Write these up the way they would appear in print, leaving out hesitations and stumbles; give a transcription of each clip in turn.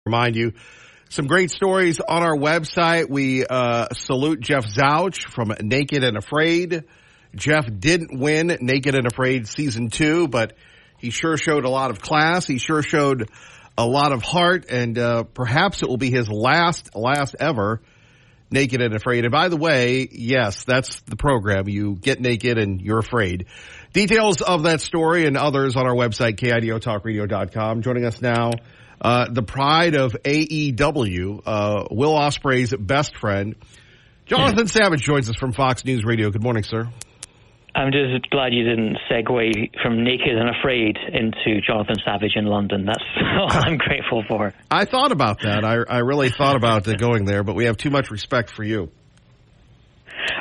Remind you, some great stories on our website. We salute Jeff Zouch from Naked and Afraid. Jeff didn't win Naked and Afraid Season 2, but he sure showed a lot of class. He sure showed a lot of heart, and perhaps it will be his last ever Naked and Afraid. And by the way, yes, that's the program. You get naked and you're afraid. Details of that story and others on our website, KIDOTalkRadio.com. Joining us now, the pride of AEW, Will Ospreay's best friend, Jonathan Savage joins us from Fox News Radio. Good morning, sir. I'm just glad you didn't segue from Naked and Afraid into Jonathan Savage in London. That's all I'm grateful for. I thought about that. I really thought about going there, but we have too much respect for you.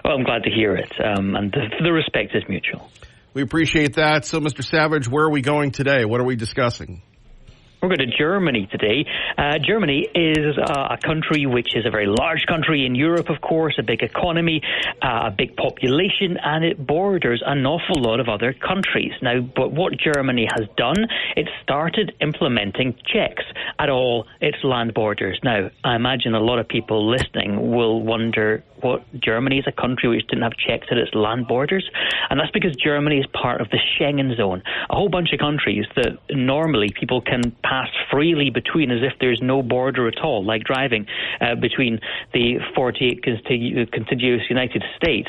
Well, I'm glad to hear it, and the respect is mutual. We appreciate that. So, Mr. Savage, where are we going today? What are we discussing? We're going to Germany today. Germany is a country which is a very large country in Europe, of course, a big economy, a big population, and it borders an awful lot of other countries. Now, but what Germany has done, it started implementing checks at all its land borders. Now, I imagine a lot of people listening will wonder what Germany is a country which didn't have checks at its land borders, and that's because Germany is part of the Schengen zone, a whole bunch of countries that normally people can pass freely between as if there's no border at all, like driving between the 48 contiguous United States.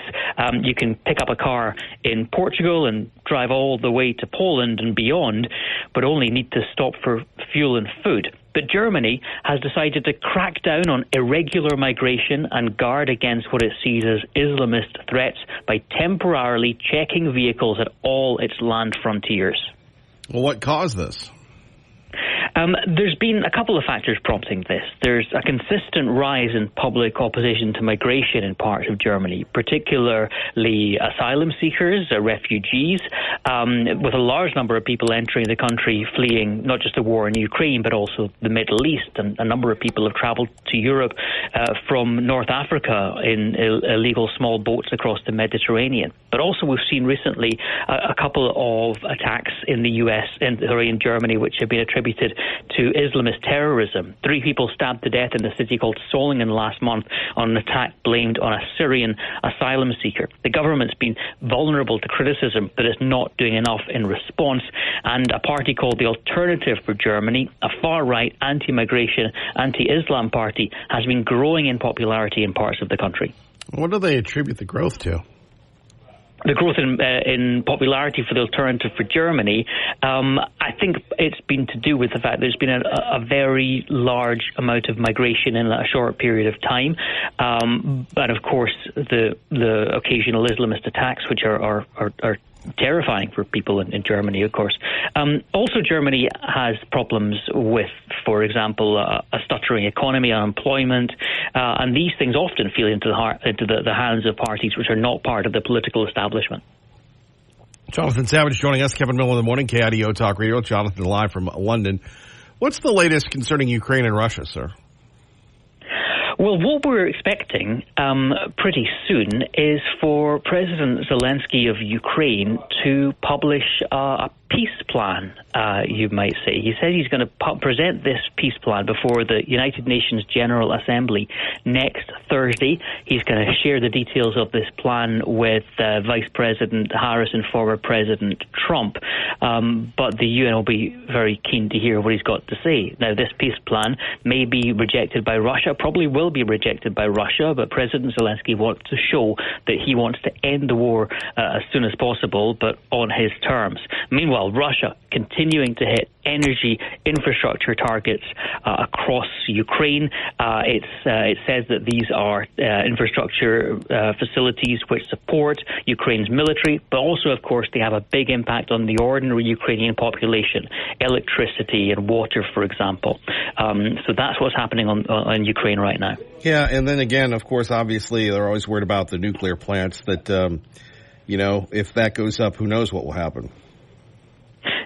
You can pick up a car in Portugal and drive all the way to Poland and beyond, but only need to stop for fuel and food. But Germany has decided to crack down on irregular migration and guard against what it sees as Islamist threats by temporarily checking vehicles at all its land frontiers. Well, what caused this? There's been a couple of factors prompting this. There's a consistent rise in public opposition to migration in parts of Germany, particularly asylum seekers, refugees, with a large number of people entering the country fleeing not just the war in Ukraine, but also the Middle East. And a number of people have traveled to Europe from North Africa in illegal small boats across the Mediterranean. But also we've seen recently a couple of attacks in the US, in Germany, which have been attributed to Islamist terrorism. 3 people stabbed to death in a city called Solingen last month on an attack blamed on a Syrian asylum seeker. The government's been vulnerable to criticism that it's not doing enough in response, and a party called the Alternative for Germany, a far-right anti-migration, anti-Islam party, has been growing in popularity in parts of the country. What do they attribute the growth to? The growth in popularity for the Alternative for Germany, I think it's been to do with the fact there's been a very large amount of migration in a short period of time, and of course the occasional Islamist attacks, which are terrifying for people in Germany, of course. Also, Germany has problems with, for example, a stuttering economy, unemployment, and these things often feel into the hands of parties which are not part of the political establishment. Jonathan Savage joining us, Kevin Miller in the morning, KIDO Talk Radio. Jonathan live from London. What's the latest concerning Ukraine and Russia, sir? Well, what we're expecting pretty soon is for President Zelensky of Ukraine to publish a peace plan, you might say. He said he's going to present this peace plan before the United Nations General Assembly next Thursday. He's going to share the details of this plan with Vice President Harris and former President Trump. But the UN will be very keen to hear what he's got to say. Now, this peace plan may be rejected by Russia, probably will be rejected by Russia, but President Zelensky wants to show that he wants to end the war as soon as possible, but on his terms. Meanwhile, Russia continuing to hit energy infrastructure targets across Ukraine. It says that these are infrastructure facilities which support Ukraine's military, but also, of course, they have a big impact on the ordinary Ukrainian population, electricity and water, for example. So that's what's happening on Ukraine right now. Yeah, and then again, of course, obviously, they're always worried about the nuclear plants that, if that goes up, who knows what will happen.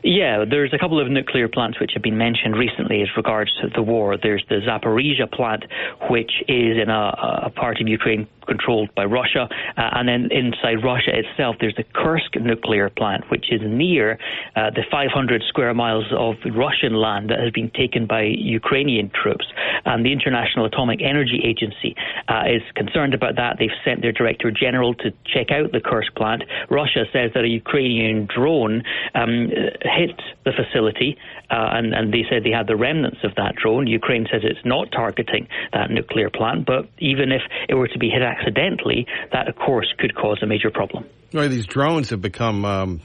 Yeah, there's a couple of nuclear plants which have been mentioned recently as regards to the war. There's the Zaporizhia plant, which is in a part of Ukraine controlled by Russia. And then inside Russia itself, there's the Kursk nuclear plant, which is near the 500 square miles of Russian land that has been taken by Ukrainian troops. And the International Atomic Energy Agency is concerned about that. They've sent their Director General to check out the Kursk plant. Russia says that a Ukrainian drone hit the facility, and they said they had the remnants of that drone. Ukraine says it's not targeting that nuclear plant, but even if it were to be hit accidentally, that, of course, could cause a major problem. Well, these drones have become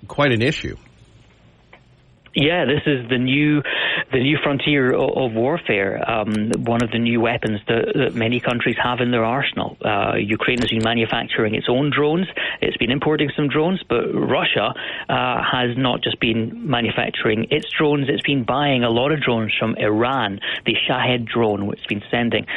quite an issue. Yeah, this is the new frontier of warfare. One of the new weapons that many countries have in their arsenal. Ukraine has been manufacturing its own drones. It's been importing some drones, but Russia has not just been manufacturing its drones. It's been buying a lot of drones from Iran. The Shahed drone, which has been sending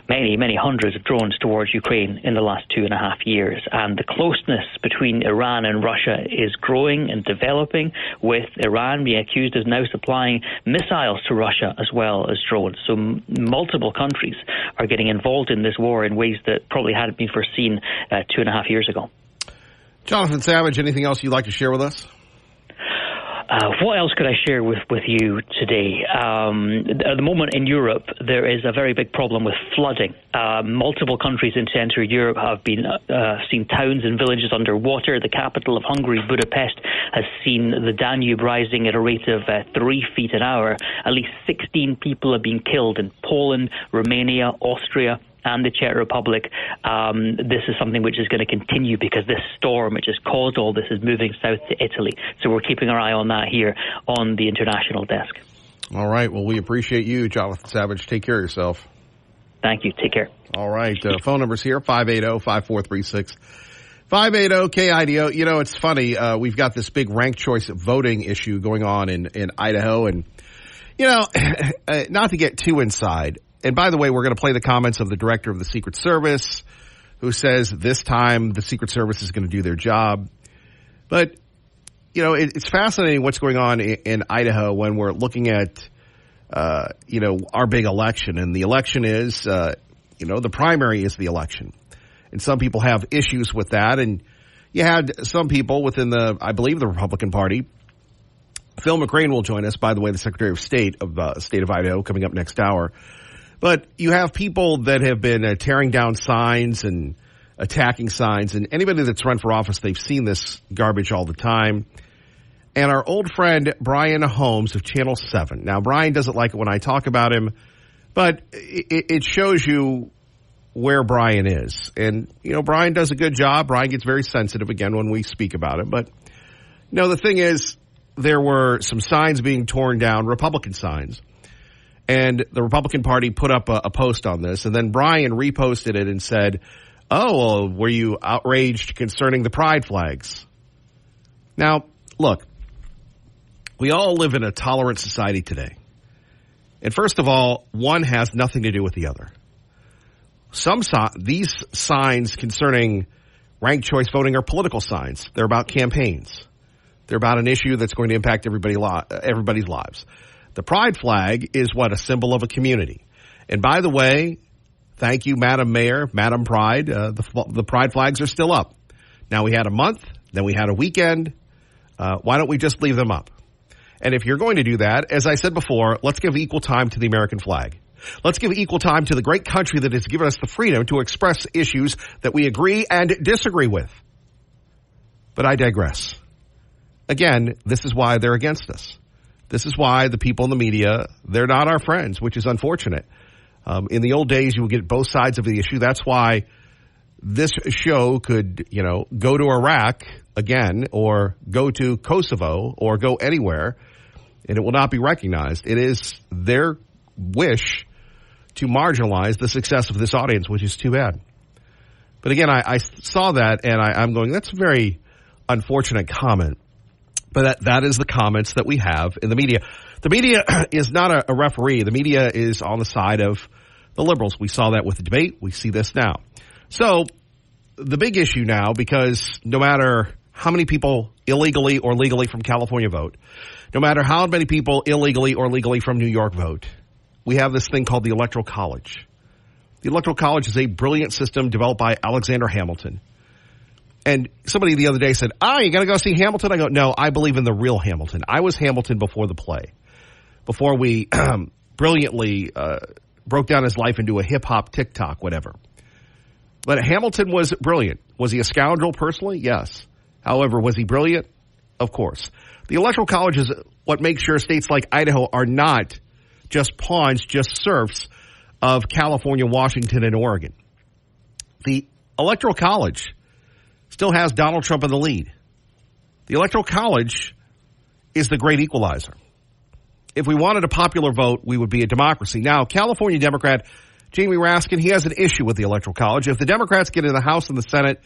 many hundreds of drones towards Ukraine in the last 2.5 years. And the closeness between Iran and Russia is growing and developing, with Iran being accused of now supplying missiles to Russia as well as drones. So multiple countries are getting involved in this war in ways that probably hadn't been foreseen 2.5 years ago. Jonathan Savage, anything else you'd like to share with us? What else could I share with you today? At the moment in Europe, there is a very big problem with flooding. Multiple countries in Central Europe have been seen towns and villages underwater. The capital of Hungary, Budapest, has seen the Danube rising at a rate of 3 feet an hour. At least 16 people have been killed in Poland, Romania, Austria, and the Czech Republic. This is something which is going to continue because this storm which has caused all this is moving south to Italy. So we're keeping our eye on that here on the international desk. All right. Well, we appreciate you, Jonathan Savage. Take care of yourself. Thank you. Take care. All right. Phone number's here, 580-5436. 580-KIDO. You know, it's funny. We've got this big ranked choice voting issue going on in Idaho. And, you know, not to get too inside, and by the way, we're going to play the comments of the director of the Secret Service, who says this time the Secret Service is going to do their job. But, you know, it's fascinating what's going on in Idaho when we're looking at, you know, our big election. And the election is, you know, the primary is the election. And some people have issues with that. And you had some people within I believe, the Republican Party. Phil McGrane will join us, by the way, the Secretary of State of the state of Idaho, coming up next hour. But you have people that have been tearing down signs and attacking signs. And anybody that's run for office, they've seen this garbage all the time. And our old friend, Brian Holmes of Channel 7. Now, Brian doesn't like it when I talk about him, but it shows you where Brian is. And, you know, Brian does a good job. Brian gets very sensitive, again, when we speak about it. But, you know, the thing is, there were some signs being torn down, Republican signs. And the Republican Party put up a post on this, and then Brian reposted it and said, oh, well, were you outraged concerning the pride flags? Now, look, we all live in a tolerant society today. And first of all, one has nothing to do with the other. These signs concerning ranked choice voting are political signs. They're about campaigns. They're about an issue that's going to impact everybody's lives. The pride flag is what? A symbol of a community. And by the way, thank you, Madam Mayor, Madam Pride. The pride flags are still up. Now, we had a month, then we had a weekend. Why don't we just leave them up? And if you're going to do that, as I said before, let's give equal time to the American flag. Let's give equal time to the great country that has given us the freedom to express issues that we agree and disagree with. But I digress. Again, this is why they're against us. This is why the people in the media, they're not our friends, which is unfortunate. In the old days, you would get both sides of the issue. That's why this show could, you know, go to Iraq again, or go to Kosovo, or go anywhere, and it will not be recognized. It is their wish to marginalize the success of this audience, which is too bad. But again, I saw that, and I'm going, that's a very unfortunate comment. But that is the comments that we have in the media. The media is not a referee. The media is on the side of the liberals. We saw that with the debate. We see this now. So the big issue now, because no matter how many people illegally or legally from California vote, no matter how many people illegally or legally from New York vote, we have this thing called the Electoral College. The Electoral College is a brilliant system developed by Alexander Hamilton. And somebody the other day said, you got to go see Hamilton? I go, no, I believe in the real Hamilton. I was Hamilton before the play, before we brilliantly broke down his life into a hip-hop TikTok, whatever. But Hamilton was brilliant. Was he a scoundrel personally? Yes. However, was he brilliant? Of course. The Electoral College is what makes sure states like Idaho are not just pawns, just serfs of California, Washington, and Oregon. The Electoral College still has Donald Trump in the lead. The Electoral College is the great equalizer. If we wanted a popular vote, we would be a democracy. Now, California Democrat Jamie Raskin, he has an issue with the Electoral College. If the Democrats get in the House and the Senate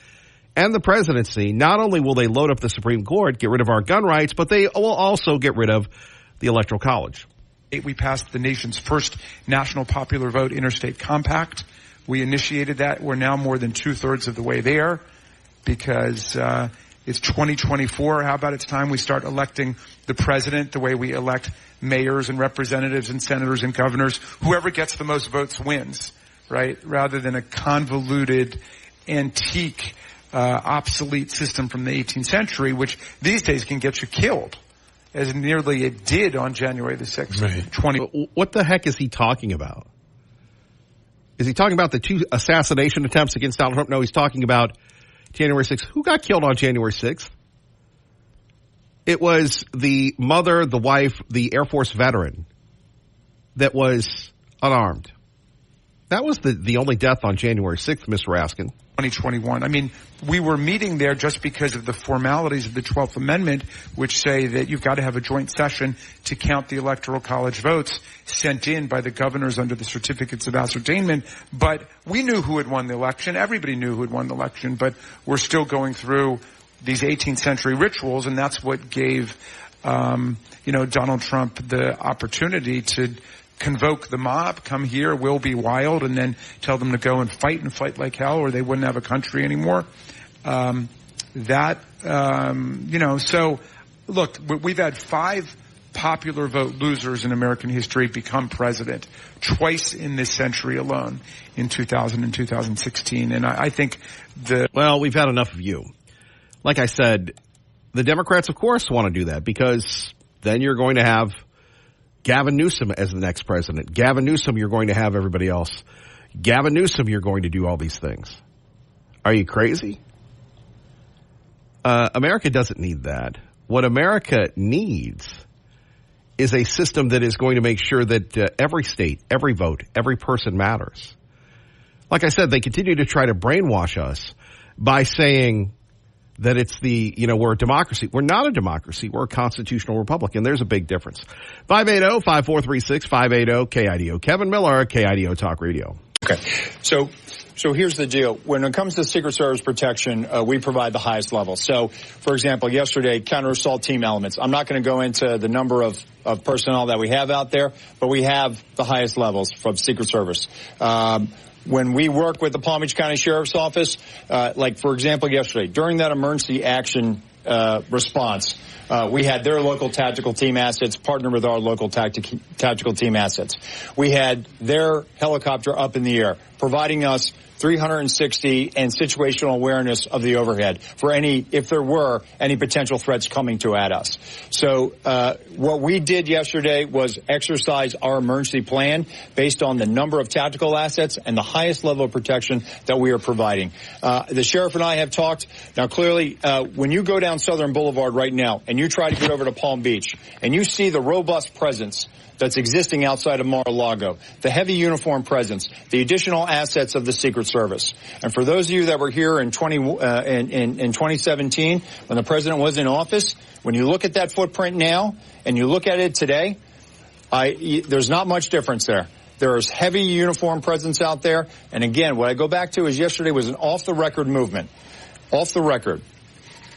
and the presidency, not only will they load up the Supreme Court, get rid of our gun rights, but they will also get rid of the Electoral College. We passed the nation's first national popular vote interstate compact. We initiated that. We're now more than 2/3 of the way there because it's 2024. How about it's time we start electing the president the way we elect mayors and representatives and senators and governors? Whoever gets the most votes wins, right? Rather than a convoluted, antique, obsolete system from the 18th century, which these days can get you killed, as nearly it did on January the 6th. Right. What the heck is he talking about? Is he talking about the 2 assassination attempts against Donald Trump? No, he's talking about January 6th. Who got killed on January 6th? It was the mother, the wife, the Air Force veteran that was unarmed. That was the only death on January 6th, Mr. Raskin. 2021. I mean, we were meeting there just because of the formalities of the 12th Amendment, which say that you've got to have a joint session to count the Electoral College votes sent in by the governors under the certificates of ascertainment. But we knew who had won the election. Everybody knew who had won the election, but we're still going through these 18th century rituals, and that's what gave, Donald Trump the opportunity to convoke the mob, come here, we'll be wild, and then tell them to go and fight like hell, or they wouldn't have a country anymore. So look, we've had 5 popular vote losers in American history become president twice in this century alone, in 2000 and 2016. And I think well, we've had enough of you. Like I said, the Democrats, of course, want to do that because then you're going to have Gavin Newsom as the next president. Gavin Newsom, you're going to have everybody else. Gavin Newsom, you're going to do all these things. Are you crazy? America doesn't need that. What America needs is a system that is going to make sure that every state, every vote, every person matters. Like I said, they continue to try to brainwash us by saying that it's we're a democracy. We're not a democracy. We're a constitutional republic, and there's a big difference. 580-5436, 580-KIDO. Kevin Miller, KIDO Talk Radio. Okay. So here's the deal. When it comes to Secret Service protection, we provide the highest level. So, for example, yesterday, counter-assault team elements. I'm not going to go into the number of personnel that we have out there, but we have the highest levels from Secret Service. When we work with the Palm Beach County Sheriff's Office, like, for example, yesterday, during that emergency action response, we had their local tactical team assets partner with our local tactical team assets. We had their helicopter up in the air, providing us 360 and situational awareness of the overhead for if there were any potential threats coming at us. So what we did yesterday was exercise our emergency plan based on the number of tactical assets and the highest level of protection that we are providing. The sheriff and I have talked. Now, clearly, when you go down Southern Boulevard right now and you try to get over to Palm Beach and you see the robust presence that's existing outside of Mar-a-Lago, the heavy uniform presence, the additional assets of the Secret Service. And for those of you that were here in 2017, when the president was in office, when you look at that footprint now and you look at it today, there's not much difference there. There is heavy uniform presence out there. And again, what I go back to is yesterday was an off-the-record movement. Off the record.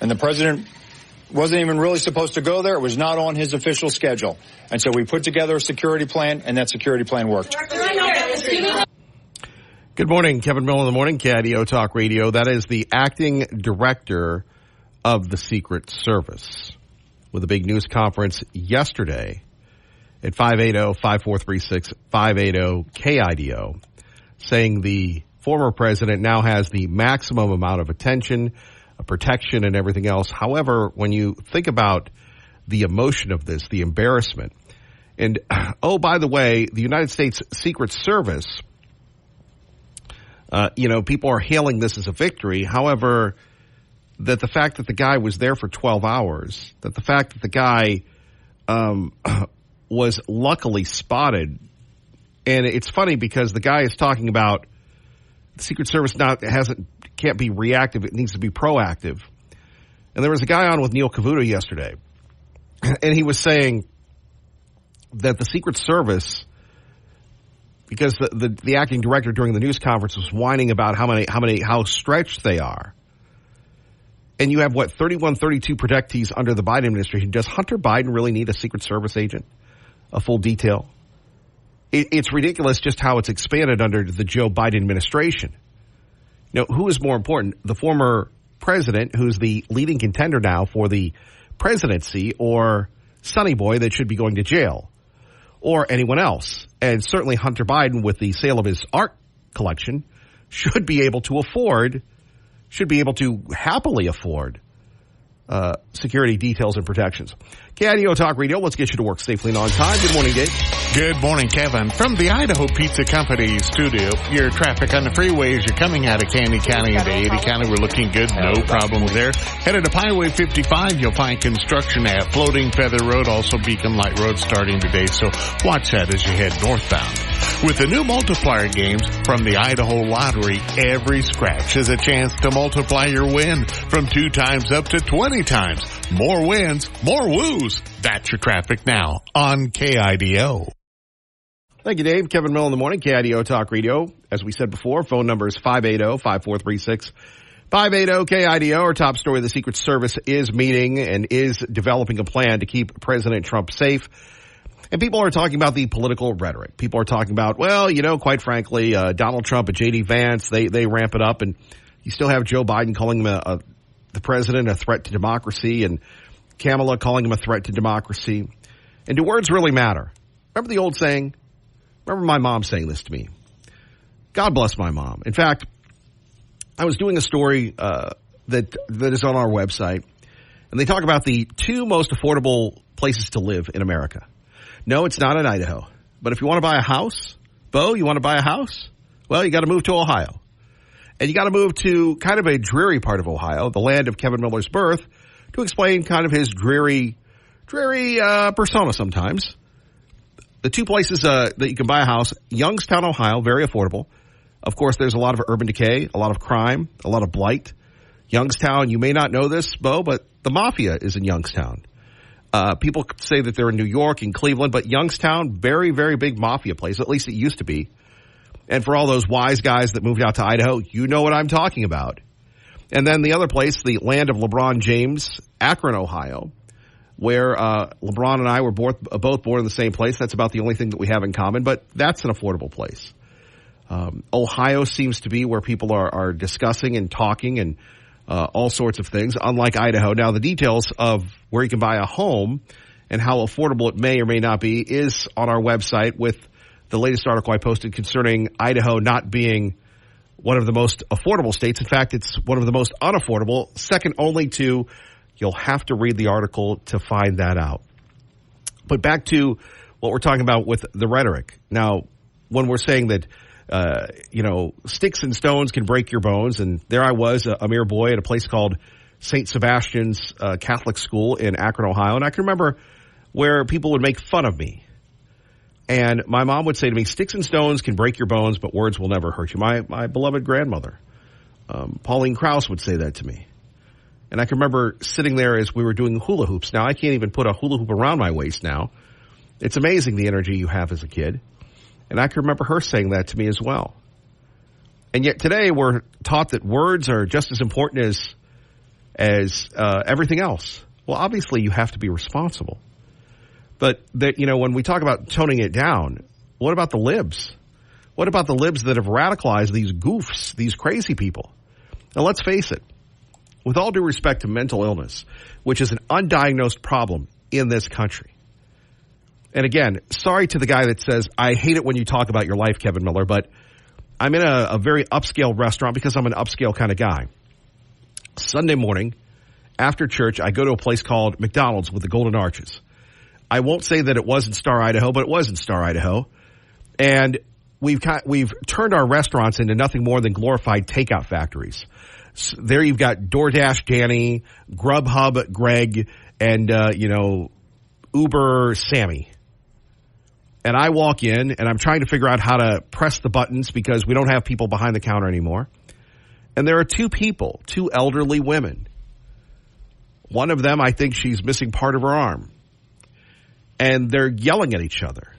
And the president wasn't even really supposed to go there. It was not on his official schedule. And so we put together a security plan, and that security plan worked. Good morning. Kevin Miller in the morning, KIDO Talk Radio. That is the acting director of the Secret Service with a big news conference yesterday at 580-5436, 580-KIDO. saying the former president now has the maximum amount of attention, protection, and everything else. However, when you think about the emotion of this, the embarrassment, and, oh, by the way, the United States Secret Service, people are hailing this as a victory. However, that the fact that the guy was there for 12 hours, that the fact that the guy was luckily spotted, and it's funny because the guy is talking about the Secret Service can't be reactive, it needs to be proactive. And there was a guy on with Neil Cavuto yesterday, and he was saying that the Secret Service, because the acting director during the news conference was whining about how stretched they are. And you have, 31, 32 protectees under the Biden administration. Does Hunter Biden really need a Secret Service agent? A full detail? It's ridiculous just how it's expanded under the Joe Biden administration. Who is more important? The former president, who's the leading contender now for the presidency, or Sonny Boy that should be going to jail, or anyone else? And certainly Hunter Biden, with the sale of his art collection, should be able to happily afford security details and protections. KIDO Talk Radio, let's get you to work safely and on time. Good morning, Dave. Good morning, Kevin. From the Idaho Pizza Company studio, your traffic on the freeway as you're coming out of Candy County into Ada County, we're looking good. No problems there. Headed up Highway 55, you'll find construction at Floating Feather Road, also Beacon Light Road starting today, so watch that as you head northbound. With the new multiplier games from the Idaho Lottery, every scratch is a chance to multiply your win from 2 times up to 20 times. More wins, more woos. That's your traffic now on KIDO. Thank you, Dave. Kevin Mill in the morning, KIDO Talk Radio. As we said before, phone number is 580-5436. 580-KIDO. Our top story, the Secret Service is meeting and is developing a plan to keep President Trump safe. And people are talking about the political rhetoric. People are talking about, quite frankly, Donald Trump and J.D. Vance, they ramp it up. And you still have Joe Biden calling him the president a threat to democracy, and Kamala calling him a threat to democracy. And do words really matter? Remember the old saying? Remember my mom saying this to me. God bless my mom. In fact, I was doing a story that is on our website, and they talk about the 2 most affordable places to live in America. No, it's not in Idaho. But if you want to buy a house, Bo, you want to buy a house? Well, you got to move to Ohio. And you got to move to kind of a dreary part of Ohio, the land of Kevin Miller's birth, to explain kind of his dreary persona sometimes. The 2 places that you can buy a house, Youngstown, Ohio, very affordable. Of course, there's a lot of urban decay, a lot of crime, a lot of blight. Youngstown, you may not know this, Bo, but the mafia is in Youngstown. People say that they're in New York and Cleveland, but Youngstown, very, very big mafia place. At least it used to be. And for all those wise guys that moved out to Idaho, you know what I'm talking about. And then the other place, the land of LeBron James, Akron, Ohio, where LeBron and I were both born in the same place. That's about the only thing that we have in common, but that's an affordable place. Ohio seems to be where people are discussing and talking and all sorts of things, unlike Idaho. Now, the details of where you can buy a home and how affordable it may or may not be is on our website, with the latest article I posted concerning Idaho not being one of the most affordable states. In fact, it's one of the most unaffordable, second only to, you'll have to read the article to find that out. But back to what we're talking about with the rhetoric. Now, when we're saying that, sticks and stones can break your bones, and there I was, a mere boy at a place called St. Sebastian's Catholic School in Akron, Ohio, and I can remember where people would make fun of me. And my mom would say to me, sticks and stones can break your bones, but words will never hurt you. My beloved grandmother, Pauline Krause, would say that to me. And I can remember sitting there as we were doing hula hoops. Now, I can't even put a hula hoop around my waist now. It's amazing the energy you have as a kid. And I can remember her saying that to me as well. And yet today we're taught that words are just as important as everything else. Well, obviously you have to be responsible. But that, when we talk about toning it down, what about the libs? What about the libs that have radicalized these goofs, these crazy people? Now, let's face it. With all due respect to mental illness, which is an undiagnosed problem in this country. And again, sorry to the guy that says, I hate it when you talk about your life, Kevin Miller, but I'm in a very upscale restaurant because I'm an upscale kind of guy. Sunday morning, after church, I go to a place called McDonald's with the Golden Arches. I won't say that it was in Star, Idaho, but it was in Star, Idaho. And we've turned our restaurants into nothing more than glorified takeout factories. So there you've got DoorDash Danny, Grubhub Greg, and, Uber Sammy. And I walk in, and I'm trying to figure out how to press the buttons because we don't have people behind the counter anymore. And there are two elderly women. One of them, I think she's missing part of her arm. And they're yelling at each other.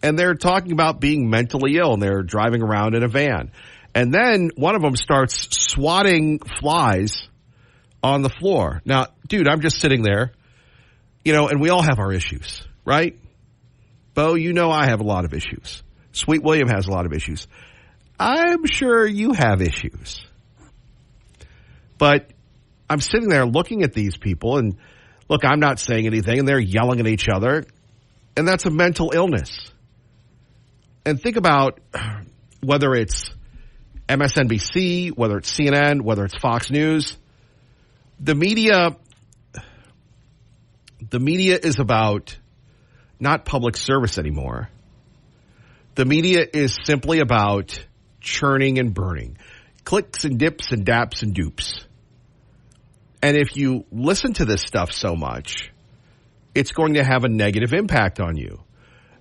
And they're talking about being mentally ill, and they're driving around in a van. And then one of them starts swatting flies on the floor. Now, dude, I'm just sitting there, and we all have our issues, right? Bo, I have a lot of issues. Sweet William has a lot of issues. I'm sure you have issues. But I'm sitting there looking at these people, and look, I'm not saying anything, and they're yelling at each other, and that's a mental illness. And think about whether it's MSNBC, whether it's CNN, whether it's Fox News. The media is about not public service anymore. The media is simply about churning and burning. Clicks and dips and daps and dupes. And if you listen to this stuff so much, it's going to have a negative impact on you.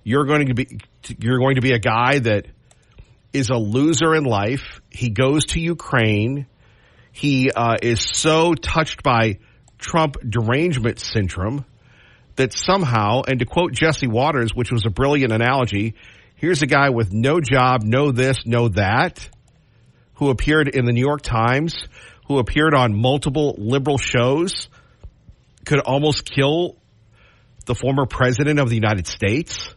You're going to be a guy that is a loser in life. He goes to Ukraine. He is so touched by Trump derangement syndrome that somehow, and to quote Jesse Waters, which was a brilliant analogy, here's a guy with no job, no this, no that, who appeared in the New York Times, who appeared on multiple liberal shows, could almost kill the former president of the United States.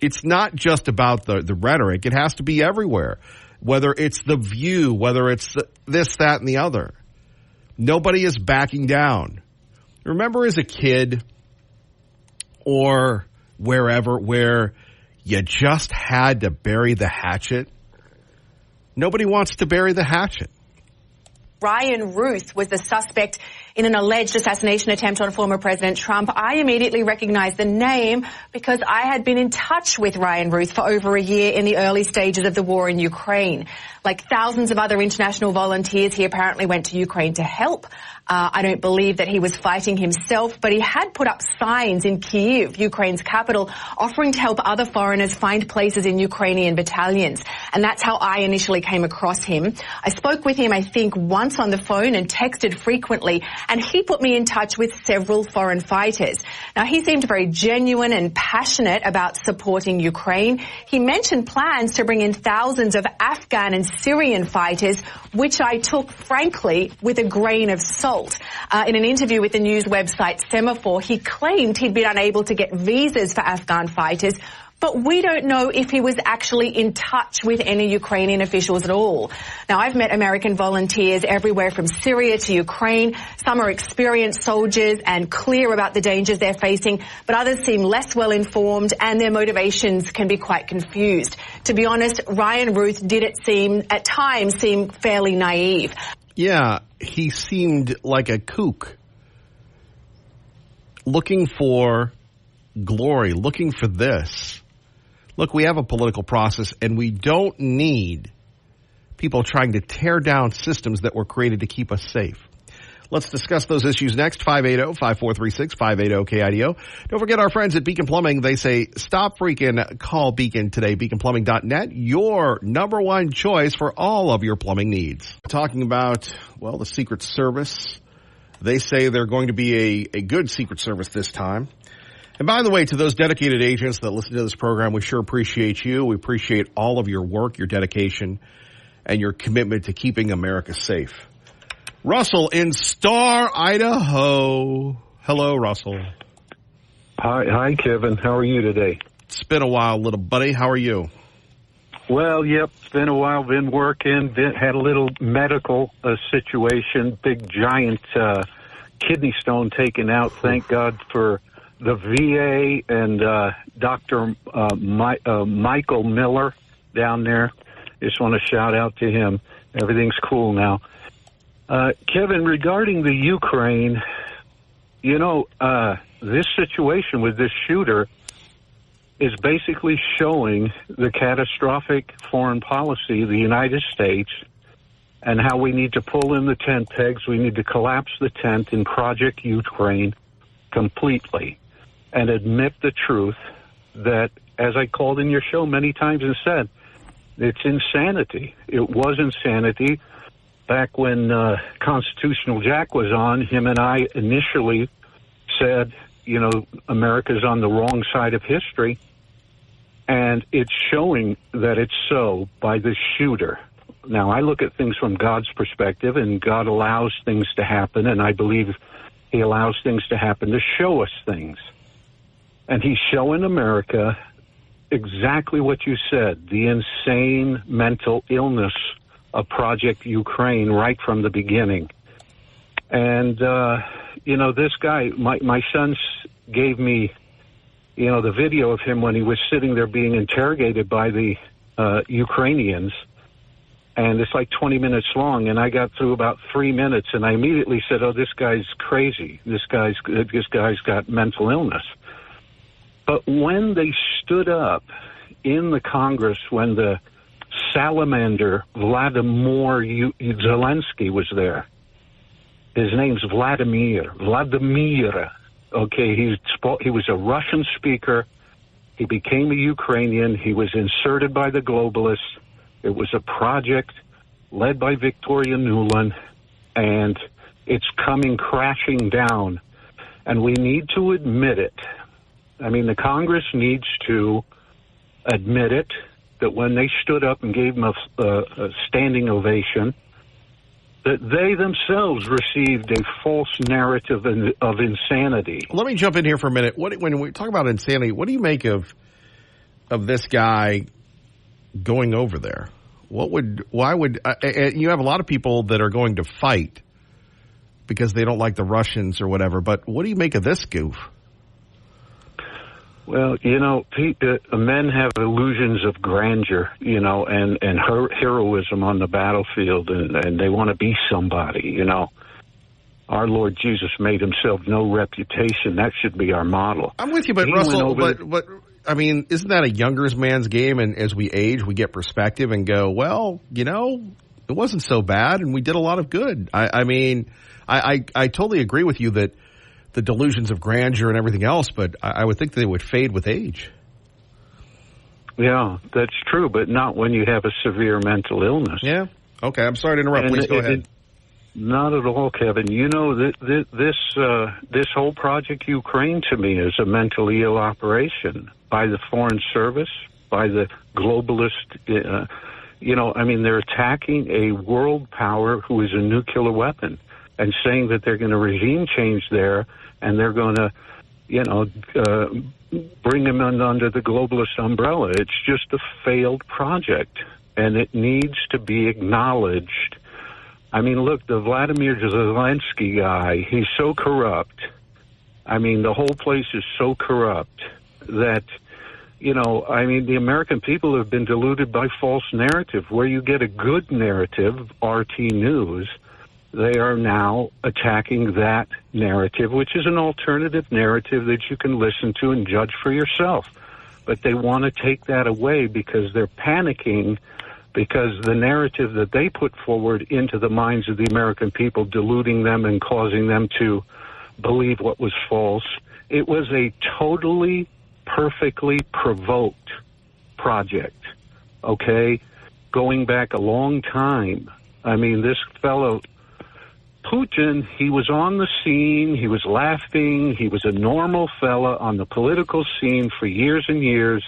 It's not just about the rhetoric. It has to be everywhere, whether it's The View, whether it's this, that, and the other. Nobody is backing down. Remember as a kid or wherever where you just had to bury the hatchet? Nobody wants to bury the hatchet. Ryan Ruth was the suspect in an alleged assassination attempt on former President Trump. I immediately recognized the name because I had been in touch with Ryan Ruth for over a year in the early stages of the war in Ukraine. Like thousands of other international volunteers, he apparently went to Ukraine to help. I don't believe that he was fighting himself, but he had put up signs in Kyiv, Ukraine's capital, offering to help other foreigners find places in Ukrainian battalions. And that's how I initially came across him. I spoke with him, I think, once on the phone and texted frequently, and he put me in touch with several foreign fighters. Now, he seemed very genuine and passionate about supporting Ukraine. He mentioned plans to bring in thousands of Afghan and Syrian fighters, which I took, frankly, with a grain of salt. In an interview with the news website Semaphore, he claimed he'd been unable to get visas for Afghan fighters, but we don't know if he was actually in touch with any Ukrainian officials at all. Now, I've met American volunteers everywhere from Syria to Ukraine. Some are experienced soldiers and clear about the dangers they're facing, but others seem less well informed and their motivations can be quite confused. To be honest, Ryan Ruth did at times seem fairly naive. Yeah, he seemed like a kook, looking for glory, looking for this. Look, we have a political process, and we don't need people trying to tear down systems that were created to keep us safe. Let's discuss those issues next. 580-5436, 580-KIDO. Don't forget our friends at Beacon Plumbing. They say, stop freaking, call Beacon today. BeaconPlumbing.net, your number one choice for all of your plumbing needs. Talking about, the Secret Service. They say they're going to be a good Secret Service this time. And by the way, to those dedicated agents that listen to this program, we sure appreciate you. We appreciate all of your work, your dedication, and your commitment to keeping America safe. Russell in Star, Idaho. Hello, Russell. Hi, Kevin. How are you today? It's been a while, little buddy. How are you? Well, yep, it's been a while. Been working. Had a little medical situation. Big, giant kidney stone taken out. Thank God for the VA and Dr. Michael Miller down there. Just want to shout out to him. Everything's cool now. Kevin, regarding the Ukraine, this situation with this shooter is basically showing the catastrophic foreign policy of the United States and how we need to pull in the tent pegs. We need to collapse the tent in Project Ukraine completely and admit the truth that, as I called in your show many times and said, it's insanity. It was insanity. Back when Constitutional Jack was on, him and I initially said, America's on the wrong side of history. And it's showing that it's so by the shooter. Now, I look at things from God's perspective, and God allows things to happen, and I believe he allows things to happen to show us things. And he's showing America exactly what you said, the insane mental illness of Project Ukraine right from the beginning. And, this guy, my son gave me, the video of him when he was sitting there being interrogated by the Ukrainians. And it's like 20 minutes long, and I got through about 3 minutes, and I immediately said, "Oh, this guy's crazy. This guy's got mental illness." But when they stood up in the Congress, when the salamander Vladimir Zelensky was there, his name's Vladimir. Okay, he was a Russian speaker. He became a Ukrainian. He was inserted by the globalists. It was a project led by Victoria Nuland, and it's coming crashing down. And we need to admit it. I mean, the Congress needs to admit it, that when they stood up and gave him a standing ovation, that they themselves received a false narrative of insanity. Let me jump in here for a minute. When we talk about insanity, what do you make of this guy going over there? Why would you have a lot of people that are going to fight because they don't like the Russians or whatever, but what do you make of this goof? Well, Pete, men have illusions of grandeur, and heroism on the battlefield, and they want to be somebody, Our Lord Jesus made himself no reputation. That should be our model. I'm with you, but Russell, but I mean, isn't that a younger man's game? And as we age, we get perspective and go, well, it wasn't so bad, and we did a lot of good. I totally agree with you that the delusions of grandeur and everything else, but I would think they would fade with age. Yeah, that's true, but not when you have a severe mental illness. Yeah. Okay, I'm sorry to interrupt. Please go ahead. Not at all, Kevin. This whole Project Ukraine to me is a mentally ill operation by the Foreign Service, by the globalist. They're attacking a world power who is a nuclear weapon and saying that they're going to regime change there, and they're going to, bring them under the globalist umbrella. It's just a failed project, and it needs to be acknowledged. I mean, look, the Vladimir Zelensky guy, he's so corrupt. I mean, the whole place is so corrupt that, the American people have been deluded by false narrative. Where you get a good narrative, RT News, they are now attacking that narrative, which is an alternative narrative that you can listen to and judge for yourself. But they want to take that away because they're panicking, because the narrative that they put forward into the minds of the American people, deluding them and causing them to believe what was false, it was a totally, perfectly provoked project, okay? Going back a long time. I mean, this fellow Putin, he was on the scene, he was laughing, he was a normal fella on the political scene for years and years,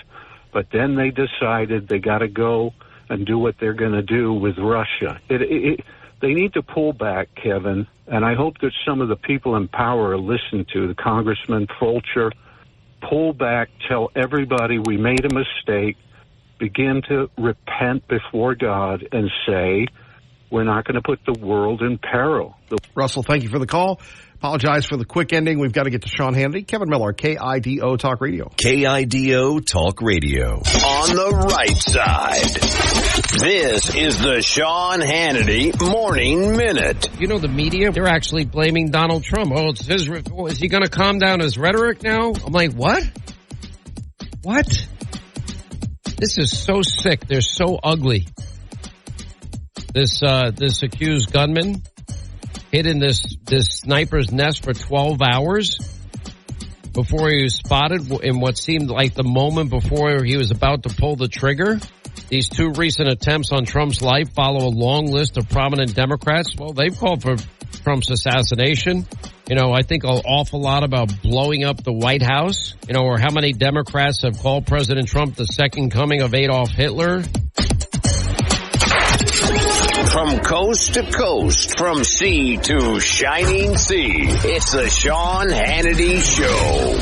but then they decided they got to go and do what they're going to do with Russia. They need to pull back, Kevin, and I hope that some of the people in power are listening to, the Congressman Fulcher, pull back, tell everybody we made a mistake, begin to repent before God and say, we're not going to put the world in peril. Russell, thank you for the call. Apologize for the quick ending. We've got to get to Sean Hannity. Kevin Miller, KIDO Talk Radio. KIDO Talk Radio. On the right side. This is the Sean Hannity Morning Minute. You know, the media, they're actually blaming Donald Trump. Oh, it's his, is he going to calm down his rhetoric now? I'm like, what? What? This is so sick. They're so ugly. This accused gunman hid in this sniper's nest for 12 hours before he was spotted in what seemed like the moment before he was about to pull the trigger. These two recent attempts on Trump's life follow a long list of prominent Democrats. Well, they've called for Trump's assassination. You know, I think an awful lot about blowing up the White House, you know, or how many Democrats have called President Trump the second coming of Adolf Hitler. From coast to coast, from sea to shining sea, it's the Sean Hannity Show.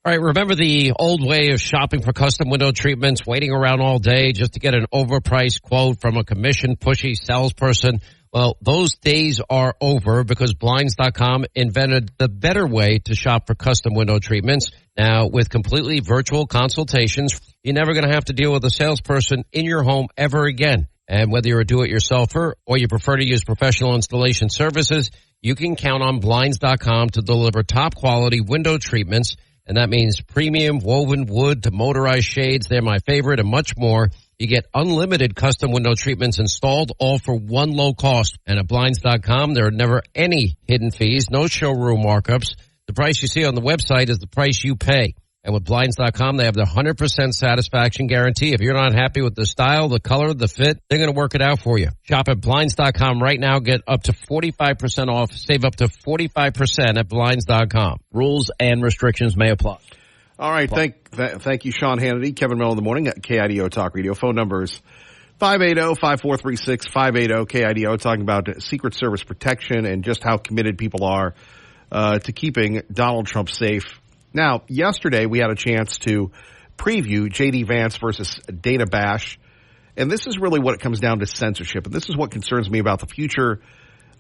All right, remember the old way of shopping for custom window treatments, waiting around all day just to get an overpriced quote from a commission-pushy salesperson? Well, those days are over because Blinds.com invented the better way to shop for custom window treatments. Now, with completely virtual consultations, you're never going to have to deal with a salesperson in your home ever again. And whether you're a do-it-yourselfer or you prefer to use professional installation services, you can count on Blinds.com to deliver top-quality window treatments. And that means premium woven wood to motorized shades. They're my favorite, and much more. You get unlimited custom window treatments installed, all for one low cost. And at Blinds.com, there are never any hidden fees, no showroom markups. The price you see on the website is the price you pay. And with Blinds.com, they have the 100% satisfaction guarantee. If you're not happy with the style, the color, the fit, they're going to work it out for you. Shop at Blinds.com right now. Get up to 45% off. Save up to 45% at Blinds.com. Rules and restrictions may apply. All right. Thank you, Sean Hannity. Kevin Miller in the morning at KIDO Talk Radio. Phone numbers 580-5436, 580-KIDO, talking about Secret Service protection and just how committed people are to keeping Donald Trump safe. Now, yesterday we had a chance to preview J.D. Vance versus Dana Bash, and this is really what it comes down to, censorship. And this is what concerns me about the future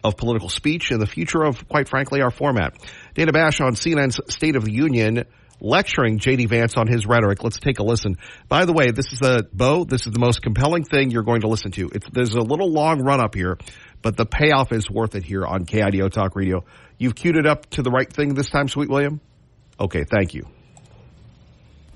of political speech and the future of, quite frankly, our format. Dana Bash on CNN's State of the Union lecturing J.D. Vance on his rhetoric. Let's take a listen. By the way, this is the most compelling thing you're going to listen to. There's a little long run up here, but the payoff is worth it here on KIDO Talk Radio. You've queued it up to the right thing this time, Sweet William? Okay, thank you.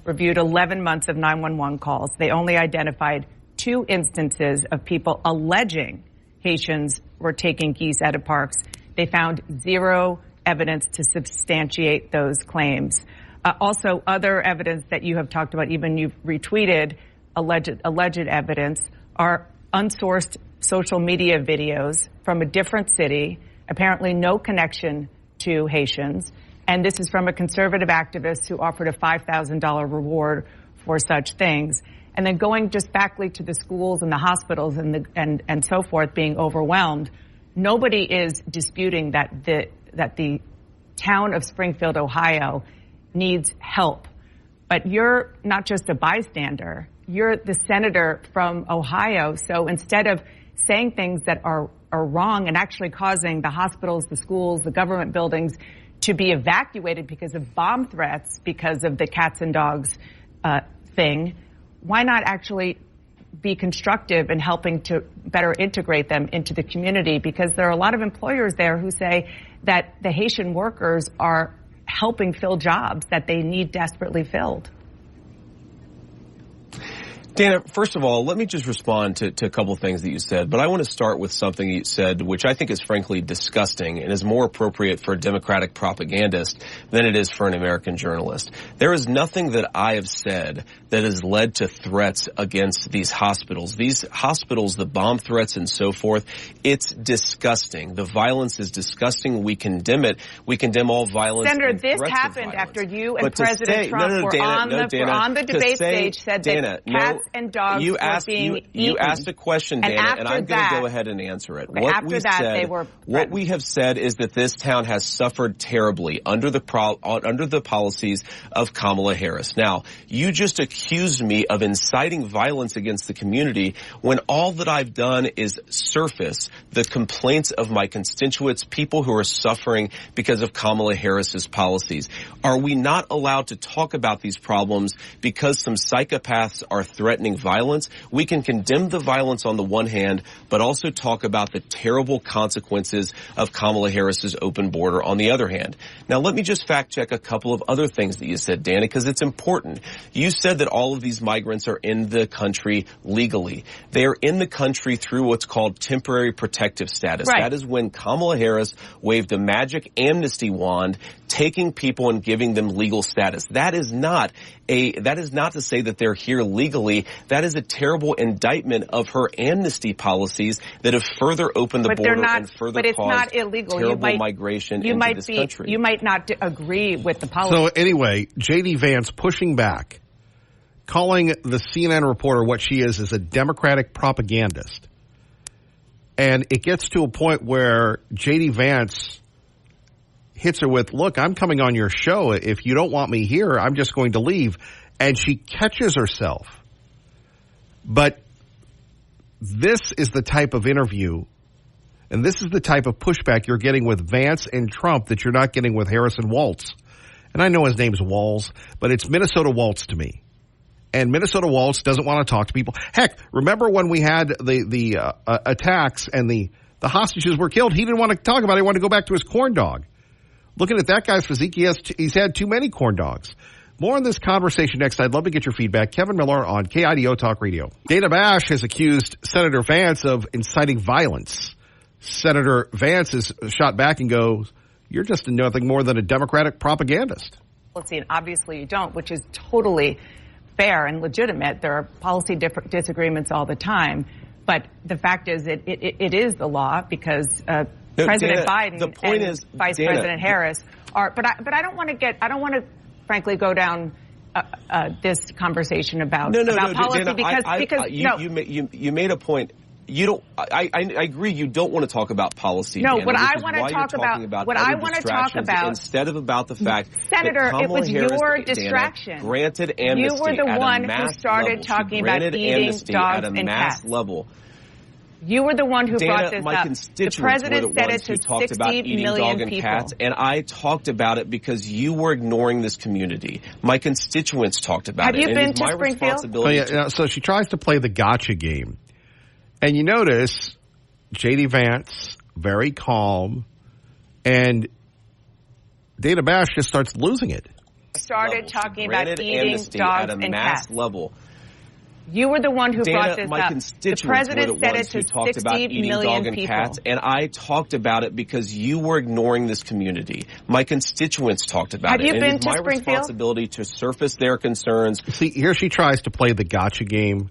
Reviewed 11 months of 911 calls. They only identified 2 instances of people alleging Haitians were taking geese out of parks. They found 0 evidence to substantiate those claims. Also, other evidence that you have talked about, even you've retweeted alleged evidence, are unsourced social media videos from a different city, apparently no connection to Haitians. And this is from a conservative activist who offered a $5,000 reward for such things. And then going just backly to the schools and the hospitals and so forth being overwhelmed, nobody is disputing that the town of Springfield, Ohio, needs help. But you're not just a bystander. You're the senator from Ohio. So instead of saying things that are wrong and actually causing the hospitals, the schools, the government buildings to be evacuated because of bomb threats, because of the cats and dogs thing, why not actually be constructive in helping to better integrate them into the community? Because there are a lot of employers there who say that the Haitian workers are helping fill jobs that they need desperately filled. Dana, first of all, let me just respond to a couple of things that you said, but I want to start with something you said, which I think is frankly disgusting and is more appropriate for a Democratic propagandist than it is for an American journalist. There is nothing that I have said that has led to threats against these hospitals. These hospitals, the bomb threats and so forth, it's disgusting. The violence is disgusting. We condemn it. We condemn all violence. Senator, this happened after you and President Trump were on the debate stage, said that cats and dogs were being eaten. You asked a question, Dana, and I'm going to go ahead and answer it. What we have said is that this town has suffered terribly under the policies of Kamala Harris. Now, you just accused me of inciting violence against the community when all that I've done is surface the complaints of my constituents, people who are suffering because of Kamala Harris's policies. Are we not allowed to talk about these problems because some psychopaths are threatening violence? We can condemn the violence on the one hand, but also talk about the terrible consequences of Kamala Harris's open border on the other hand. Now, let me just fact check a couple of other things that you said, Dana, because it's important. You said that all of these migrants are in the country legally. They are in the country through what's called temporary protective status. Right. That is when Kamala Harris waved a magic amnesty wand, taking people and giving them legal status. That is not to say that they're here legally. That is a terrible indictment of her amnesty policies that have further opened the border and further caused terrible migration into this country. You might not agree with the policy. So anyway, J.D. Vance pushing back, calling the CNN reporter what she is a Democratic propagandist. And it gets to a point where J.D. Vance hits her with, look, I'm coming on your show. If you don't want me here, I'm just going to leave. And she catches herself. But this is the type of interview, and this is the type of pushback you're getting with Vance and Trump that you're not getting with Harris and Waltz. And I know his name's Walz, but it's Minnesota Waltz to me. And Minnesota Waltz doesn't want to talk to people. Heck, remember when we had the attacks and the hostages were killed? He didn't want to talk about it. He wanted to go back to his corn dog. Looking at that guy's physique, he's had too many corn dogs. More on this conversation next. I'd love to get your feedback. Kevin Miller on KIDO Talk Radio. Dana Bash has accused Senator Vance of inciting violence. Senator Vance is shot back and goes, you're just nothing more than a Democratic propagandist. Let's see, and obviously you don't, which is totally fair and legitimate. There are policy disagreements all the time. But the fact is it is the law because President Biden and Vice President Harris are. But I don't want to frankly go down this conversation about policy Dana, because you made a point. You don't. I agree. You don't want to talk about policy. No, Dana, what I want to talk about. What I want to talk about instead of about the fact, Senator, that it was Harris, your distraction. Dana, granted amnesty. You were the one who started talking about eating dogs and cats. You were the one who brought this up. The president said it to 60 million people. Cats, and I talked about it because you were ignoring this community. My constituents talked about it. Have you been to Springfield? So she tries to play the gotcha game. And you notice J.D. Vance, very calm, and Dana Bash just starts losing it. Started talking about eating dogs and cats. Level. You were the one who brought this my up. Constituents the president said it to talked 60 about eating million dog and people. Cats, and I talked about it because you were ignoring this community. My constituents talked about it. Have you been to Springfield? It's my responsibility to surface their concerns. See, here she tries to play the gotcha game.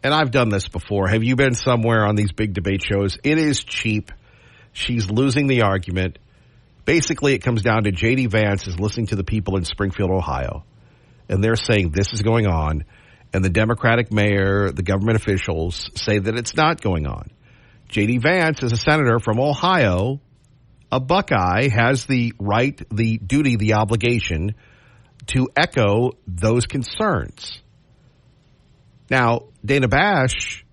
And I've done this before. Have you been somewhere on these big debate shows? It is cheap. She's losing the argument. Basically, it comes down to J.D. Vance is listening to the people in Springfield, Ohio. And they're saying this is going on. And the Democratic mayor, the government officials say that it's not going on. J.D. Vance is a senator from Ohio. A Buckeye has the right, the duty, the obligation to echo those concerns. Now, Dana Bash,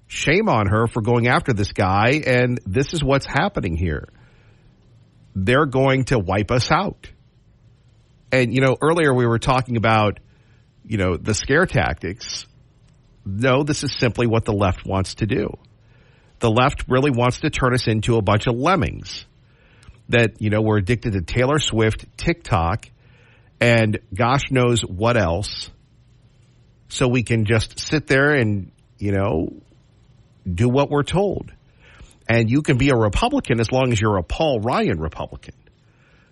shame on her for going after this guy, and this is what's happening here. They're going to wipe us out. And, earlier we were talking about, the scare tactics. No, this is simply what the left wants to do. The left really wants to turn us into a bunch of lemmings that, we're addicted to Taylor Swift, TikTok, and gosh knows what else. So we can just sit there and, do what we're told. And you can be a Republican as long as you're a Paul Ryan Republican.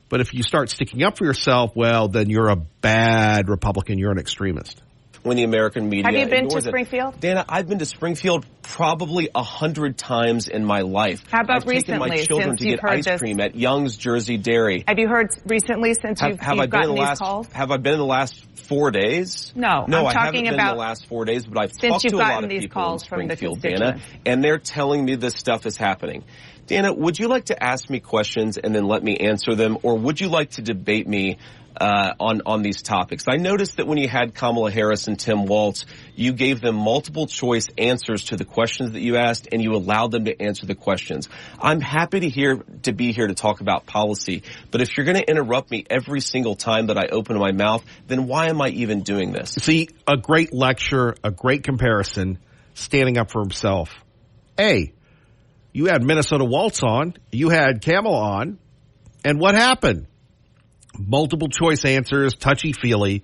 But if you start sticking up for yourself, well, then you're a bad Republican. You're an extremist. when the American media Have you been to ignores it. Springfield? Dana, I've been to Springfield probably 100 times in my life. How about I've taken recently, my children to get ice cream at Young's Jersey Dairy. Have you heard recently since you've gotten these calls? Have I been in the last 4 days? No, I I'm haven't talking been about in the last 4 days, but I've since talked you've to a lot gotten of these people in calls from the Springfield, Dana, constituents. and they're telling me this stuff is happening. Dana, would you like to ask me questions and then let me answer them, or would you like to debate me on these topics? I noticed that when you had Kamala Harris and Tim Walz, you gave them multiple choice answers to the questions that you asked, and you allowed them to answer the questions. I'm happy to be here to talk about policy, but if you're going to interrupt me every single time that I open my mouth, then why am I even doing this? See, a great lecture, a great comparison, standing up for himself. Hey, you had Minnesota Waltz on, you had Kamala on, and what happened? Multiple choice answers, touchy-feely,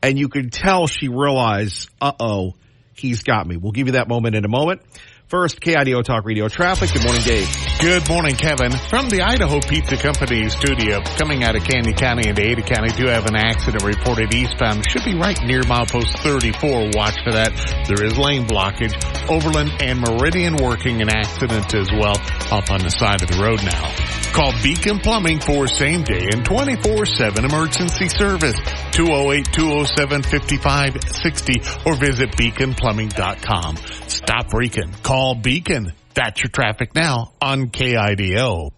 and you could tell she realized, uh-oh, he's got me. We'll give you that moment in a moment. First, KIDO Talk Radio traffic. Good morning, Dave. Good morning, Kevin. From the Idaho Pizza Company studio, coming out of Candy County into Ada County, do have an accident reported eastbound. Should be right near milepost 34. Watch for that. There is lane blockage. Overland and Meridian working an accident as well up on the side of the road now. Call Beacon Plumbing for same-day and 24/7 emergency service. 208-207-5560 or visit beaconplumbing.com. Stop reeking. Call Beacon. That's your traffic now on KIDO.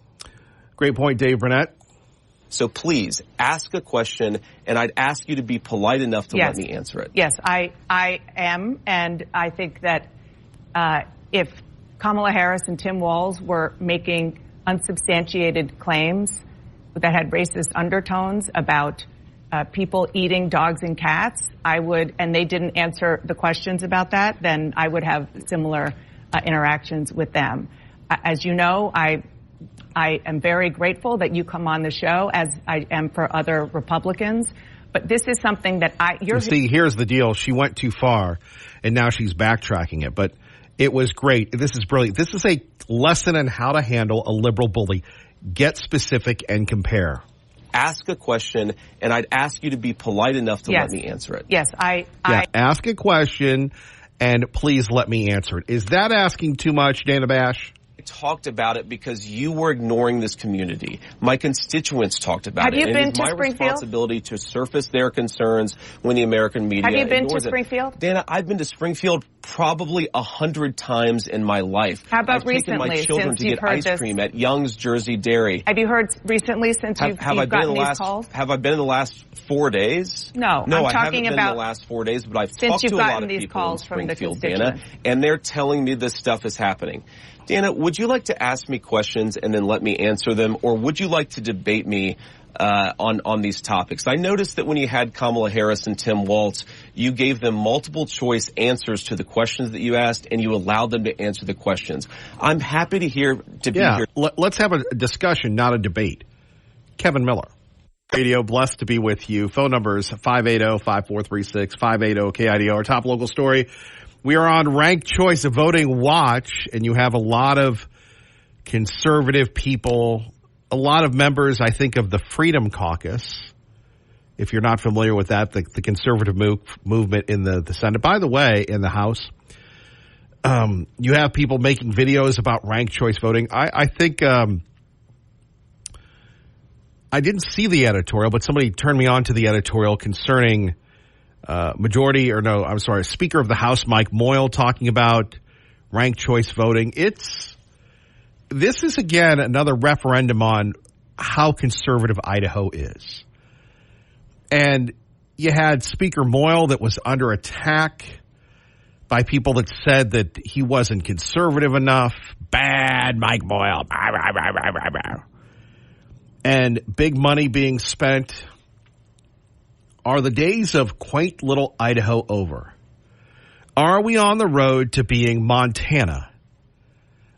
Great point, Dave Burnett. So please ask a question, and I'd ask you to be polite enough to let me answer it. Yes, I am, and I think that if Kamala Harris and Tim Walz were making unsubstantiated claims that had racist undertones about people eating dogs and cats, and they didn't answer the questions about that, then I would have similar interactions with them. As you know, I am very grateful that you come on the show, as I am for other Republicans. But this is something that See, here's the deal. She went too far, and now she's backtracking it. But it was great. This is brilliant. This is a lesson on how to handle a liberal bully. Get specific and compare. Ask a question, and I'd ask you to be polite enough to let me answer it. Yes, ask a question, and please let me answer it. Is that asking too much, Dana Bash? I talked about it because you were ignoring this community. My constituents talked about it. Have you been to Springfield? It is my responsibility to surface their concerns when the American media ignores it. Have you been to Springfield? Dana, I've been to Springfield probably 100 times in my life. How about recently? I've taken my children to get ice cream at Young's Jersey Dairy. Have you heard recently since you've gotten these calls? Have I been in the last 4 days? No, I haven't been in the last 4 days, but I've talked to a lot of people in Springfield, Dana, and they're telling me this stuff is happening. Dana, would you like to ask me questions and then let me answer them, or would you like to debate me on these topics? I noticed that when you had Kamala Harris and Tim Walz, you gave them multiple choice answers to the questions that you asked, and you allowed them to answer the questions. I'm happy to be here. Let's have a discussion, not a debate. Kevin Miller. Radio, blessed to be with you. Phone numbers 580-5436, 580-KIDO. Our top local story. We are on Ranked Choice Voting Watch, and you have a lot of conservative people, a lot of members, I think, of the Freedom Caucus. If you're not familiar with that, the conservative movement in the Senate. By the way, in the House, you have people making videos about ranked choice voting. I think I didn't see the editorial, but somebody turned me on to the editorial concerning Speaker of the House Mike Moyle talking about ranked choice voting. This is again another referendum on how conservative Idaho is. And you had Speaker Moyle that was under attack by people that said that he wasn't conservative enough. Bad Mike Moyle. And big money being spent. Are the days of quaint little Idaho over? Are we on the road to being Montana?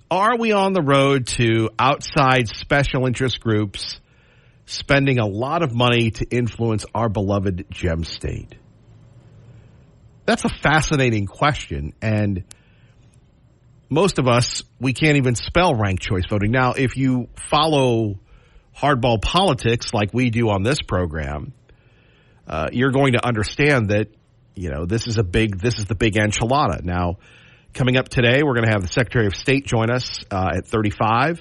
Are we on the road to outside special interest groups spending a lot of money to influence our beloved gem state? That's a fascinating question, and most of us, we can't even spell ranked choice voting. Now, if you follow hardball politics like we do on this program, you're going to understand that this is the big enchilada. Now, coming up today, we're going to have the Secretary of State join us at 35.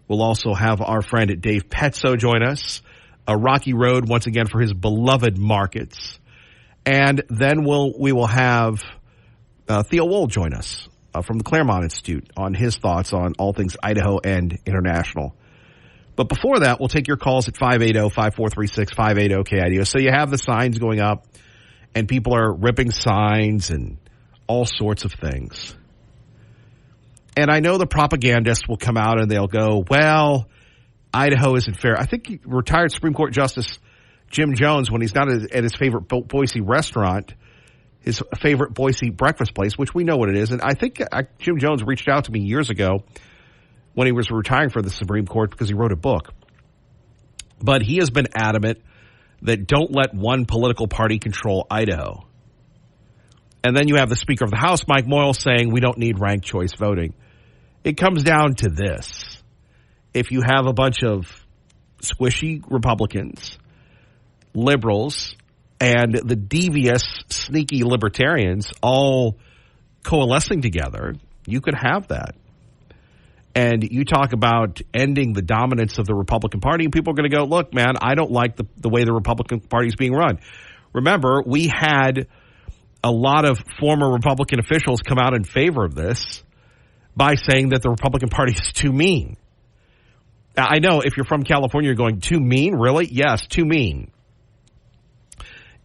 We'll also have our friend Dave Petso join us. A rocky road once again for his beloved markets. And then we will have Theo Wold join us from the Claremont Institute on his thoughts on all things Idaho and international. But before that, we'll take your calls at 580-5436, 580-KIDO. So you have the signs going up, and people are ripping signs and all sorts of things. And I know the propagandists will come out and they'll go, well, Idaho isn't fair. I think retired Supreme Court Justice Jim Jones, when he's not at his favorite Boise restaurant, his favorite Boise breakfast place, which we know what it is. And I think Jim Jones reached out to me years ago when he was retiring from the Supreme Court because he wrote a book. But he has been adamant that don't let one political party control Idaho. And then you have the Speaker of the House, Mike Moyle, saying we don't need ranked choice voting. It comes down to this. If you have a bunch of squishy Republicans, liberals, and the devious, sneaky libertarians all coalescing together, you could have that. And you talk about ending the dominance of the Republican Party, and people are going to go, look, man, I don't like the way the Republican Party is being run. Remember, we had a lot of former Republican officials come out in favor of this by saying that the Republican Party is too mean. I know if you're from California, you're going, too mean? Really? Yes, too mean.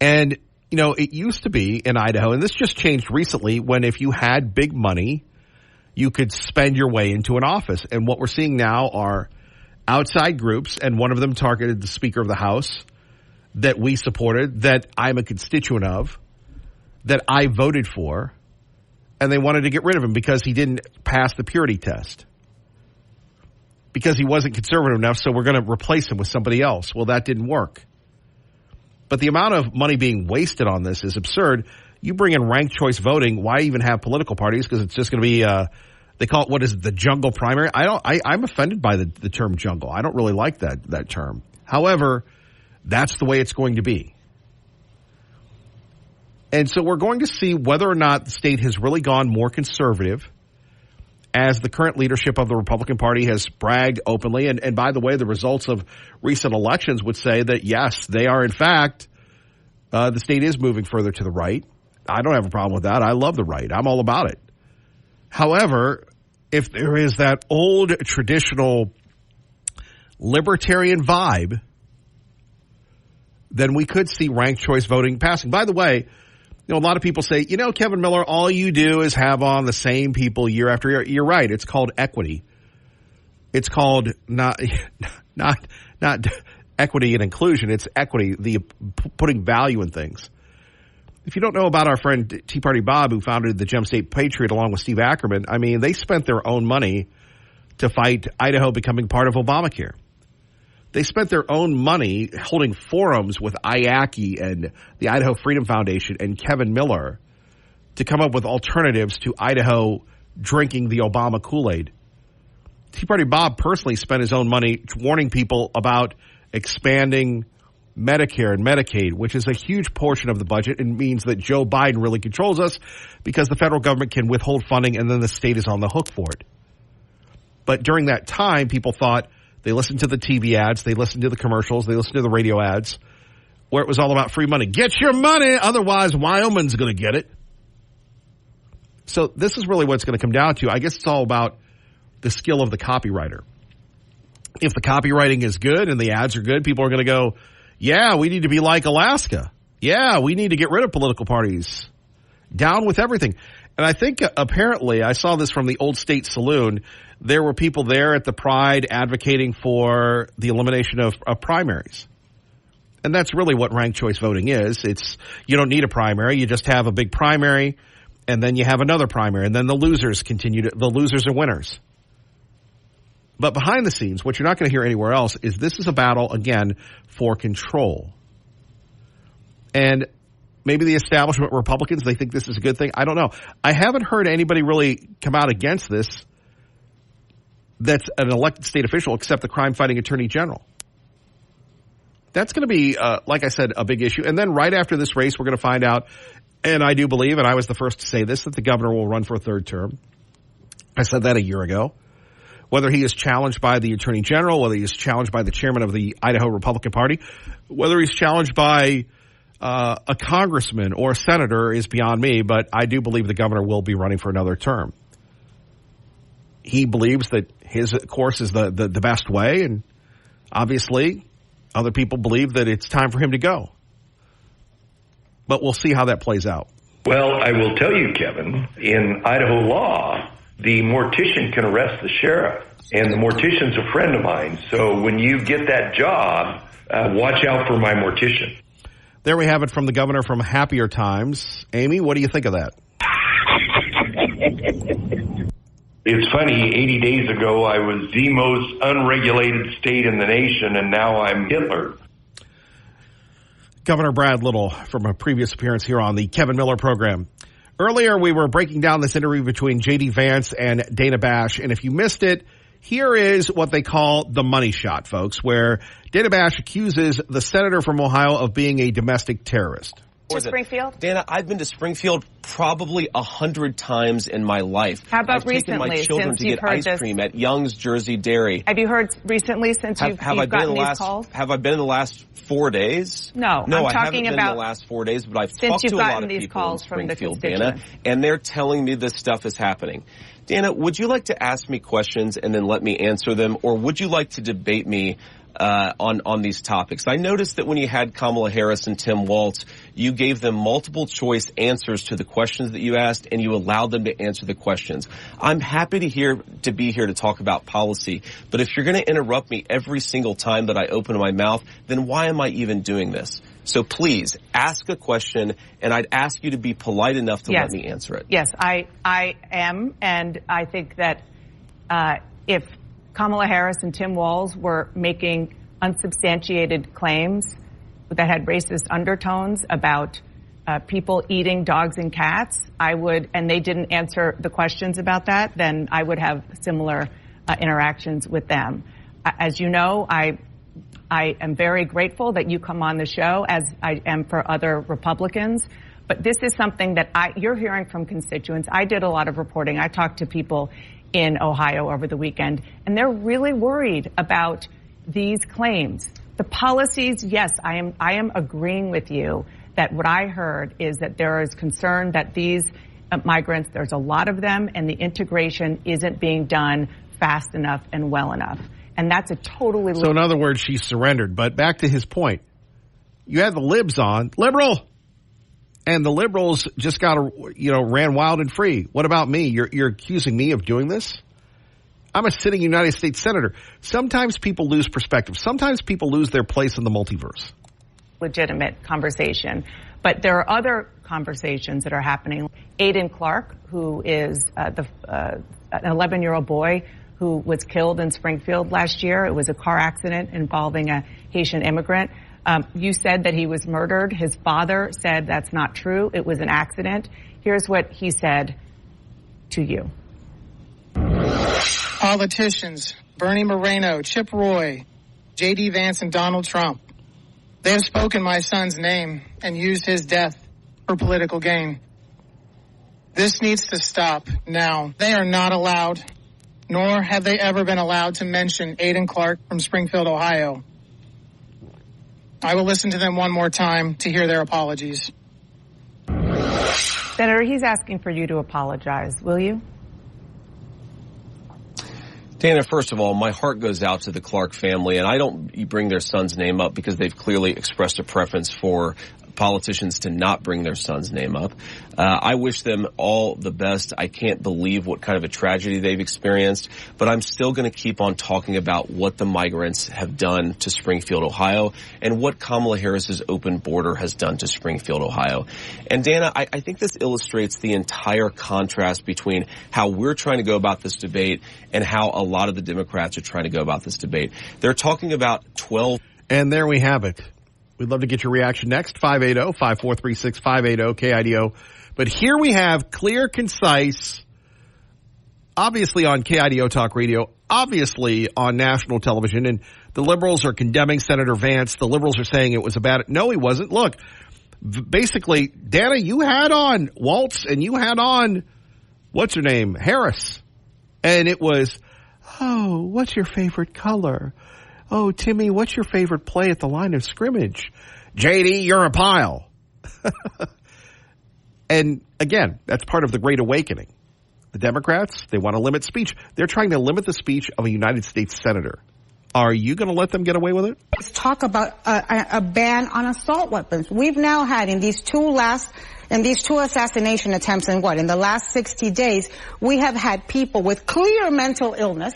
And, it used to be in Idaho, and this just changed recently, when if you had big money, you could spend your way into an office. And what we're seeing now are outside groups, and one of them targeted the Speaker of the House that we supported, that I'm a constituent of, that I voted for, and they wanted to get rid of him because he didn't pass the purity test. Because he wasn't conservative enough, so we're going to replace him with somebody else. Well, that didn't work. But the amount of money being wasted on this is absurd. You bring in ranked choice voting, why even have political parties? Because it's just going to be, they call it, what is it, the jungle primary? I'm offended by the term jungle. I don't really like that term. However, that's the way it's going to be. And so we're going to see whether or not the state has really gone more conservative, as the current leadership of the Republican Party has bragged openly. And by the way, the results of recent elections would say that, yes, they are, in fact, the state is moving further to the right. I don't have a problem with that. I love the right. I'm all about it. However, if there is that old traditional libertarian vibe, then we could see ranked choice voting passing. By the way, a lot of people say, Kevin Miller, all you do is have on the same people year after year. You're right. It's called equity. It's called not equity and inclusion. It's equity, the putting value in things. If you don't know about our friend Tea Party Bob, who founded the Gem State Patriot along with Steve Ackerman, they spent their own money to fight Idaho becoming part of Obamacare. They spent their own money holding forums with IACI and the Idaho Freedom Foundation and Kevin Miller to come up with alternatives to Idaho drinking the Obama Kool-Aid. Tea Party Bob personally spent his own money warning people about expanding Medicare and Medicaid, which is a huge portion of the budget and means that Joe Biden really controls us because the federal government can withhold funding and then the state is on the hook for it. But during that time, people thought, they listened to the TV ads, they listened to the commercials, they listened to the radio ads, where it was all about free money. Get your money, otherwise Wyoming's going to get it. So this is really what it's going to come down to. I guess it's all about the skill of the copywriter. If the copywriting is good and the ads are good, people are going to go, yeah, we need to be like Alaska. Yeah, we need to get rid of political parties. Down with everything. And I think apparently, I saw this from the Old State Saloon, there were people there at the Pride advocating for the elimination of primaries. And that's really what ranked choice voting is. You don't need a primary. You just have a big primary, and then you have another primary, and then the losers the losers are winners. But behind the scenes, what you're not going to hear anywhere else is this is a battle, again, for control. And maybe the establishment Republicans, they think this is a good thing. I don't know. I haven't heard anybody really come out against this that's an elected state official except the crime-fighting attorney general. That's going to be, like I said, a big issue. And then right after this race, we're going to find out And I do believe, and I was the first to say this, that the governor will run for a third term. I said that a year ago. Whether he is challenged by the attorney general, whether he is challenged by the chairman of the Idaho Republican Party, whether he's challenged by a congressman or a senator is beyond me, but I do believe the governor will be running for another term. He believes that his course is the best way, and obviously other people believe that it's time for him to go. But we'll see how that plays out. Well, I will tell you, Kevin, in Idaho law, the mortician can arrest the sheriff, and the mortician's a friend of mine. So when you get that job, watch out for my mortician. There we have it from the governor from Happier Times. Amy, what do you think of that? It's funny, 80 days ago I was the most unregulated state in the nation, and now I'm Hitler. Governor Brad Little from a previous appearance here on the Kevin Miller program. Earlier, we were breaking down this interview between J.D. Vance and Dana Bash, and if you missed it, here is what they call the money shot, folks, where Dana Bash accuses the senator from Ohio of being a domestic terrorist. To Springfield? Dana, I've been to Springfield probably 100 times in my life. How about I've taken recently, my children since to you've get heard ice this? cream at Young's Jersey Dairy. Have you heard recently since you've gotten these calls? Have I been in the last 4 days? No, I'm talking I haven't been about in the last 4 days, but I've talked to a lot of people in Springfield, Dana, and they're telling me this stuff is happening. Dana, would you like to ask me questions and then let me answer them, or would you like to debate me on these topics? I noticed that when you had Kamala Harris and Tim Walz, you gave them multiple choice answers to the questions that you asked, and you allowed them to answer the questions. I'm happy to be here to talk about policy, but if you're going to interrupt me every single time that I open my mouth, then why am I even doing this? So please ask a question, and I'd ask you to be polite enough to let me answer it. Yes, I am, and I think that if Kamala Harris and Tim Walz were making unsubstantiated claims that had racist undertones about people eating dogs and cats, and they didn't answer the questions about that, then I would have similar interactions with them. As you know, I am very grateful that you come on the show, as I am for other Republicans. But this is something that you're hearing from constituents. I did a lot of reporting. I talked to people in Ohio over the weekend, and they're really worried about these claims. The policies, yes, I am agreeing with you that what I heard is that there is concern that these migrants, there's a lot of them, and the integration isn't being done fast enough and well enough. And that's a totally... So in other words, she surrendered. But back to his point, you had the libs on, liberal, and the liberals just ran wild and free. What about me? You're accusing me of doing this? I'm a sitting United States senator. Sometimes people lose perspective. Sometimes people lose their place in the multiverse. Legitimate conversation. But there are other conversations that are happening. Aiden Clark, who is an 11-year-old boy who was killed in Springfield last year. It was a car accident involving a Haitian immigrant. You said that he was murdered. His father said that's not true. It was an accident. Here's what he said to you. Politicians, Bernie Moreno, Chip Roy, J.D. Vance, and Donald Trump, they have spoken my son's name and used his death for political gain. This needs to stop now. They are not allowed, nor have they ever been allowed to mention Aiden Clark from Springfield, Ohio. I will listen to them one more time to hear their apologies. Senator, he's asking for you to apologize. Will you? Dana, first of all, my heart goes out to the Clark family, and I don't bring their son's name up because they've clearly expressed a preference for politicians to not bring their son's name up. I wish them all the best. I can't believe what kind of a tragedy they've experienced, but I'm still going to keep on talking about what the migrants have done to Springfield, Ohio, and what Kamala Harris's open border has done to Springfield, Ohio. And Dana, I think this illustrates the entire contrast between how we're trying to go about this debate and how a lot of the Democrats are trying to go about this debate. They're talking about 12. And there we have it. We'd love to get your reaction next, 580-5436-580-KIDO. But here we have clear, concise, obviously on KIDO Talk Radio, obviously on national television, and the liberals are condemning Senator Vance. The liberals are saying it was a bad... No, he wasn't. Look, Basically, Dana, you had on Waltz and you had on, what's her name, Harris. And it was, oh, what's your favorite color? Oh, Timmy, what's your favorite play at the line of scrimmage? JD, you're a pile. And again, that's part of the Great Awakening. The Democrats, they want to limit speech. They're trying to limit the speech of a United States senator. Are you going to let them get away with it? Let's talk about a ban on assault weapons. We've now had in these two assassination attempts in the last 60 days, we have had people with clear mental illness.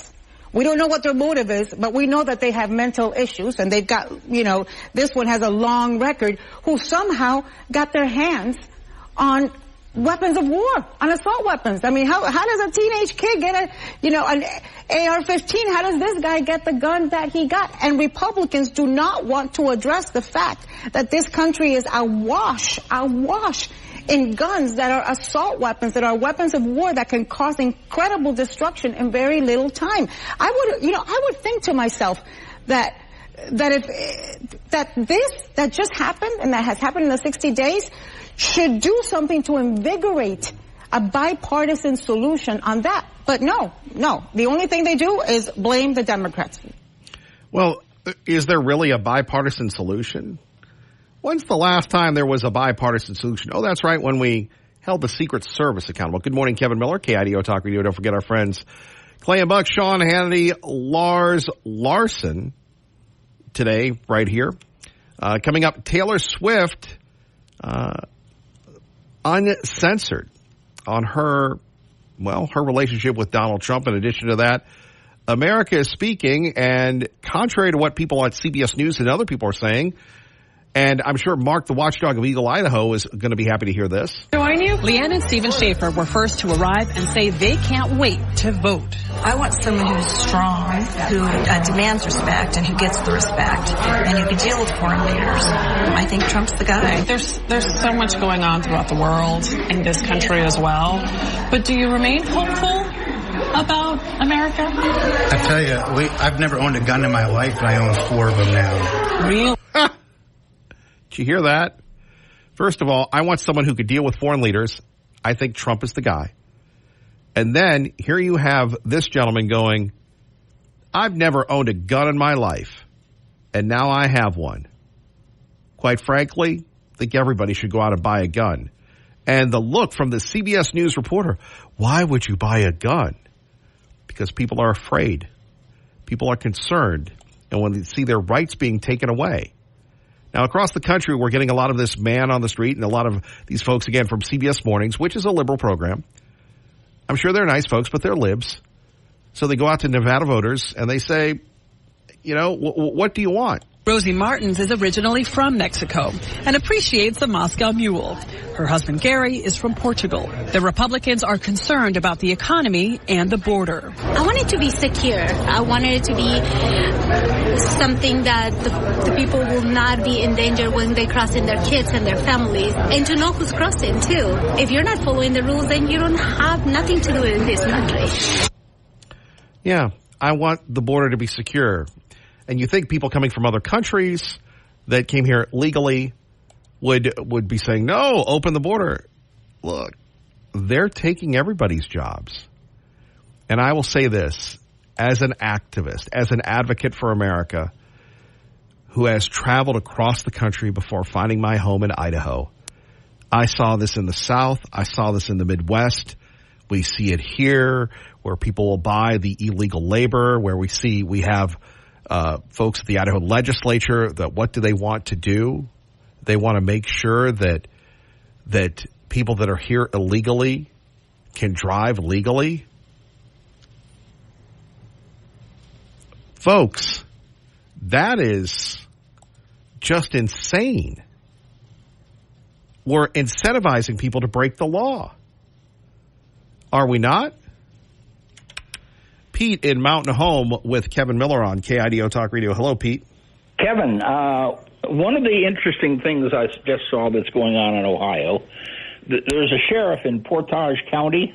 We don't know what their motive is, but we know that they have mental issues, and they've got, this one has a long record, who somehow got their hands on weapons of war, on assault weapons. I mean, how does a teenage kid get an AR-15? How does this guy get the gun that he got? And Republicans do not want to address the fact that this country is awash in guns that are assault weapons, that are weapons of war that can cause incredible destruction in very little time. I would think to myself that that just happened and that has happened in the 60 days should do something to invigorate a bipartisan solution on that. But no. The only thing they do is blame the Democrats. Well, is there really a bipartisan solution? When's the last time there was a bipartisan solution? Oh, that's right, when we held the Secret Service accountable. Good morning, Kevin Miller, KIDO Talk Radio. Don't forget our friends Clay and Buck, Sean Hannity, Lars Larson today, right here. Coming up, Taylor Swift, uncensored on her relationship with Donald Trump. In addition to that, America is speaking, and contrary to what people at CBS News and other people are saying, and I'm sure Mark, the watchdog of Eagle, Idaho, is going to be happy to hear this. Join you. Leanne and Stephen Schaefer were first to arrive and say they can't wait to vote. I want someone who's strong, who demands respect, and who gets the respect, and who can deal with foreign leaders. I think Trump's the guy. There's so much going on throughout the world, in this country as well. But do you remain hopeful about America? I tell you, I've never owned a gun in my life, and I own 4 of them now. Really? Did you hear that? First of all, I want someone who could deal with foreign leaders. I think Trump is the guy. And then here you have this gentleman going, I've never owned a gun in my life, and now I have one. Quite frankly, I think everybody should go out and buy a gun. And the look from the CBS News reporter, why would you buy a gun? Because people are afraid. People are concerned. And when they see their rights being taken away. Now, across the country, we're getting a lot of this man on the street and a lot of these folks, again, from CBS Mornings, which is a liberal program. I'm sure they're nice folks, but they're libs. So they go out to Nevada voters and they say, what do you want? Rosie Martins is originally from Mexico and appreciates the Moscow Mule. Her husband, Gary, is from Portugal. The Republicans are concerned about the economy and the border. I want it to be secure. I want it to be something that the people will not be in danger when they cross in their kids and their families, and to know who's crossing, too. If you're not following the rules, then you don't have nothing to do in this country. Yeah, I want the border to be secure. And you think people coming from other countries that came here legally would be saying, no, open the border. Look, they're taking everybody's jobs. And I will say this, as an activist, as an advocate for America, who has traveled across the country before finding my home in Idaho, I saw this in the South. I saw this in the Midwest. We see it here where people will buy the illegal labor, where we have folks at the Idaho legislature that what do they want to do? They want to make sure that people that are here illegally can drive legally. Folks, that is just insane. We're incentivizing people to break the law. Are we not? Pete in Mountain Home with Kevin Miller on KIDO Talk Radio. Hello, Pete. Kevin, one of the interesting things I just saw that's going on in Ohio, there's a sheriff in Portage County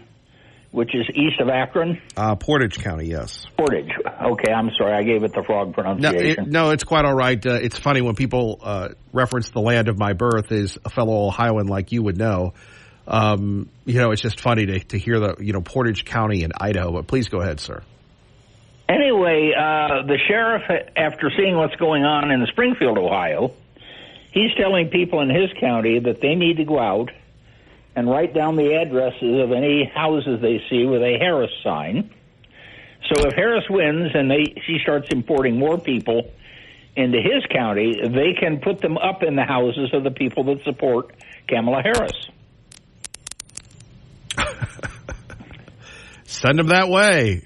which is east of Akron? Portage County, yes. Portage. Okay, I'm sorry. I gave it the frog pronunciation. No, it's quite all right. It's funny when people reference the land of my birth as a fellow Ohioan like you would know. It's just funny to hear the, Portage County in Idaho. But please go ahead, sir. Anyway, the sheriff, after seeing what's going on in Springfield, Ohio, he's telling people in his county that they need to go out and write down the addresses of any houses they see with a Harris sign. So if Harris wins and she starts importing more people into his county, they can put them up in the houses of the people that support Kamala Harris. Send them that way.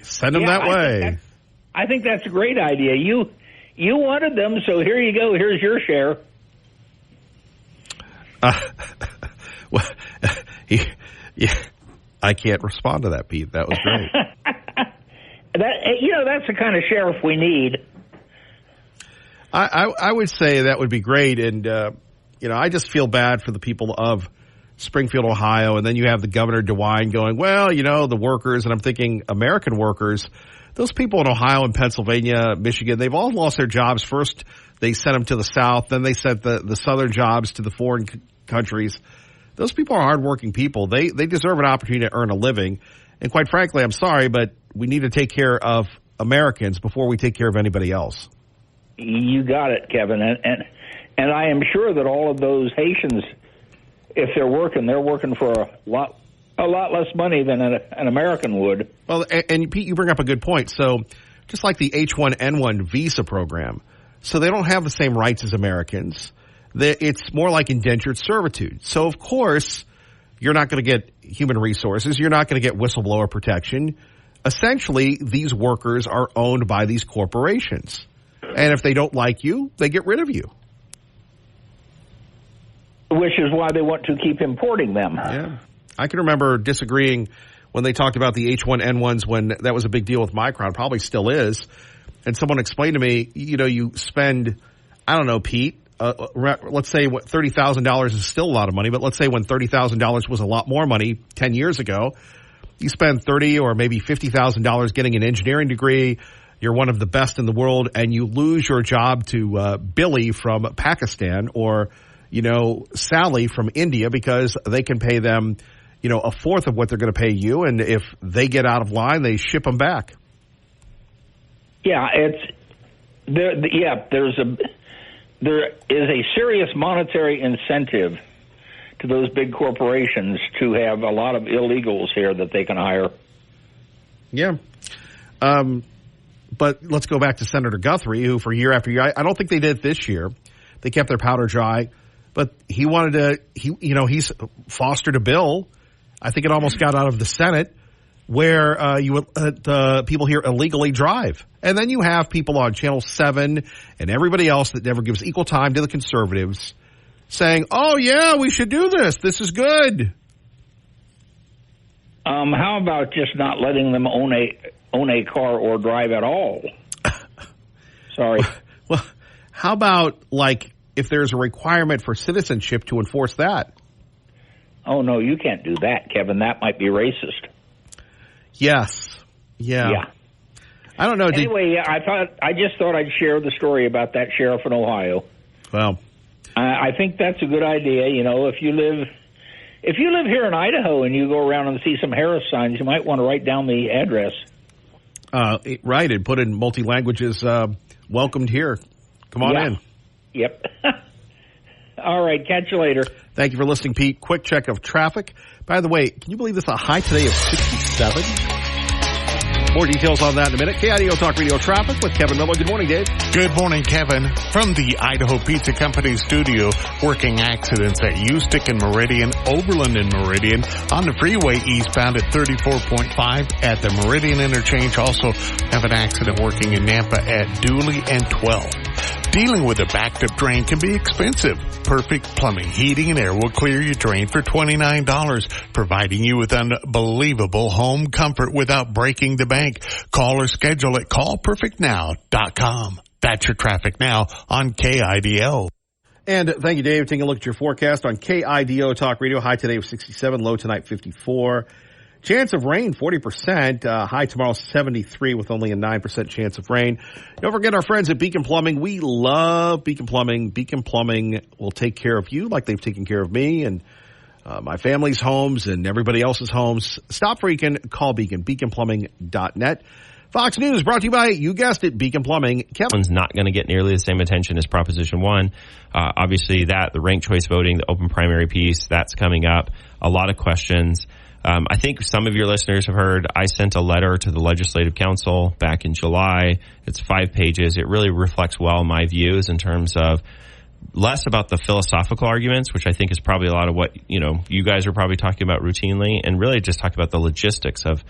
I think that's a great idea. You wanted them, so here you go. Here's your share. I can't respond to that, Pete. That was great. That's the kind of sheriff we need. I would say that would be great, and I just feel bad for the people of Springfield, Ohio, and then you have the Governor DeWine going, well, the workers, and I'm thinking American workers. Those people in Ohio and Pennsylvania, Michigan, they've all lost their jobs. First, they sent them to the South. Then they sent the Southern jobs to the foreign countries. Those people are hardworking people. They deserve an opportunity to earn a living. And quite frankly, I'm sorry, but we need to take care of Americans before we take care of anybody else. You got it, Kevin. And I am sure that all of those Haitians, if they're working for a lot less money than an American would. Well, and Pete, you bring up a good point. So just like the H1N1 visa program, so they don't have the same rights as Americans. It's more like indentured servitude. So, of course, you're not going to get human resources. You're not going to get whistleblower protection. Essentially, these workers are owned by these corporations. And if they don't like you, they get rid of you. Which is why they want to keep importing them. Yeah. I can remember disagreeing when they talked about the H1N1s when that was a big deal with Micron, probably still is. And someone explained to me, you spend, I don't know, Pete, let's say what $30,000 is still a lot of money, but let's say when $30,000 was a lot more money 10 years ago, you spend $30,000 or maybe $50,000 getting an engineering degree. You're one of the best in the world, and you lose your job to Billy from Pakistan or, Sally from India because they can pay them, a fourth of what they're going to pay you. And if they get out of line, they ship them back. Yeah, there is a serious monetary incentive to those big corporations to have a lot of illegals here that they can hire. Yeah. But let's go back to Senator Guthrie, who for year after year, I don't think they did it this year. They kept their powder dry, but he wanted he's fostered a bill. I think it almost got out of the Senate where you would people here illegally drive. And then you have people on Channel 7 and everybody else that never gives equal time to the conservatives saying, oh, yeah, we should do this. This is good. How about just not letting them own a car or drive at all? Sorry. Well, how about, if there's a requirement for citizenship to enforce that? Oh, no, you can't do that, Kevin. That might be racist. Yes. Yeah. I don't know. Anyway, I just thought I'd share the story about that sheriff in Ohio. Well, I think that's a good idea. If you live here in Idaho and you go around and see some Harris signs, you might want to write down the address. Right, and put in multi-languages, welcomed here. Come on in. Yep. All right, catch you later. Thank you for listening, Pete. Quick check of traffic. By the way, can you believe this? A high today of 67? More details on that in a minute. KIDO Talk Radio Traffic with Kevin Miller. Good morning, Dave. Good morning, Kevin. From the Idaho Pizza Company studio, working accidents at Ustick and Meridian, Oberlin and Meridian, on the freeway eastbound at 34.5 at the Meridian interchange. Also have an accident working in Nampa at Dooley and 12. Dealing with a backed-up drain can be expensive. Perfect Plumbing, Heating, and Air will clear your drain for $29, providing you with unbelievable home comfort without breaking the bank. Call or schedule at callperfectnow.com. That's your traffic now on KIDO. And thank you, Dave. Taking a look at your forecast on KIDO Talk Radio. High today of 67, low tonight 54. Chance of rain, 40%. High tomorrow, 73 with only a 9% chance of rain. Don't forget our friends at Beacon Plumbing. We love Beacon Plumbing. Beacon Plumbing will take care of you like they've taken care of me and my family's homes and everybody else's homes. Stop freaking. Call Beacon. BeaconPlumbing.net. Fox News brought to you by, you guessed it, Beacon Plumbing. Kevin's not going to get nearly the same attention as Proposition 1. Obviously, the ranked choice voting, the open primary piece, that's coming up. A lot of questions. I think some of your listeners have heard I sent a letter to the Legislative Council back in July. It's 5 pages. It really reflects well my views in terms of less about the philosophical arguments, which I think is probably a lot of what, you guys are probably talking about routinely, and really just talk about the logistics of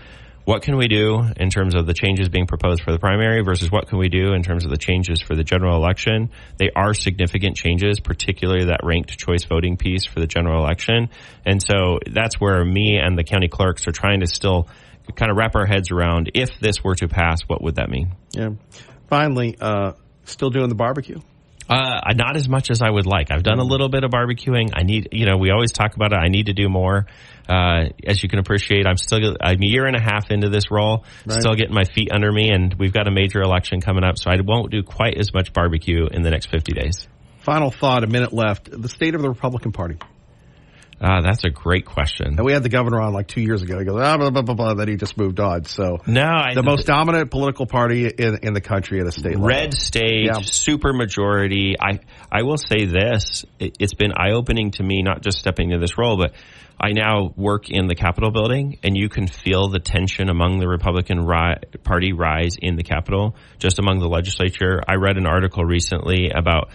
what can we do in terms of the changes being proposed for the primary versus what can we do in terms of the changes for the general election. They are significant changes, particularly that ranked choice voting piece for the general election. And so that's where me and the county clerks are trying to still kind of wrap our heads around, if this were to pass, what would that mean? Yeah. Finally, still doing the barbecue? Not as much as I would like. I've done a little bit of barbecuing. I need, we always talk about it. I need to do more. As you can appreciate, I'm a year and a half into this role, still getting my feet under me, and we've got a major election coming up, so I won't do quite as much barbecue in the next 50 days. Final thought, a minute left. The state of the Republican Party. That's a great question. And we had the governor on like 2 years ago. He goes, blah, blah, blah, blah, then he just moved on. So the most dominant political party in the country at a state level. Red state, super majority. I will say this. It's been eye-opening to me, not just stepping into this role, but I now work in the Capitol building, and you can feel the tension among the Republican Party rise in the Capitol, just among the legislature. I read an article recently about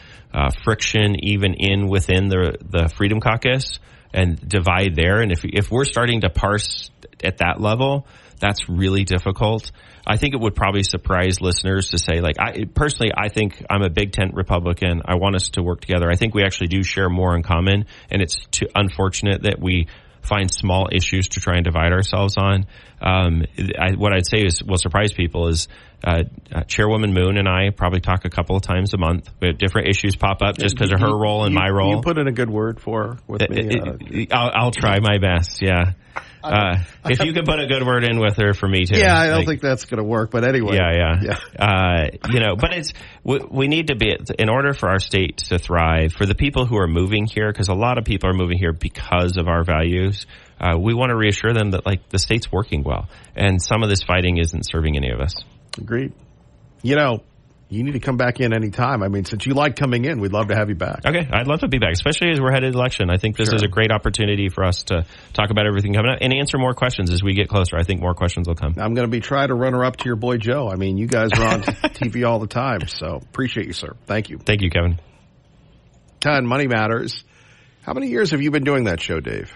friction even within the Freedom Caucus and divide there. And if we're starting to parse at that level, that's really difficult. I think it would probably surprise listeners to say, I think I'm a big tent Republican. I want us to work together. I think we actually do share more in common, and it's unfortunate that we find small issues to try and divide ourselves on. What I'd say will surprise people is Chairwoman Moon and I probably talk a couple of times a month. We have different issues pop up just because of her role and my role. You put in a good word for her with me. I'll try my best, yeah. If you could put a good word in with her for me too. Yeah, I don't think that's going to work, but anyway. Yeah. But we need to be, in order for our state to thrive, for the people who are moving here, because a lot of people are moving here because of our values, we want to reassure them that the state's working well, and some of this fighting isn't serving any of us. Agreed. You need to come back in anytime. I mean, since you like coming in, we'd love to have you back. Okay, I'd love to be back, especially as we're headed to election. I think this is a great opportunity for us to talk about everything coming up and answer more questions as we get closer. I think more questions will come. I'm going to be trying to run her up to your boy Joe. I mean, you guys are on TV all the time, so appreciate you, sir. Thank you. Thank you, Kevin. Money Matters. How many years have you been doing that show, Dave?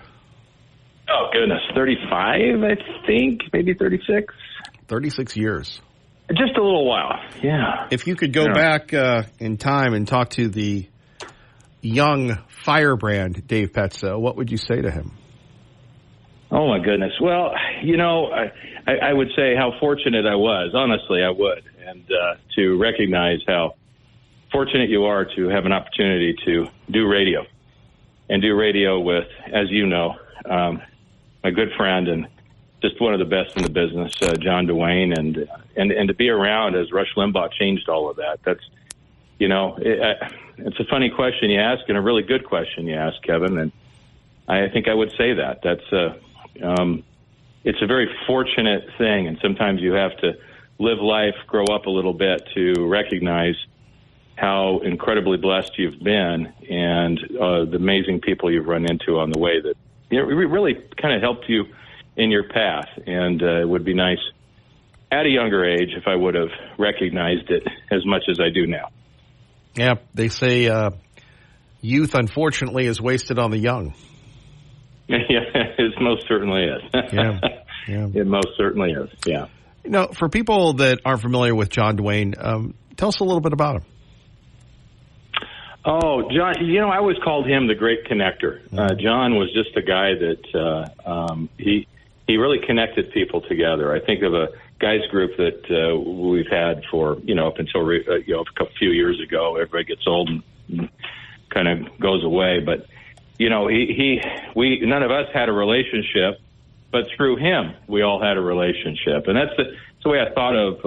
Oh, goodness. 35, I think. Maybe 36. 36 years. Just a little while, yeah. If you could go back in time and talk to the young firebrand Dave Petso, what would you say to him? Oh, my goodness. Well, I would say how fortunate I was. Honestly, I would. And to recognize how fortunate you are to have an opportunity to do radio. And do radio with, as you know, my good friend and just one of the best in the business, John DeWayne, and to be around as Rush Limbaugh changed all of that. That's, it's a funny question you ask and a really good question you ask, Kevin. And I think I would say that. It's a very fortunate thing. And sometimes you have to live life, grow up a little bit to recognize how incredibly blessed you've been and the amazing people you've run into on the way that really kind of helped you in your path, and it would be nice at a younger age if I would have recognized it as much as I do now. Yeah, they say youth, unfortunately, is wasted on the young. Yeah, it most certainly is. Yeah. It most certainly is, yeah. For people that aren't familiar with John DeWayne, tell us a little bit about him. Oh, John, I always called him the great connector. John was just a guy that he really connected people together. I think of a guys group that we've had for, up until, a few years ago. Everybody gets old and kind of goes away. But, none of us had a relationship but through him, we all had a relationship. And that's the way I thought of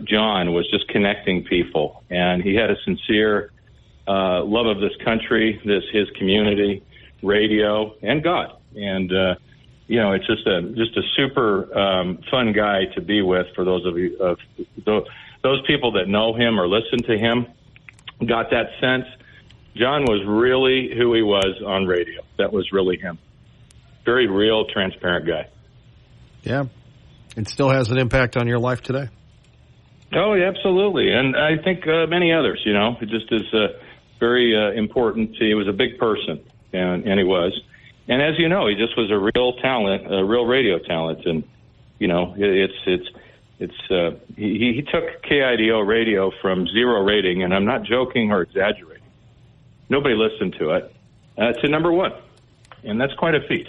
John, was just connecting people. And he had a sincere love of this country, his community, radio, and God. And it's just a super fun guy to be with. For those of you, those people that know him or listen to him, got that sense. John was really who he was on radio. That was really him. Very real, transparent guy. Yeah. It still has an impact on your life today. Oh, yeah, absolutely. And I think many others, it just is very important. He was a big person, and he was. And as you know, he just was a real talent, a real radio talent. And, he took KIDO radio from 0 rating, and I'm not joking or exaggerating. Nobody listened to it, to number 1. And that's quite a feat.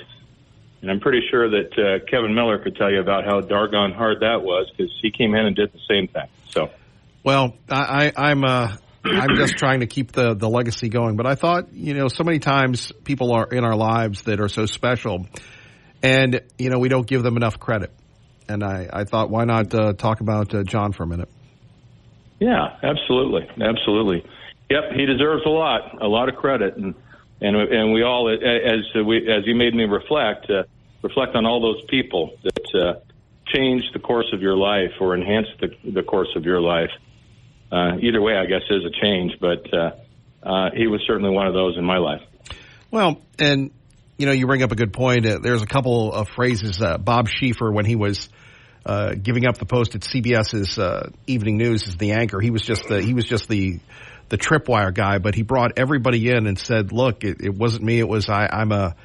And I'm pretty sure that Kevin Miller could tell you about how doggone hard that was, because he came in and did the same thing. So, well, I'm just trying to keep the legacy going. But I thought, so many times people are in our lives that are so special, and we don't give them enough credit. And I thought, why not talk about John for a minute? Yeah, absolutely. Yep, he deserves a lot of credit, and we all, as you made me reflect on all those people that changed the course of your life or enhanced the course of your life. Either way, I guess, is a change, but he was certainly one of those in my life. Well, and you bring up a good point. There's a couple of phrases. Bob Schieffer, when he was giving up the post at CBS's Evening News as the anchor, he was just the tripwire guy, but he brought everybody in and said, "Look, it wasn't me. It was I'm a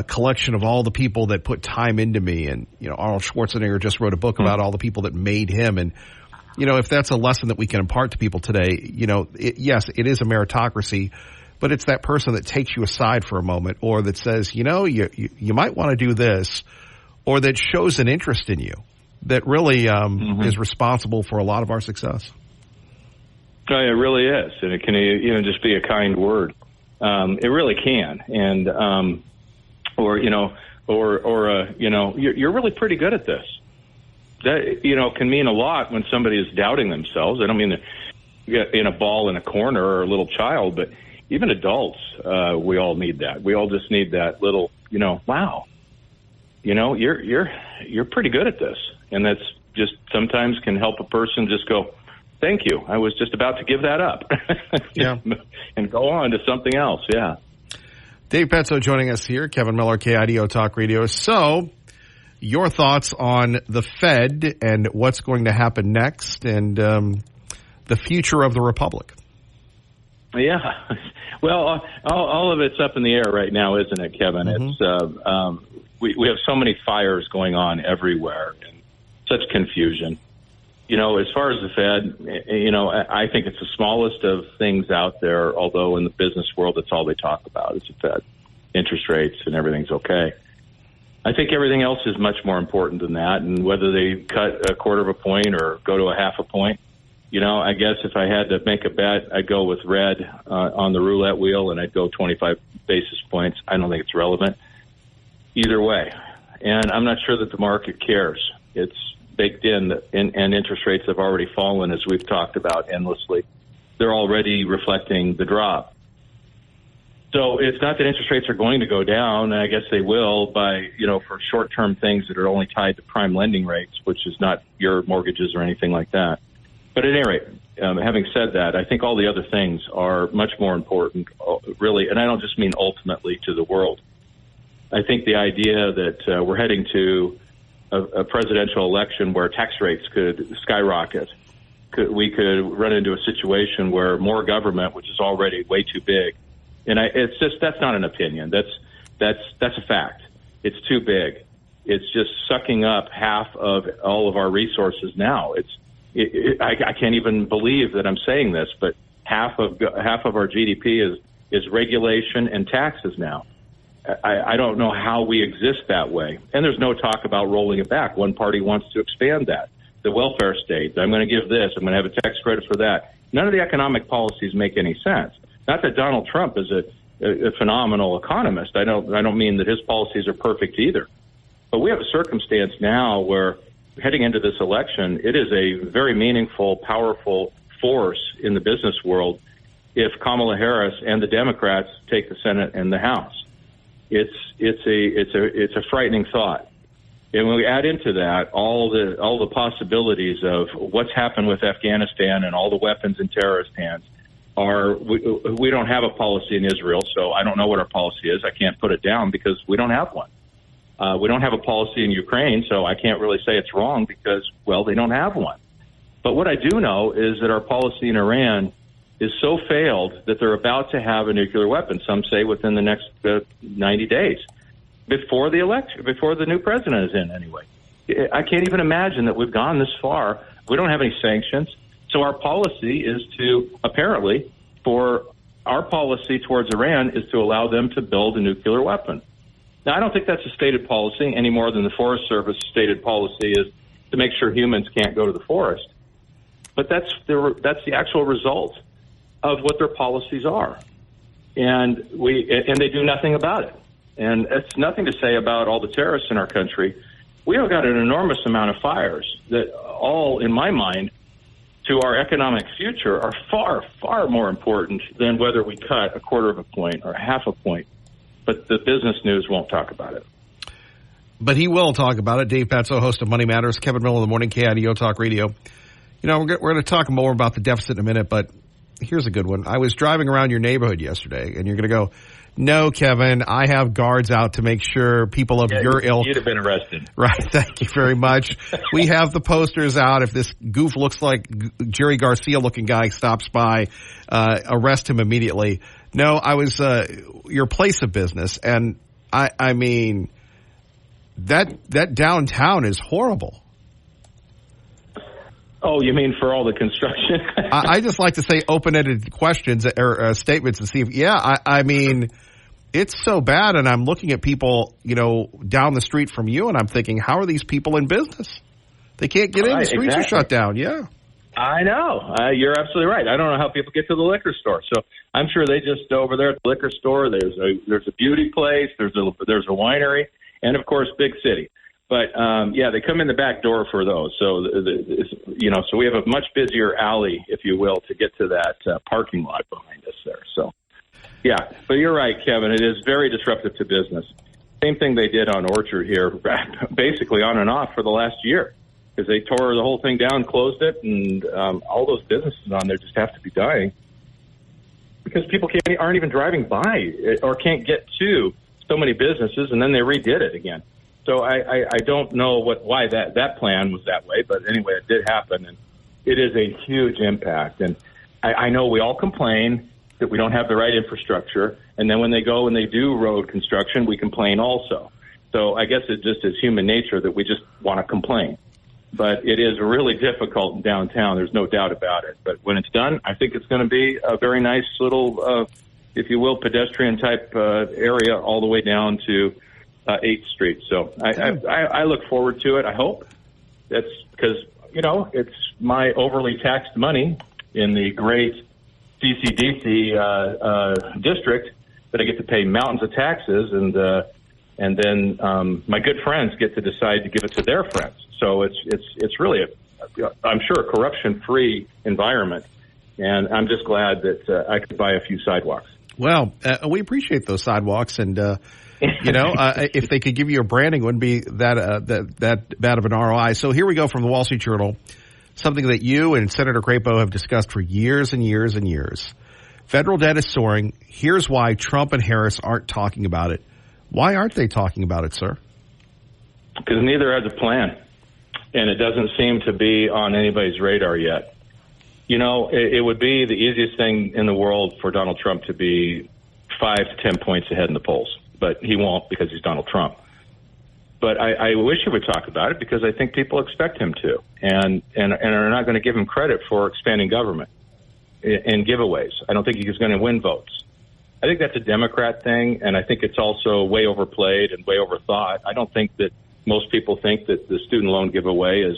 collection of all the people that put time into me." And Arnold Schwarzenegger just wrote a book about all the people that made him. And if that's a lesson that we can impart to people today, yes, it is a meritocracy, but it's that person that takes you aside for a moment, or that says, you might want to do this, or that shows an interest in you, that really is responsible for a lot of our success. Oh, it really is, and it can just be a kind word. It really can, and you're really pretty good at this. That can mean a lot when somebody is doubting themselves. I don't mean in a ball in a corner or a little child, but even adults, we all need that. We all just need that little, wow, you're pretty good at this, and that's just sometimes can help a person just go, thank you. I was just about to give that up. Yeah. And go on to something else. Yeah. Dave Petso joining us here. Kevin Miller, KIDO Talk Radio. So, your thoughts on the Fed and what's going to happen next, and the future of the Republic? Yeah. Well, all of it's up in the air right now, isn't it, Kevin? Mm-hmm. It's we have so many fires going on everywhere, and such confusion. As far as the Fed, I think it's the smallest of things out there, although in the business world, that's all they talk about is the Fed. Interest rates and everything's okay. I think everything else is much more important than that, and whether they cut a quarter of a point or go to a half a point, I guess if I had to make a bet, I'd go with red on the roulette wheel, and I'd go 25 basis points. I don't think it's relevant either way, and I'm not sure that the market cares. It's baked in, and interest rates have already fallen, as we've talked about endlessly. They're already reflecting the drop. So it's not that interest rates are going to go down, and I guess they will for short-term things that are only tied to prime lending rates, which is not your mortgages or anything like that. But at any rate, having said that, I think all the other things are much more important, really, and I don't just mean ultimately to the world. I think the idea that we're heading to a presidential election where tax rates could skyrocket. We could run into a situation where more government, which is already way too big, and that's not an opinion. That's a fact. It's too big. It's just sucking up half of all of our resources now. I can't even believe that I'm saying this, but half of our GDP is regulation and taxes now. I don't know how we exist that way. And there's no talk about rolling it back. One party wants to expand that. The welfare state, I'm going to give this, I'm going to have a tax credit for that. None of the economic policies make any sense. Not that Donald Trump is a phenomenal economist. I don't mean that his policies are perfect either. But we have a circumstance now where, heading into this election, it is a very meaningful, powerful force in the business world if Kamala Harris and the Democrats take the Senate and the House. It's a frightening thought. And when we add into that all the possibilities of what's happened with Afghanistan and all the weapons in terrorist hands, we don't have a policy in Israel, so I don't know what our policy is. I can't put it down because we don't have one. We don't have a policy in Ukraine, so I can't really say it's wrong because, well, they don't have one. But what I do know is that our policy in Iran is so failed that they're about to have a nuclear weapon, some say within the next 90 days, before the election, before the new president is in anyway. I can't even imagine that we've gone this far. We don't have any sanctions. So our policy is our policy towards Iran is to allow them to build a nuclear weapon. Now, I don't think that's a stated policy any more than the Forest Service stated policy is to make sure humans can't go to the forest. But that's the actual result of what their policies are. And they do nothing about it. And it's nothing to say about all the terrorists in our country. We have got an enormous amount of fires that all, in my mind, to our economic future are far, far more important than whether we cut a quarter of a point or half a point. But the business news won't talk about it. But he will talk about it. Dave Petso, host of Money Matters, Kevin Miller in the Morning, KIDO Talk Radio. You know, we're going to talk more about the deficit in a minute, but here's a good one. I was driving around your neighborhood yesterday, and you're going to go, no, Kevin, I have guards out to make sure people of your ilk. You'd have been arrested. Right. Thank you very much. We have the posters out. If this goof looks like Jerry Garcia looking guy stops by, arrest him immediately. No, I was, your place of business. And I mean, that downtown is horrible. Oh, you mean for all the construction? I just like to say open-ended questions or statements and see if, I mean, it's so bad. And I'm looking at people, down the street from you, and I'm thinking, how are these people in business? They can't get in. The streets are shut down. Yeah. I know. You're absolutely right. I don't know how people get to the liquor store. So I'm sure they just over there at the liquor store, there's a beauty place, there's a winery, and of course, big city. But, they come in the back door for those. So, so we have a much busier alley, if you will, to get to that parking lot behind us there. So, yeah, but you're right, Kevin. It is very disruptive to business. Same thing they did on Orchard here, basically on and off for the last year, because they tore the whole thing down, closed it, and all those businesses on there just have to be dying because people aren't even driving by or can't get to so many businesses, and then they redid it again. So I don't know why that plan was that way, but anyway, it did happen, and it is a huge impact. And I know we all complain that we don't have the right infrastructure, and then when they go and they do road construction, we complain also. So I guess it just is human nature that we just want to complain. But it is really difficult in downtown. There's no doubt about it. But when it's done, I think it's going to be a very nice little, if you will, pedestrian-type area all the way down to 8th Street. So I look forward to it. I hope that's because, it's my overly taxed money in the great CCDC district that I get to pay mountains of taxes, and then my good friends get to decide to give it to their friends. So it's really I'm sure, a corruption-free environment, and I'm just glad that I could buy a few sidewalks. Well, we appreciate those sidewalks, and if they could give you a branding, it wouldn't be that bad of an ROI. So here we go from the Wall Street Journal, something that you and Senator Crapo have discussed for years and years and years. Federal debt is soaring. Here's why Trump and Harris aren't talking about it. Why aren't they talking about it, sir? Because neither has a plan, and it doesn't seem to be on anybody's radar yet. It would be the easiest thing in the world for Donald Trump to be 5 to 10 points ahead in the polls. But he won't because he's Donald Trump. But I wish he would talk about it because I think people expect him to and are not going to give him credit for expanding government and giveaways. I don't think he's going to win votes. I think that's a Democrat thing, and I think it's also way overplayed and way overthought. I don't think that most people think that the student loan giveaway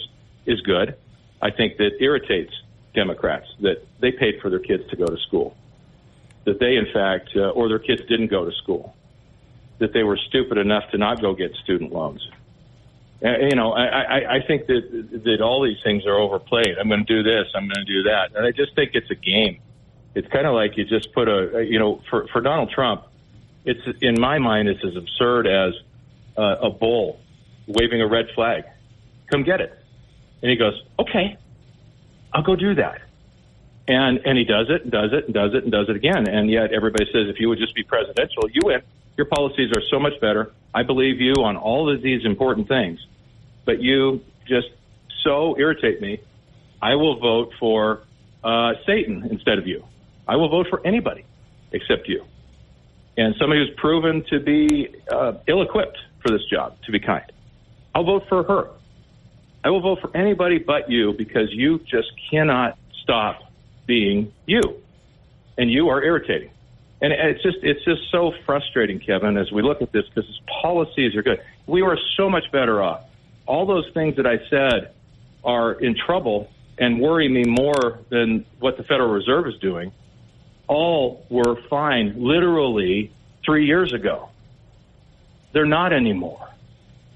is good. I think that irritates Democrats, that they paid for their kids to go to school. that they, in fact, or their kids didn't go to school, that they were stupid enough to not go get student loans. I think that all these things are overplayed. I'm going to do this, I'm going to do that. And I just think it's a game. It's kind of like you just put for Donald Trump, it's, in my mind, it's as absurd as a bull waving a red flag. Come get it. And he goes, okay, I'll go do that. And he does it, and does it, and does it, and does it again. And yet everybody says, if you would just be presidential, you win. Your policies are so much better. I believe you on all of these important things. But you just so irritate me. I will vote for Satan instead of you. I will vote for anybody except you. And somebody who's proven to be ill-equipped for this job, to be kind. I'll vote for her. I will vote for anybody but you, because you just cannot stop being you. And you are irritating. And it's just so frustrating, Kevin, as we look at this, because his policies are good. We were so much better off. All those things that I said are in trouble and worry me more than what the Federal Reserve is doing. All were fine literally 3 years ago. They're not anymore.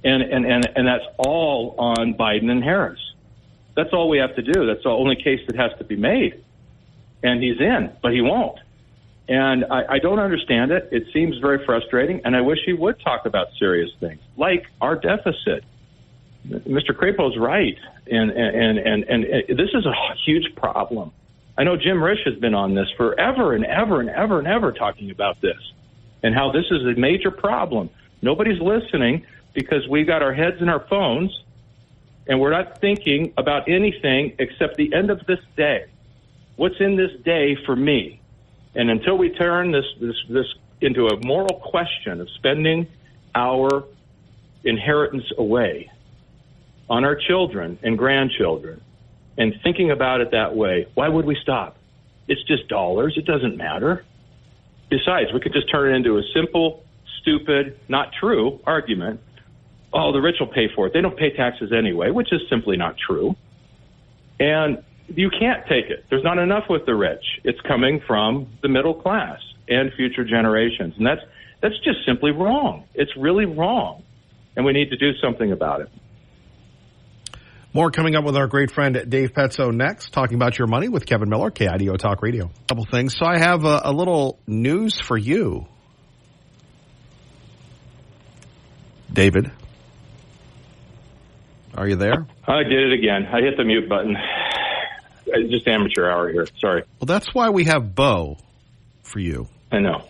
And that's all on Biden and Harris. That's all we have to do. That's the only case that has to be made. And he's in, but he won't. And I don't understand it. It seems very frustrating, and I wish he would talk about serious things, like our deficit. Mr. Crapo's right, and this is a huge problem. I know Jim Risch has been on this forever and ever and ever and ever talking about this, and how this is a major problem. Nobody's listening because we got our heads in our phones, and we're not thinking about anything except the end of this day. What's in this day for me? And until we turn this into a moral question of spending our inheritance away on our children and grandchildren and thinking about it that way, why would we stop? It's just dollars. It doesn't matter. Besides, we could just turn it into a simple, stupid, not true argument. Oh, the rich will pay for it. They don't pay taxes anyway, which is simply not true. And you can't take it. There's not enough with the rich. It's coming from the middle class and future generations. And that's just simply wrong. It's really wrong. And we need to do something about it. More coming up with our great friend Dave Petso next, talking about your money with Kevin Miller, KIDO Talk Radio. A couple things. So I have a little news for you. David, are you there? I did it again. I hit the mute button. Just amateur hour here. Sorry. Well, that's why we have Bo for you. I know.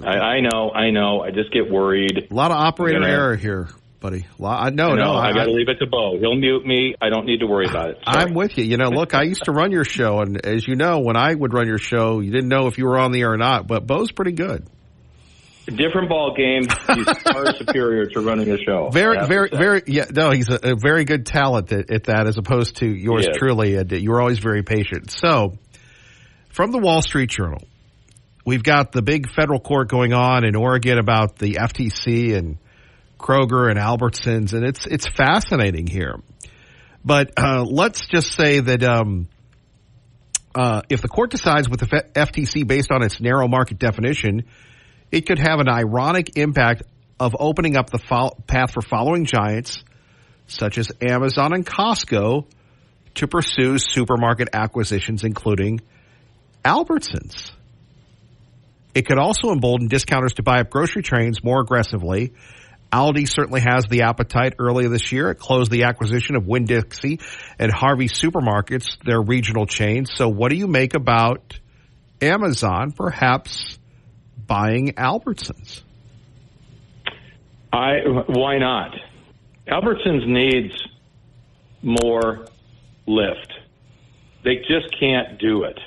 I know. I just get worried. A lot of operator error here, buddy. I got to leave it to Bo. He'll mute me. I don't need to worry about it. Sorry. I'm with you. Look, I used to run your show, and as you know, when I would run your show, you didn't know if you were on the air or not, but Bo's pretty good. Different ball game. He's far superior to running a show. He's a very good talent at that, as opposed to yours truly. And you were always very patient. So, from the Wall Street Journal, we've got the big federal court going on in Oregon about the FTC and Kroger and Albertsons, and it's fascinating here. But let's just say that if the court decides with the FTC based on its narrow market definition, it could have an ironic impact of opening up the path for following giants such as Amazon and Costco to pursue supermarket acquisitions, including Albertsons. It could also embolden discounters to buy up grocery chains more aggressively. Aldi certainly has the appetite. Earlier this year, it closed the acquisition of Winn-Dixie and Harvey Supermarkets, their regional chains. So what do you make about Amazon perhaps buying Albertsons? Why not? Albertsons needs more lift. They just can't do it.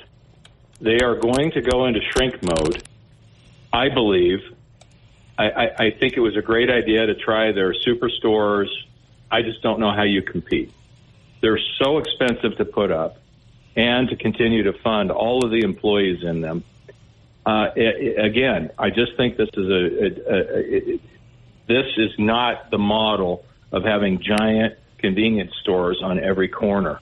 They are going to go into shrink mode, I believe. I think it was a great idea to try their superstores. I just don't know how you compete. They're so expensive to put up and to continue to fund all of the employees in them. Again, I just think this is this is not the model of having giant convenience stores on every corner.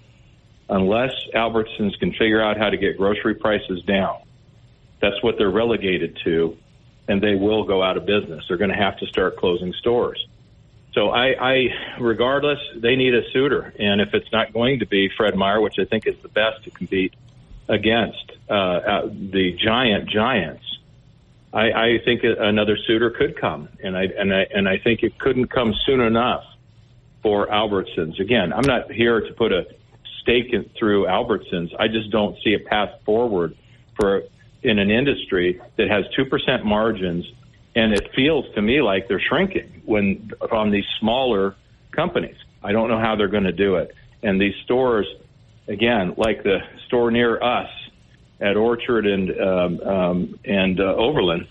Unless Albertsons can figure out how to get grocery prices down, That's what they're relegated to, and they will go out of business. They're going to have to start closing stores. So regardless, they need a suitor. And if it's not going to be Fred Meyer, which I think is the best to compete against the giants, I think another suitor could come. And I think it couldn't come soon enough for Albertsons. Again, I'm not here to put a stake through Albertsons. I just don't see a path forward in an industry that has 2% margins. And it feels to me like they're shrinking on these smaller companies. I don't know how they're going to do it. And these stores, again, like the store near us at Orchard and Overland,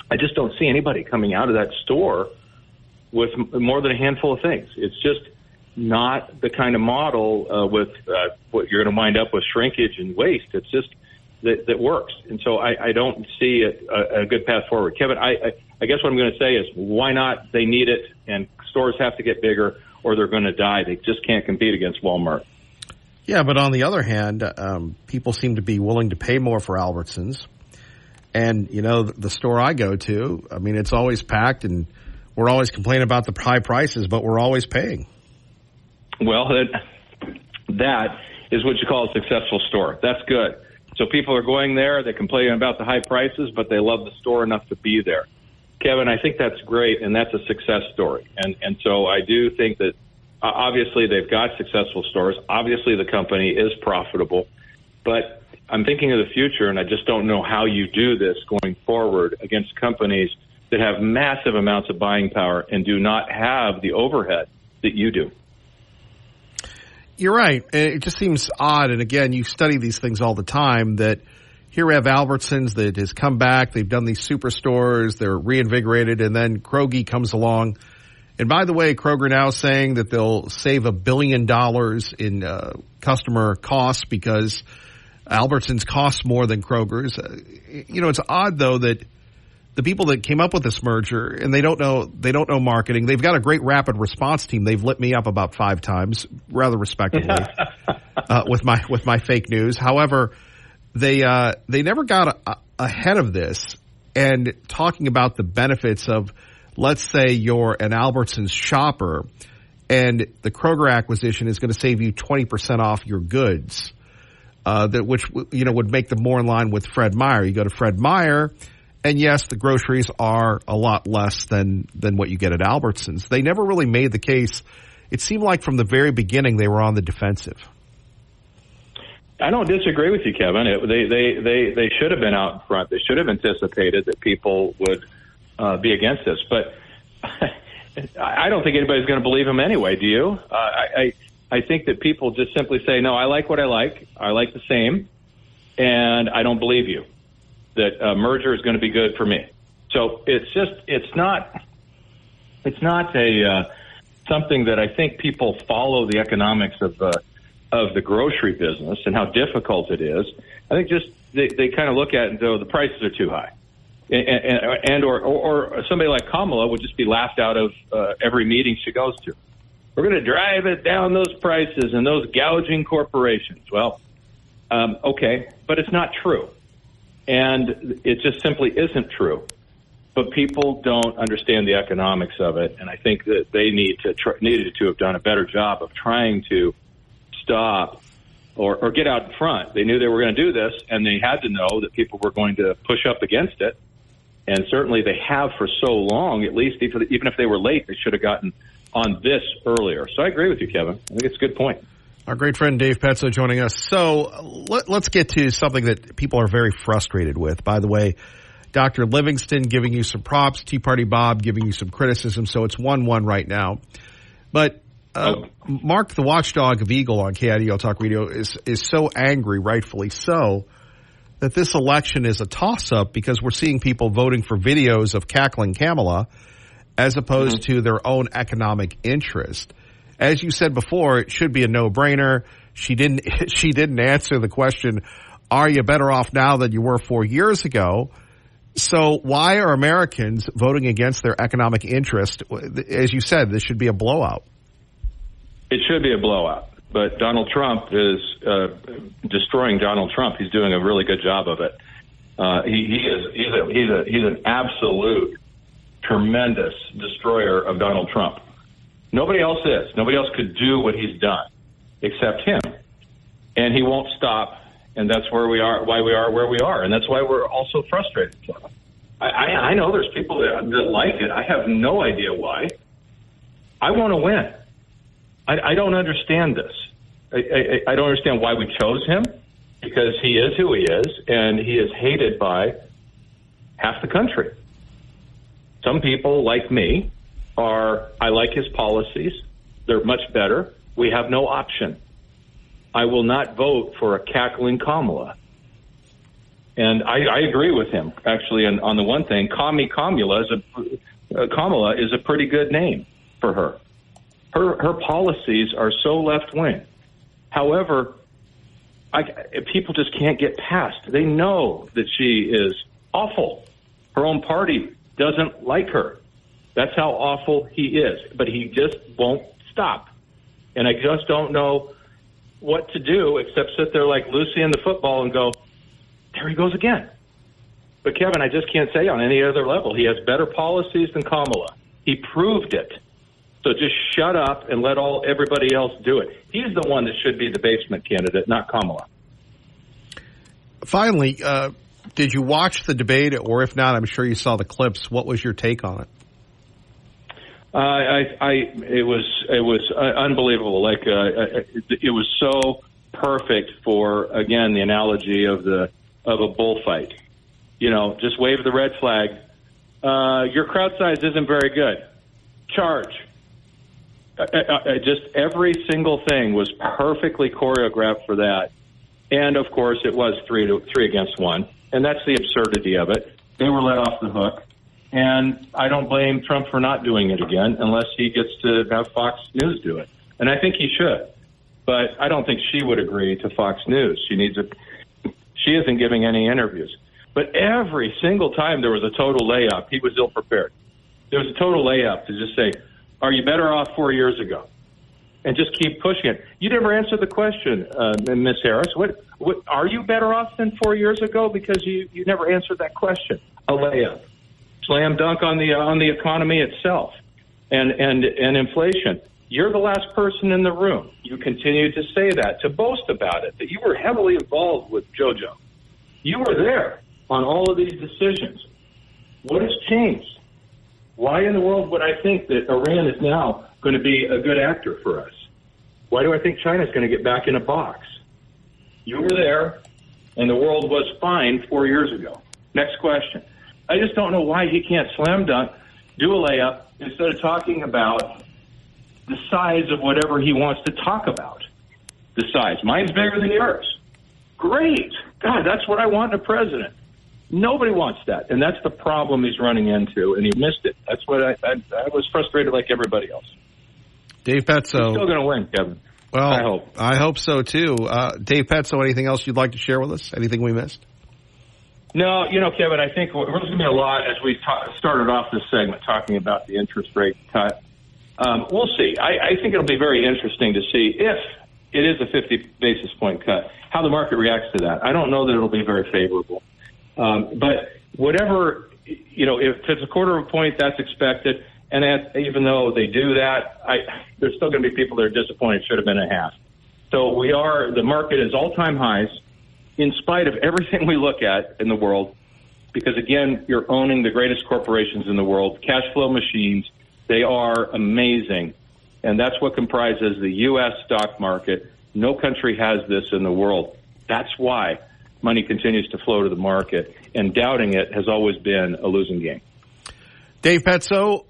I just don't see anybody coming out of that store with more than a handful of things. It's just not the kind of model with what you're going to wind up with shrinkage and waste. It's just that works. And so I don't see a good path forward. Kevin, I guess what I'm going to say is why not? They need it, and stores have to get bigger or they're going to die. They just can't compete against Walmart. Yeah, but on the other hand, people seem to be willing to pay more for Albertsons. And, you know, the store I go to, I mean, it's always packed, and we're always complaining about the high prices, but we're always paying. Well, that is what you call a successful store. That's good. So people are going there, they complain about the high prices, but they love the store enough to be there. Kevin, I think that's great, and that's a success story. And so I do think that obviously they've got successful stores. Obviously the company is profitable. But I'm thinking of the future, and I just don't know how you do this going forward against companies that have massive amounts of buying power and do not have the overhead that you do. You're right. It just seems odd. And again, you study these things all the time, that here we have Albertsons that has come back. They've done these superstores. They're reinvigorated. And then Kroger comes along. And by the way, Kroger now is saying that they'll save $1 billion in customer costs because Albertsons costs more than Kroger's. You know, it's odd, though, that the people that came up with this merger, and they don't know marketing. They've got a great rapid response team. They've lit me up about 5 times, rather respectively, with my fake news. However, they never got ahead of this and talking about the benefits of, let's say you're an Albertsons shopper, and the Kroger acquisition is going to save you 20% off your goods, which would make them more in line with Fred Meyer. You go to Fred Meyer. And yes, the groceries are a lot less than what you get at Albertsons. They never really made the case. It seemed like from the very beginning they were on the defensive. I don't disagree with you, Kevin. They should have been out in front. They should have anticipated that people would be against this. But I don't think anybody's going to believe them anyway. Do you? I think that people just simply say, no, I like what I like. I like the same, and I don't believe you that a merger is going to be good for me. So it's not a something that I think people follow the economics of the grocery business and how difficult it is. I think just they kind of look at it and go, the prices are too high, or somebody like Kamala would just be laughed out of every meeting she goes to. We're going to drive it down those prices and those gouging corporations. Well, okay, but it's not true. And it just simply isn't true. But people don't understand the economics of it, and I think that they needed to have done a better job of trying to stop or get out in front. They knew they were going to do this, and they had to know that people were going to push up against it. And certainly they have for so long, at least even if they were late, they should have gotten on this earlier. So I agree with you, Kevin. I think it's a good point. Our great friend Dave Petso joining us. So let's get to something that people are very frustrated with. By the way, Dr. Livingston giving you some props, Tea Party Bob giving you some criticism. So it's 1-1 right now. But Mark, the watchdog of Eagle on KIDO Talk Radio, is so angry, rightfully so, that this election is a toss-up because we're seeing people voting for videos of cackling Kamala as opposed to their own economic interest. As you said before, it should be a no-brainer. She didn't answer the question, are you better off now than you were 4 years ago? So why are Americans voting against their economic interest? As you said, this should be a blowout. It should be a blowout. But Donald Trump is destroying Donald Trump. He's doing a really good job of it. He's an absolute tremendous destroyer of Donald Trump. Nobody else is. Nobody else could do what he's done except him. And he won't stop. And that's why we are where we are. And that's why we're all so frustrated. I know there's people that like it. I have no idea why. I want to win. I don't understand this. I don't understand why we chose him, because he is who he is, and he is hated by half the country. Some people, like me, I like his policies. They're much better. We have no option. I will not vote for a cackling Kamala. And I agree with him, actually, on the one thing. Kamala is a pretty good name for her. Her policies are so left-wing. However, people just can't get past. They know that she is awful. Her own party doesn't like her. That's how awful he is. But he just won't stop. And I just don't know what to do except sit there like Lucy in the football and go, there he goes again. But, Kevin, I just can't say on any other level. He has better policies than Kamala. He proved it. So just shut up and let everybody else do it. He's the one that should be the basement candidate, not Kamala. Finally, did you watch the debate, or if not, I'm sure you saw the clips. What was your take on it? It was unbelievable. It was so perfect for, again, the analogy of a bullfight. Just wave the red flag. Your crowd size isn't very good. Charge. Just every single thing was perfectly choreographed for that. And, of course, it was 3 against 1. And that's the absurdity of it. They were let off the hook. And I don't blame Trump for not doing it again unless he gets to have Fox News do it. And I think he should. But I don't think she would agree to Fox News. She isn't giving any interviews. But every single time there was a total layup, he was ill-prepared. There was a total layup to just say, are you better off 4 years ago? And just keep pushing it. You never answered the question, Ms. Harris. What are you better off than 4 years ago? Because you never answered that question. A layup. Slam dunk on the economy itself and inflation. You're the last person in the room. You continue to say that, to boast about it, that you were heavily involved with JoJo. You were there on all of these decisions. What has changed? Why in the world would I think that Iran is now going to be a good actor for us? Why do I think China's going to get back in a box? You were there, and the world was fine 4 years ago. Next question. I just don't know why he can't slam dunk, do a layup, instead of talking about the size of whatever he wants to talk about. The size. Mine's bigger than yours. Great. God, that's what I want in a president. Nobody wants that, and that's the problem he's running into, and he missed it. That's what I was frustrated like everybody else. Dave Petso. He's still going to win, Kevin. Well, I hope so, too. Dave Petso, anything else you'd like to share with us? Anything we missed? No, Kevin, I think we're going to be a lot as we started off this segment talking about the interest rate cut. We'll see. I think it'll be very interesting to see if it is a 50 basis point cut, how the market reacts to that. I don't know that it'll be very favorable. But whatever, if it's a quarter of a point, that's expected. And even though they do that, there's still going to be people that are disappointed. It should have been a half. So the market is all-time highs in spite of everything we look at in the world. Because, again, you're owning the greatest corporations in the world, cash flow machines. They are amazing. And that's what comprises the U.S. stock market. No country has this in the world. That's why money continues to flow to the market, and doubting it has always been a losing game. Dave Petso,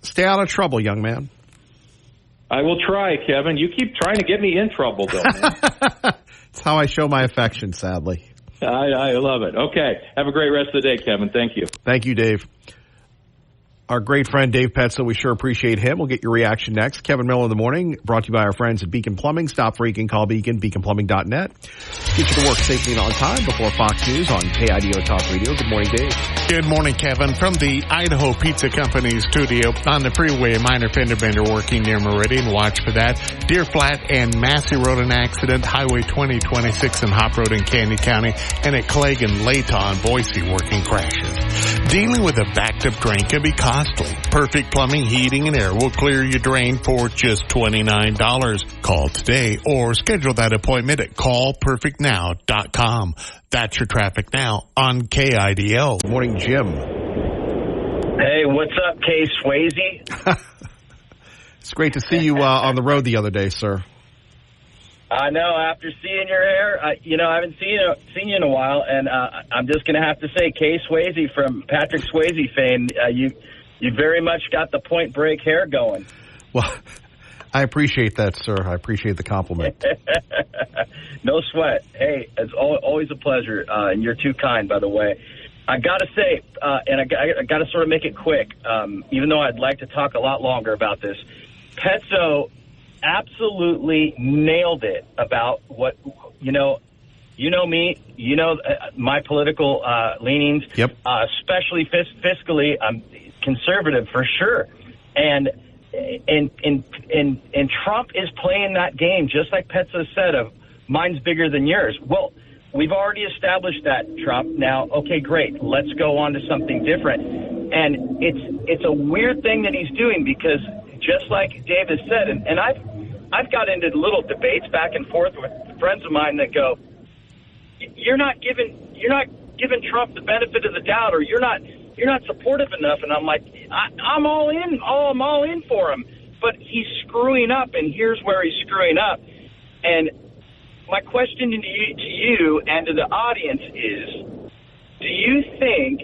stay out of trouble, young man. I will try, Kevin. You keep trying to get me in trouble, though, man. That's how I show my affection, sadly. I love it. Okay. Have a great rest of the day, Kevin. Thank you. Thank you, Dave. Our great friend Dave Petso, we sure appreciate him. We'll get your reaction next. Kevin Miller in the morning, brought to you by our friends at Beacon Plumbing. Stop freaking, call Beacon, beaconplumbing.net. Get you to work safely and on time before Fox News on KIDO Talk Radio. Good morning, Dave. Good morning, Kevin. From the Idaho Pizza Company studio on the freeway, a minor fender bender working near Meridian. Watch for that. Deer Flat and Massey Road, an accident. Highway 2026 and Hop Road in Candy County. And at Clegg and Layton, Boise, working crashes. Dealing with a backed-up drain can be costly. Perfect Plumbing, Heating, and Air will clear your drain for just $29. Call today or schedule that appointment at callperfectnow.com. That's your traffic now on KIDO. Good morning, Jim. Hey, what's up, Kay Swayze? It's great to see you on the road the other day, sir. I know. After seeing your hair, I haven't seen you in a while, and I'm just going to have to say, Kay Swayze from Patrick Swayze fame, you very much got the Point Break hair going. Well, I appreciate that, sir. I appreciate the compliment. No sweat. Hey, it's always a pleasure, and you're too kind, by the way. I got to say, and I got to sort of make it quick, even though I'd like to talk a lot longer about this. Petso absolutely nailed it about what, you know me, my political leanings, yep. Especially fiscally, I'm conservative for sure. And Trump is playing that game, just like Petso said, of mine's bigger than yours. Well, we've already established that, Trump. Now, okay, great. Let's go on to something different. And it's a weird thing that he's doing because just like Dave has said, and I've got into little debates back and forth with friends of mine that go, you're not giving Trump the benefit of the doubt, or you're not supportive enough. And I'm like, I'm all in for him, but he's screwing up, and here's where he's screwing up. And my question to you and to the audience is, do you think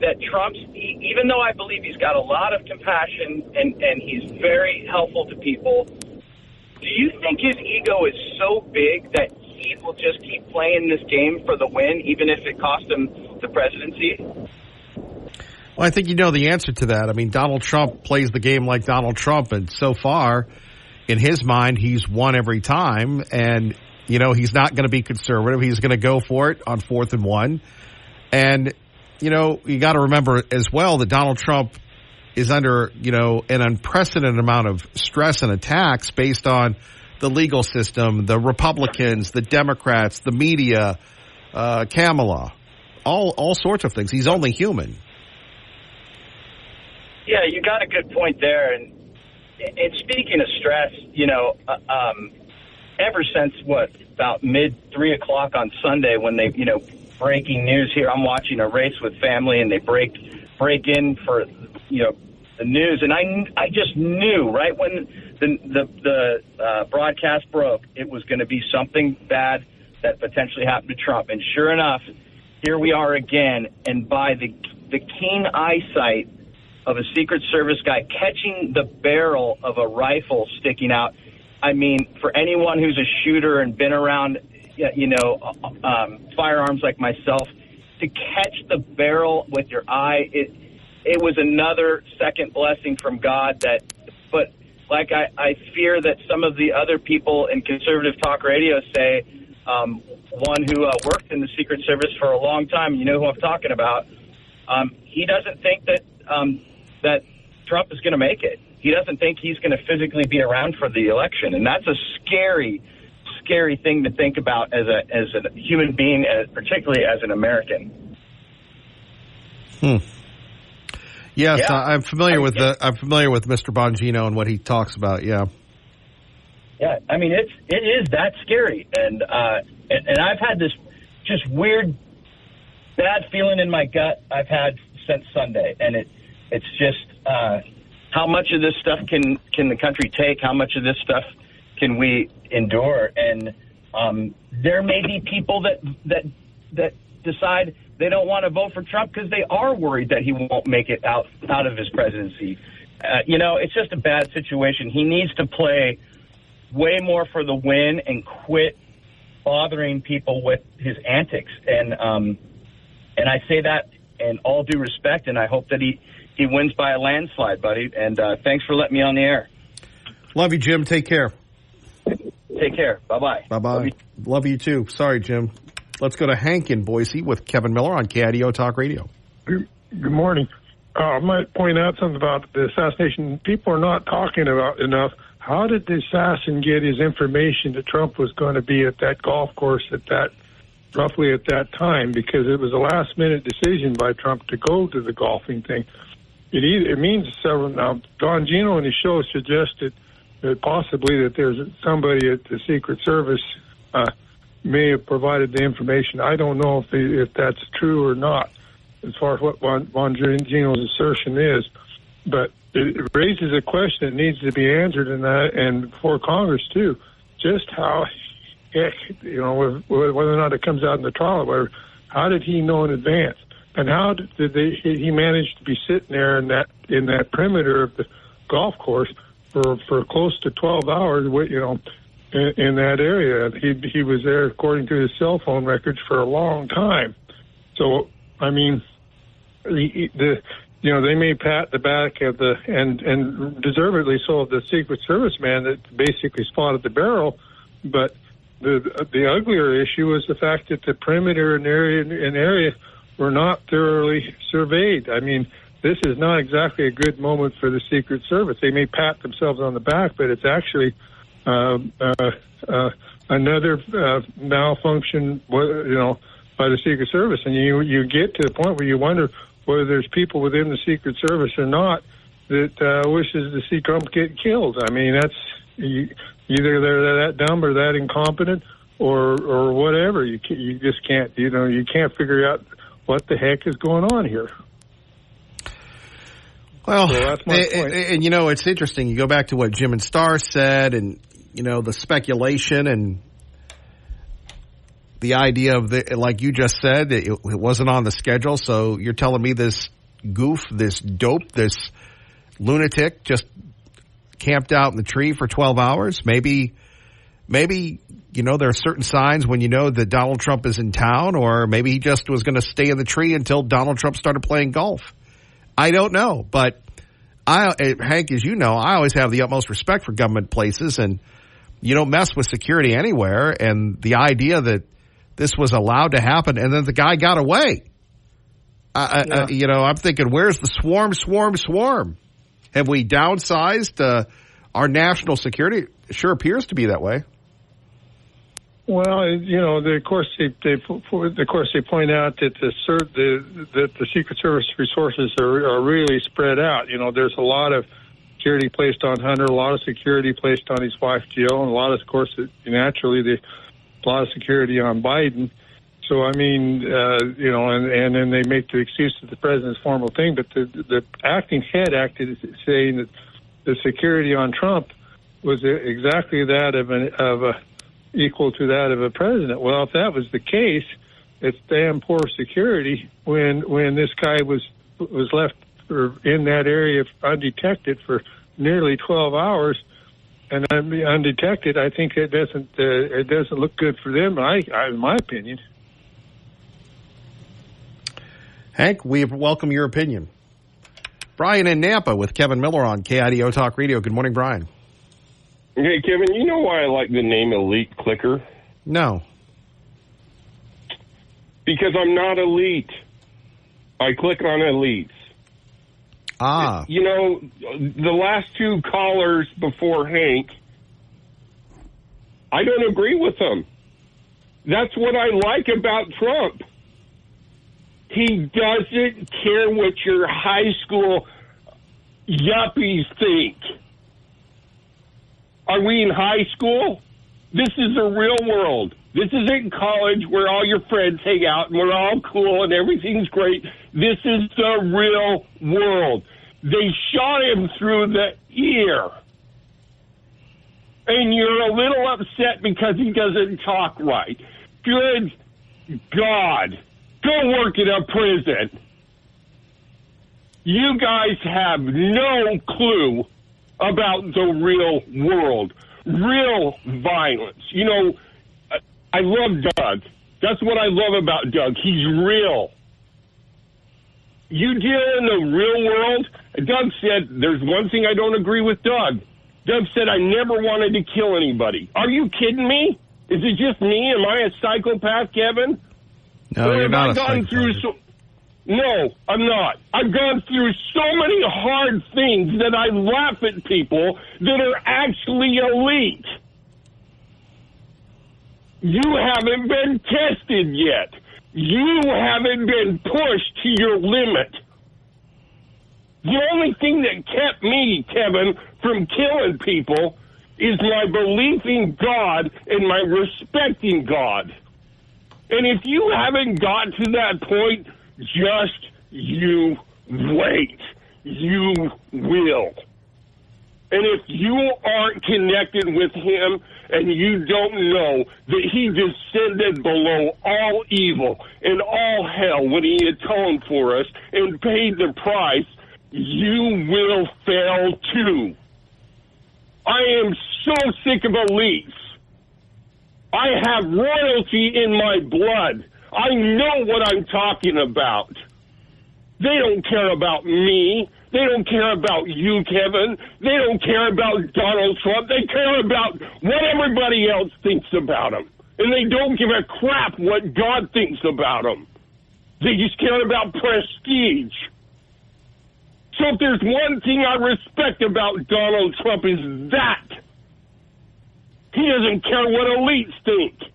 that Trump's, even though I believe he's got a lot of compassion and he's very helpful to people, do you think his ego is so big that he will just keep playing this game for the win, even if it costs him the presidency? Well, I think you know the answer to that. I mean, Donald Trump plays the game like Donald Trump, and so far, in his mind, he's won every time, and, he's not going to be conservative. He's going to go for it on 4th and 1. And, you got to remember as well that Donald Trump is under, an unprecedented amount of stress and attacks based on the legal system, the Republicans, the Democrats, the media, Kamala, all sorts of things. He's only human. Yeah, you got a good point there. And speaking of stress, ever since about mid 3 o'clock on Sunday when they, breaking news here, I'm watching a race with family and they break in for, the news. And I just knew right when the broadcast broke, it was going to be something bad that potentially happened to Trump. And sure enough, here we are again. And by the keen eyesight of a Secret Service guy catching the barrel of a rifle sticking out. I mean, for anyone who's a shooter and been around, firearms like myself, to catch the barrel with your eye, it was another second blessing from God. But like I fear that some of the other people in conservative talk radio say, one who worked in the Secret Service for a long time, you know who I'm talking about, he doesn't think that Trump is going to make it. He doesn't think he's going to physically be around for the election, and that's a scary thing to think about as a human being, particularly as an American. Yes, yeah. I'm familiar with Mr. Bongino and what he talks about. Yeah. Yeah, I mean it is that scary, and I've had this just weird, bad feeling in my gut I've had since Sunday, and it's just how much of this stuff can the country take? How much of this stuff can we endure? And there may be people that decide they don't want to vote for Trump because they are worried that he won't make it out of his presidency. It's just a bad situation. He needs to play way more for the win and quit bothering people with his antics. And I say that in all due respect, and I hope that he he wins by a landslide, buddy. And thanks for letting me on the air. Love you, Jim. Take care. Take care. Bye-bye. Bye-bye. Love you too. Sorry, Jim. Let's go to Hank in Boise with Kevin Miller on KIDO Talk Radio. Good morning. I might point out something about the assassination. People are not talking about enough. How did the assassin get his information that Trump was going to be at that golf course roughly at that time? Because it was a last-minute decision by Trump to go to the golfing thing. It means several. Now, Don Gino in his show suggested that possibly that there's somebody at the Secret Service may have provided the information. I don't know if that's true or not, as far as what Don Gino's assertion is, but it raises a question that needs to be answered in that, and for Congress too, just how, whether or not it comes out in the trial, or how did he know in advance, and how did he manage to be sitting there in that perimeter of the golf course for close to 12 hours, in that area. He was there, according to his cell phone records, for a long time. So, I mean, they may pat the back of and deservedly so of the Secret Service man that basically spotted the barrel, but the uglier issue was the fact that the perimeter and area were not thoroughly surveyed. I mean, this is not exactly a good moment for the Secret Service. They may pat themselves on the back, but it's actually another malfunction, by the Secret Service, and you get to the point where you wonder whether there's people within the Secret Service or not that wishes to see Trump get killed. I mean, that's either they're that dumb or that incompetent or whatever. You just can't, you can't figure out what the heck is going on here. Well, so that's my point. And it's interesting. You go back to what Jim and Starr said, and the speculation and the idea of like you just said, it wasn't on the schedule. So you're telling me this goof, this dope, this lunatic just camped out in the tree for 12 hours? Maybe, there are certain signs when that Donald Trump is in town, or maybe he just was going to stay in the tree until Donald Trump started playing golf. I don't know, but Hank, as you know, I always have the utmost respect for government places, and you don't mess with security anywhere. And the idea that this was allowed to happen and then the guy got away, I'm thinking, where's the swarm? Have we downsized our national security? It sure appears to be that way. Well, of course they point out that the Secret Service resources are really spread out. There's a lot of security placed on Hunter, a lot of security placed on his wife Jill, and a lot of course, naturally, a lot of security on Biden. So I mean, and then they make the excuse that the president's formal thing, but the acting head acted saying that the security on Trump was exactly that of equal to that of a president. Well, if that was the case, it's damn poor security when this guy was left in that area undetected for nearly 12 hours, and undetected. I think it doesn't look good for them. In my opinion. Hank, we welcome your opinion. Brian in Nampa with Kevin Miller on KIDO Talk Radio. Good morning, Brian. Hey, Kevin, you know why I like the name Elite Clicker? No. Because I'm not elite. I click on elites. Ah. The last two callers before Hank, I don't agree with them. That's what I like about Trump. He doesn't care what your high school yuppies think. Are we in high school? This is the real world. This isn't college where all your friends hang out and we're all cool and everything's great. This is the real world. They shot him through the ear. And you're a little upset because he doesn't talk right. Good God. Go work in a prison. You guys have no clue about the real world, real violence. I love Doug. That's what I love about Doug. He's real. You deal in the real world. Doug said, there's one thing I don't agree with Doug. Doug said, I never wanted to kill anybody. Are you kidding me? Is it just me? Am I a psychopath, Kevin? No, you're not a psychopath. No, I'm not. I've gone through so many hard things that I laugh at people that are actually elite. You haven't been tested yet. You haven't been pushed to your limit. The only thing that kept me, Kevin, from killing people is my belief in God and my respecting God. And if you haven't got to that point, just you wait. You will. And if you aren't connected with him and you don't know that he descended below all evil and all hell when he atoned for us and paid the price, you will fail too. I am so sick of elites. I have royalty in my blood. I know what I'm talking about. They don't care about me. They don't care about you, Kevin. They don't care about Donald Trump. They care about what everybody else thinks about him. And they don't give a crap what God thinks about him. They just care about prestige. So if there's one thing I respect about Donald Trump is that. He doesn't care what elites think.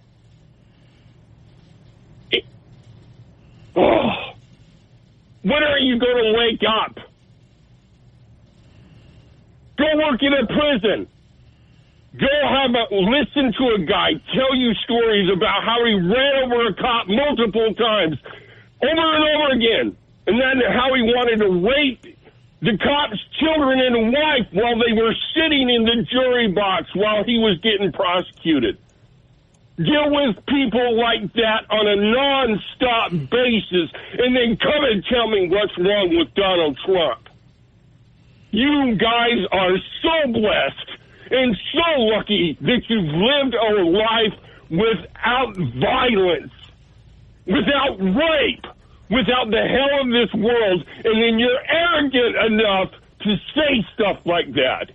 When are you going to wake up? Go work in a prison. Go listen to a guy tell you stories about how he ran over a cop multiple times, over and over again, and then how he wanted to rape the cop's children and wife while they were sitting in the jury box while he was getting prosecuted. Deal with people like that on a non-stop basis and then come and tell me what's wrong with Donald Trump. You guys are so blessed and so lucky that you've lived a life without violence, without rape, without the hell of this world, and then you're arrogant enough to say stuff like that.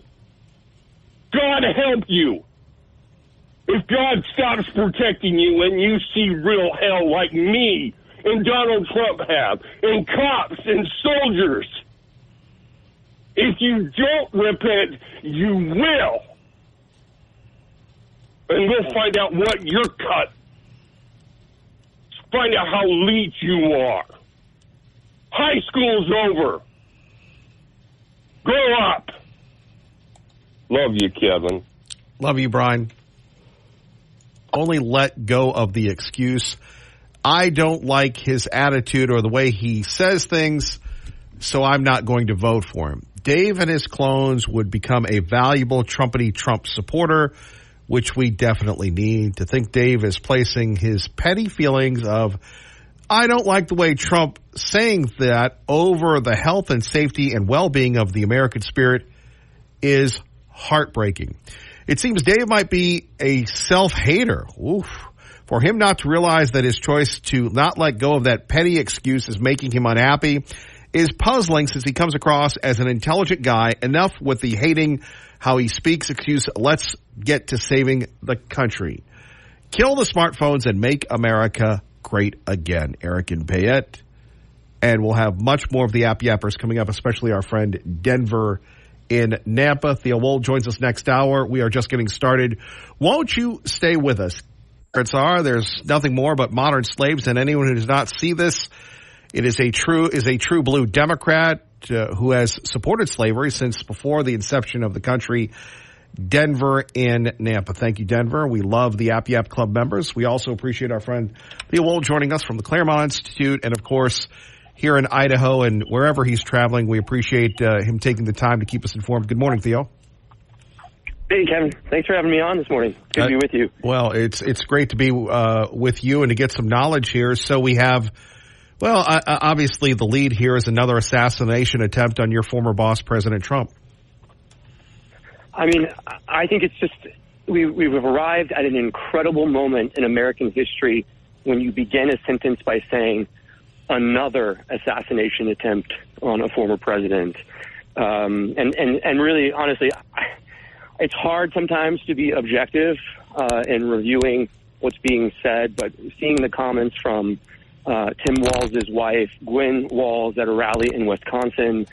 God help you. If God stops protecting you and you see real hell like me and Donald Trump have, and cops and soldiers, if you don't repent, you will. And we'll find out what you're cut. Find out how elite you are. High school's over. Grow up. Love you, Kevin. Love you, Brian. Only let go of the excuse. I don't like his attitude or the way he says things, so I'm not going to vote for him. Dave and his clones would become a valuable Trumpity Trump supporter, which we definitely need. To think Dave is placing his petty feelings of, I don't like the way Trump saying that, over the health and safety and well-being of the American spirit is heartbreaking. It seems Dave might be a self-hater. Oof. For him not to realize that his choice to not let go of that petty excuse is making him unhappy is puzzling, since he comes across as an intelligent guy. Enough with the hating how he speaks excuse. Let's get to saving the country. Kill the smartphones and make America great again. Eric and Payette. And we'll have much more of the App Yappers coming up, especially our friend Denver in Nampa. Theo Wold joins us next hour. We are just getting started. Won't you stay with us? There's nothing more but modern slaves, and anyone who does not see this, it is a true blue Democrat who has supported slavery since before the inception of the country. Denver in Nampa. Thank you, Denver. We love the App Yap Club members. We also appreciate our friend Theo Wold joining us from the Claremont Institute, and of course here in Idaho and wherever he's traveling. We appreciate him taking the time to keep us informed. Good morning, Theo. Hey, Kevin. Thanks for having me on this morning. Good to be with you. Well, it's great to be with you and to get some knowledge here. So we have, obviously the lead here is another assassination attempt on your former boss, President Trump. I mean, I think it's just we've arrived at an incredible moment in American history when you begin a sentence by saying, another assassination attempt on a former president. And really, honestly, it's hard sometimes to be objective in reviewing what's being said, but seeing the comments from Tim Walz' wife, Gwen Walz, at a rally in Wisconsin,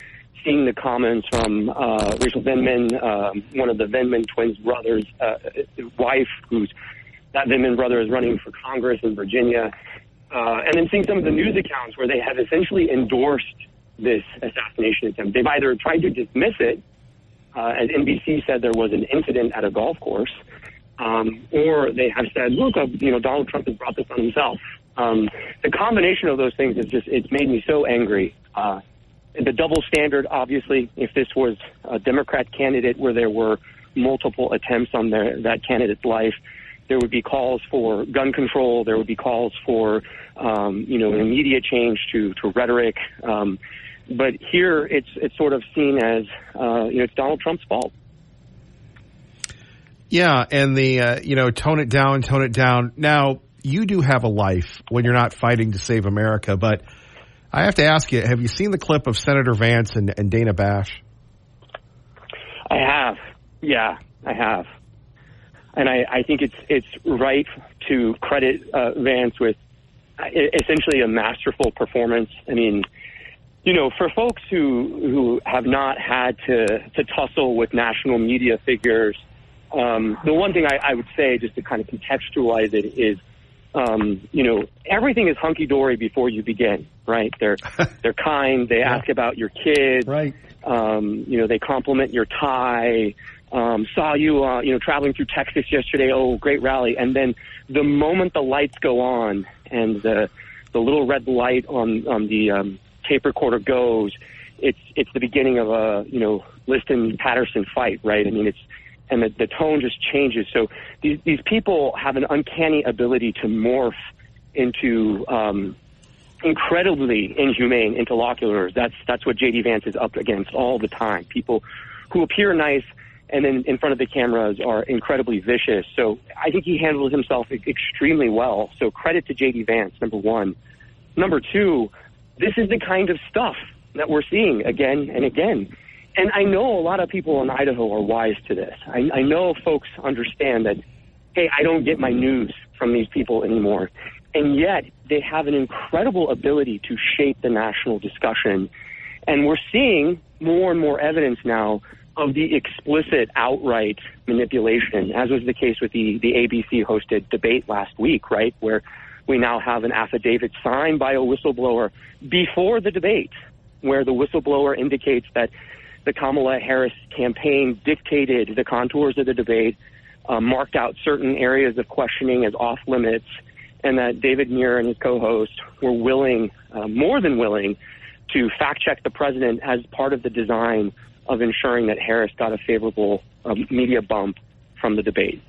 seeing the comments from Rachel Vindman, one of the Vindman twins' brothers' wife, that Vindman brother is running for Congress in Virginia, and then seeing some of the news accounts where they have essentially endorsed this assassination attempt. They've either tried to dismiss it, as NBC said there was an incident at a golf course, or they have said, look, Donald Trump has brought this on himself. The combination of those things it's made me so angry. The double standard, obviously, if this was a Democrat candidate where there were multiple attempts on that candidate's life, there would be calls for gun control. There would be calls for, an immediate change to rhetoric. But here it's sort of seen as, it's Donald Trump's fault. Yeah, and the, tone it down. Now, you do have a life when you're not fighting to save America, but I have to ask you, have you seen the clip of Senator Vance and Dana Bash? I have. Yeah, I have. And I think it's right to credit Vance with essentially a masterful performance. I mean, for folks who have not had to tussle with national media figures, the one thing I would say, just to kind of contextualize it, is, everything is hunky-dory before you begin, right? They're kind. They ask about your kids. Right. They compliment your tie. Saw you, traveling through Texas yesterday. Oh, great rally. And then the moment the lights go on and the little red light on the tape recorder goes, it's the beginning of a, Liston Patterson fight, right? I mean, and the tone just changes. So these people have an uncanny ability to morph into incredibly inhumane interlocutors. That's what J.D. Vance is up against all the time. People who appear nice and then in front of the cameras are incredibly vicious. So I think he handles himself extremely well. So credit to J.D. Vance, number one. Number two, this is the kind of stuff that we're seeing again and again. And I know a lot of people in Idaho are wise to this. I know folks understand that, hey, I don't get my news from these people anymore. And yet they have an incredible ability to shape the national discussion. And we're seeing more and more evidence now of the explicit, outright manipulation, as was the case with the ABC-hosted debate last week, right, where we now have an affidavit signed by a whistleblower before the debate, where the whistleblower indicates that the Kamala Harris campaign dictated the contours of the debate, marked out certain areas of questioning as off limits, and that David Muir and his co-host were willing, more than willing, to fact-check the president as part of the design of ensuring that Harris got a favorable media bump from the debate.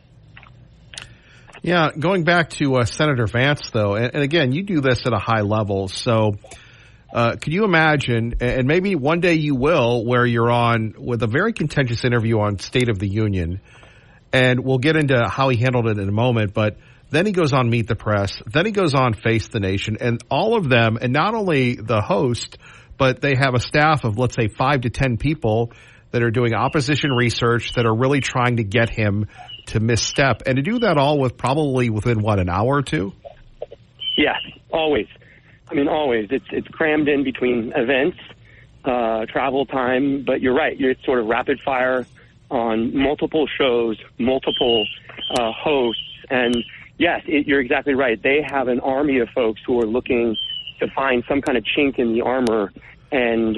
Yeah, going back to Senator Vance, though, and again, you do this at a high level, so could you imagine, and maybe one day you will, where you're on with a very contentious interview on State of the Union, and we'll get into how he handled it in a moment, but then he goes on Meet the Press, then he goes on Face the Nation, and all of them, and not only the host, but they have a staff of, let's say, 5 to 10 people that are doing opposition research that are really trying to get him to misstep. And to do that all probably within, an hour or two? Yes, always. I mean, always. It's crammed in between events, travel time, but you're right. It's sort of rapid fire on multiple shows, multiple hosts. And yes, you're exactly right. They have an army of folks who are looking to find some kind of chink in the armor, and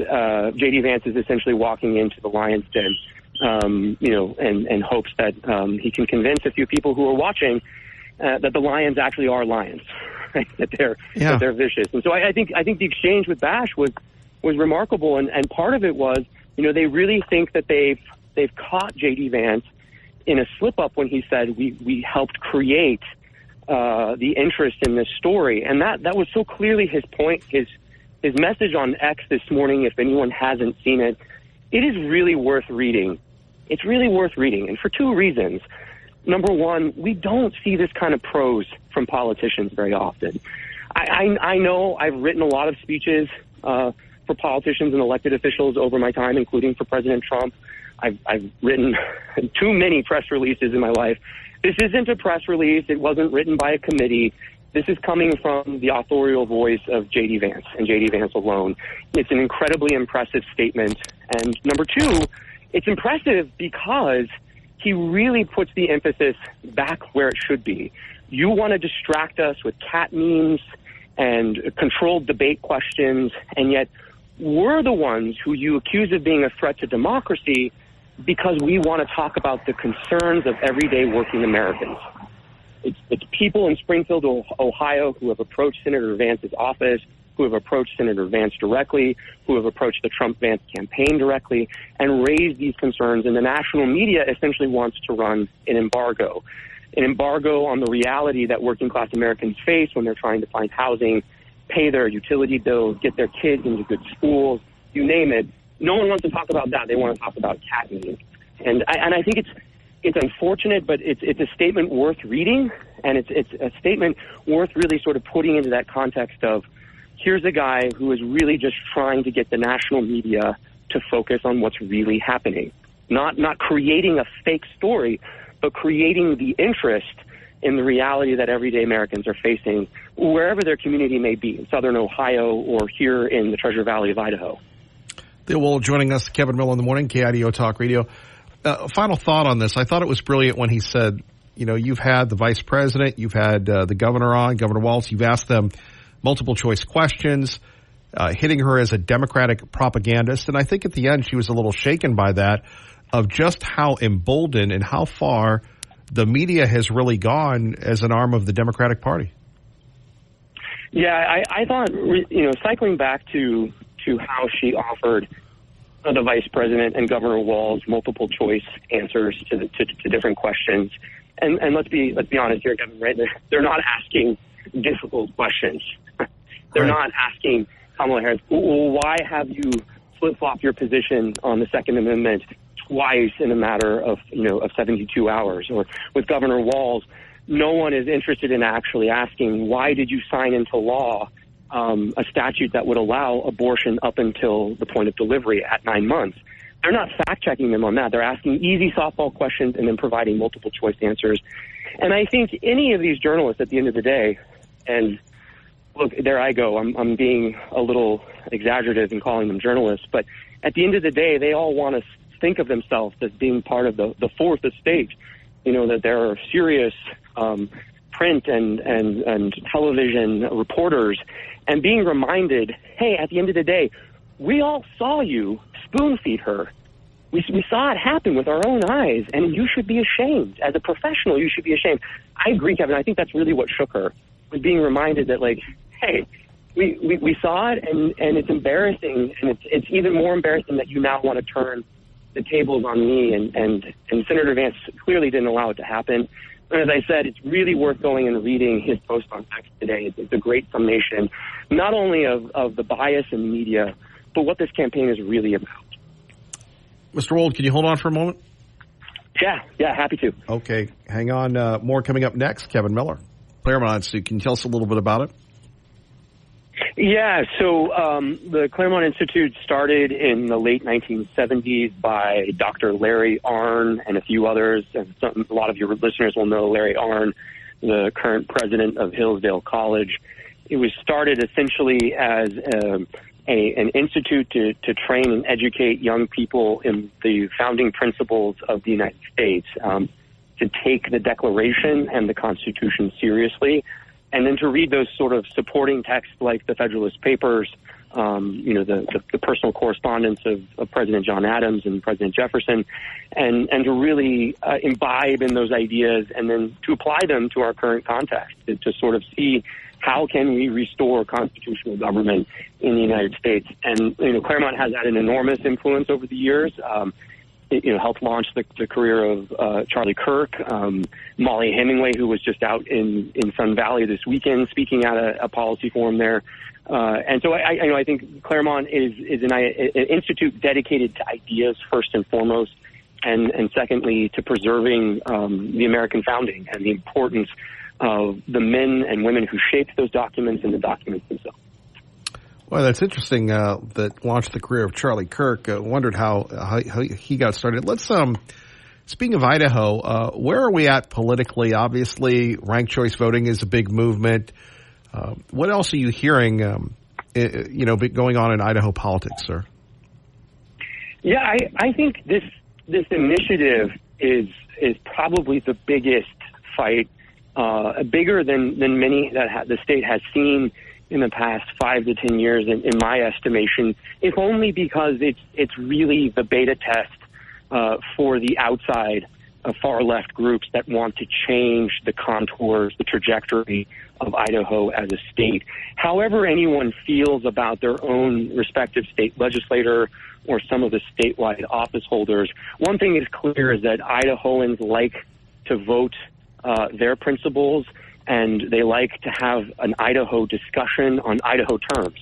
J.D. Vance is essentially walking into the lion's den, and hopes that he can convince a few people who are watching that the lions actually are lions, right? that they're vicious. And so I think the exchange with Bash was remarkable, and part of it was, they really think that they've caught J.D. Vance in a slip up when he said we helped create the interest in this story, and that was so clearly his point. His message on X this morning, if anyone hasn't seen it, it is really worth reading. It's really worth reading, and for two reasons. Number one, we don't see this kind of prose from politicians very often. I know I've written a lot of speeches for politicians and elected officials over my time, including for President Trump. I've written too many press releases in my life. This isn't a press release. It wasn't written by a committee. This is coming from the authorial voice of J.D. Vance and J.D. Vance alone. It's an incredibly impressive statement. And number two, it's impressive because he really puts the emphasis back where it should be. You want to distract us with cat memes and controlled debate questions, and yet we're the ones who you accuse of being a threat to democracy because we want to talk about the concerns of everyday working Americans. It's people in Springfield, Ohio, who have approached Senator Vance's office, who have approached Senator Vance directly, who have approached the Trump-Vance campaign directly, and raised these concerns. And the national media essentially wants to run an embargo on the reality that working-class Americans face when they're trying to find housing, pay their utility bills, get their kids into good schools, you name it. No one wants to talk about that. They want to talk about cat memes. And I think it's unfortunate, but it's a statement worth reading, and it's a statement worth really sort of putting into that context of, here's a guy who is really just trying to get the national media to focus on what's really happening. Not creating a fake story, but creating the interest in the reality that everyday Americans are facing wherever their community may be, in southern Ohio or here in the Treasure Valley of Idaho. Theo Wold joining us, Kevin Miller in the morning, KIDO Talk Radio. Final thought on this. I thought it was brilliant when he said, you know, you've had the vice president, you've had the governor on, Governor Walz, you've asked them multiple choice questions, hitting her as a Democratic propagandist. And I think at the end she was a little shaken by that, of just how emboldened and how far the media has really gone as an arm of the Democratic Party. Yeah, I thought, you know, cycling back to how she offered the vice president and Governor Walz multiple choice answers to different questions. And let's be honest here, Kevin, right? They're not asking difficult questions. They're not asking Kamala Harris, well, why have you flip-flopped your position on the Second Amendment twice in a matter of 72 hours? Or with Governor Walz, no one is interested in actually asking, why did you sign into law a statute that would allow abortion up until the point of delivery at 9 months? They're not fact-checking them on that. They're asking easy softball questions and then providing multiple choice answers. And I think any of these journalists at the end of the day, and look, there I go, I'm being a little exaggerative in calling them journalists, but at the end of the day, they all want to think of themselves as being part of the fourth estate. You know, that there are serious print and television reporters, and being reminded, hey, at the end of the day, we all saw you spoon feed her. We saw it happen with our own eyes, and you should be ashamed. As a professional, you should be ashamed. I agree, Kevin. I think that's really what shook her, was being reminded that, like, hey, we saw it, and it's embarrassing, and it's even more embarrassing that you now want to turn the tables on me, and Senator Vance clearly didn't allow it to happen. And as I said, it's really worth going and reading his post on X today. It's a great summation, not only of the bias in the media, but what this campaign is really about. Mr. Wold, can you hold on for a moment? Yeah, happy to. Okay, hang on. More coming up next. Kevin Miller, Claremont Institute. Can you tell us a little bit about it? Yeah, so the Claremont Institute started in the late 1970s by Dr. Larry Arnn and a few others. And a lot of your listeners will know Larry Arnn, the current president of Hillsdale College. It was started essentially as an institute to train and educate young people in the founding principles of the United States, to take the Declaration and the Constitution seriously, and then to read those sort of supporting texts like the Federalist Papers, the personal correspondence of President John Adams and President Jefferson, and to really imbibe in those ideas and then to apply them to our current context, to sort of see how can we restore constitutional government in the United States. And, Claremont has had an enormous influence over the years. Helped launch the career of Charlie Kirk, Molly Hemingway, who was just out in Sun Valley this weekend speaking at a policy forum there. And so I think Claremont is an institute dedicated to ideas first and foremost, and secondly to preserving the American founding and the importance of the men and women who shaped those documents and the documents themselves. Well, that's interesting that launched the career of Charlie Kirk. Wondered how he got started. Let's speaking of Idaho, where are we at politically? Obviously, ranked choice voting is a big movement. What else are you hearing, going on in Idaho politics, sir? Yeah, I think this initiative is probably the biggest fight, bigger than many that the state has seen in the past 5 to 10 years, in my estimation, if only because it's really the beta test for the outside far left groups that want to change the contours, the trajectory of Idaho as a state. However anyone feels about their own respective state legislator or some of the statewide office holders, one thing is clear is that Idahoans like to vote their principles, and they like to have an Idaho discussion on Idaho terms.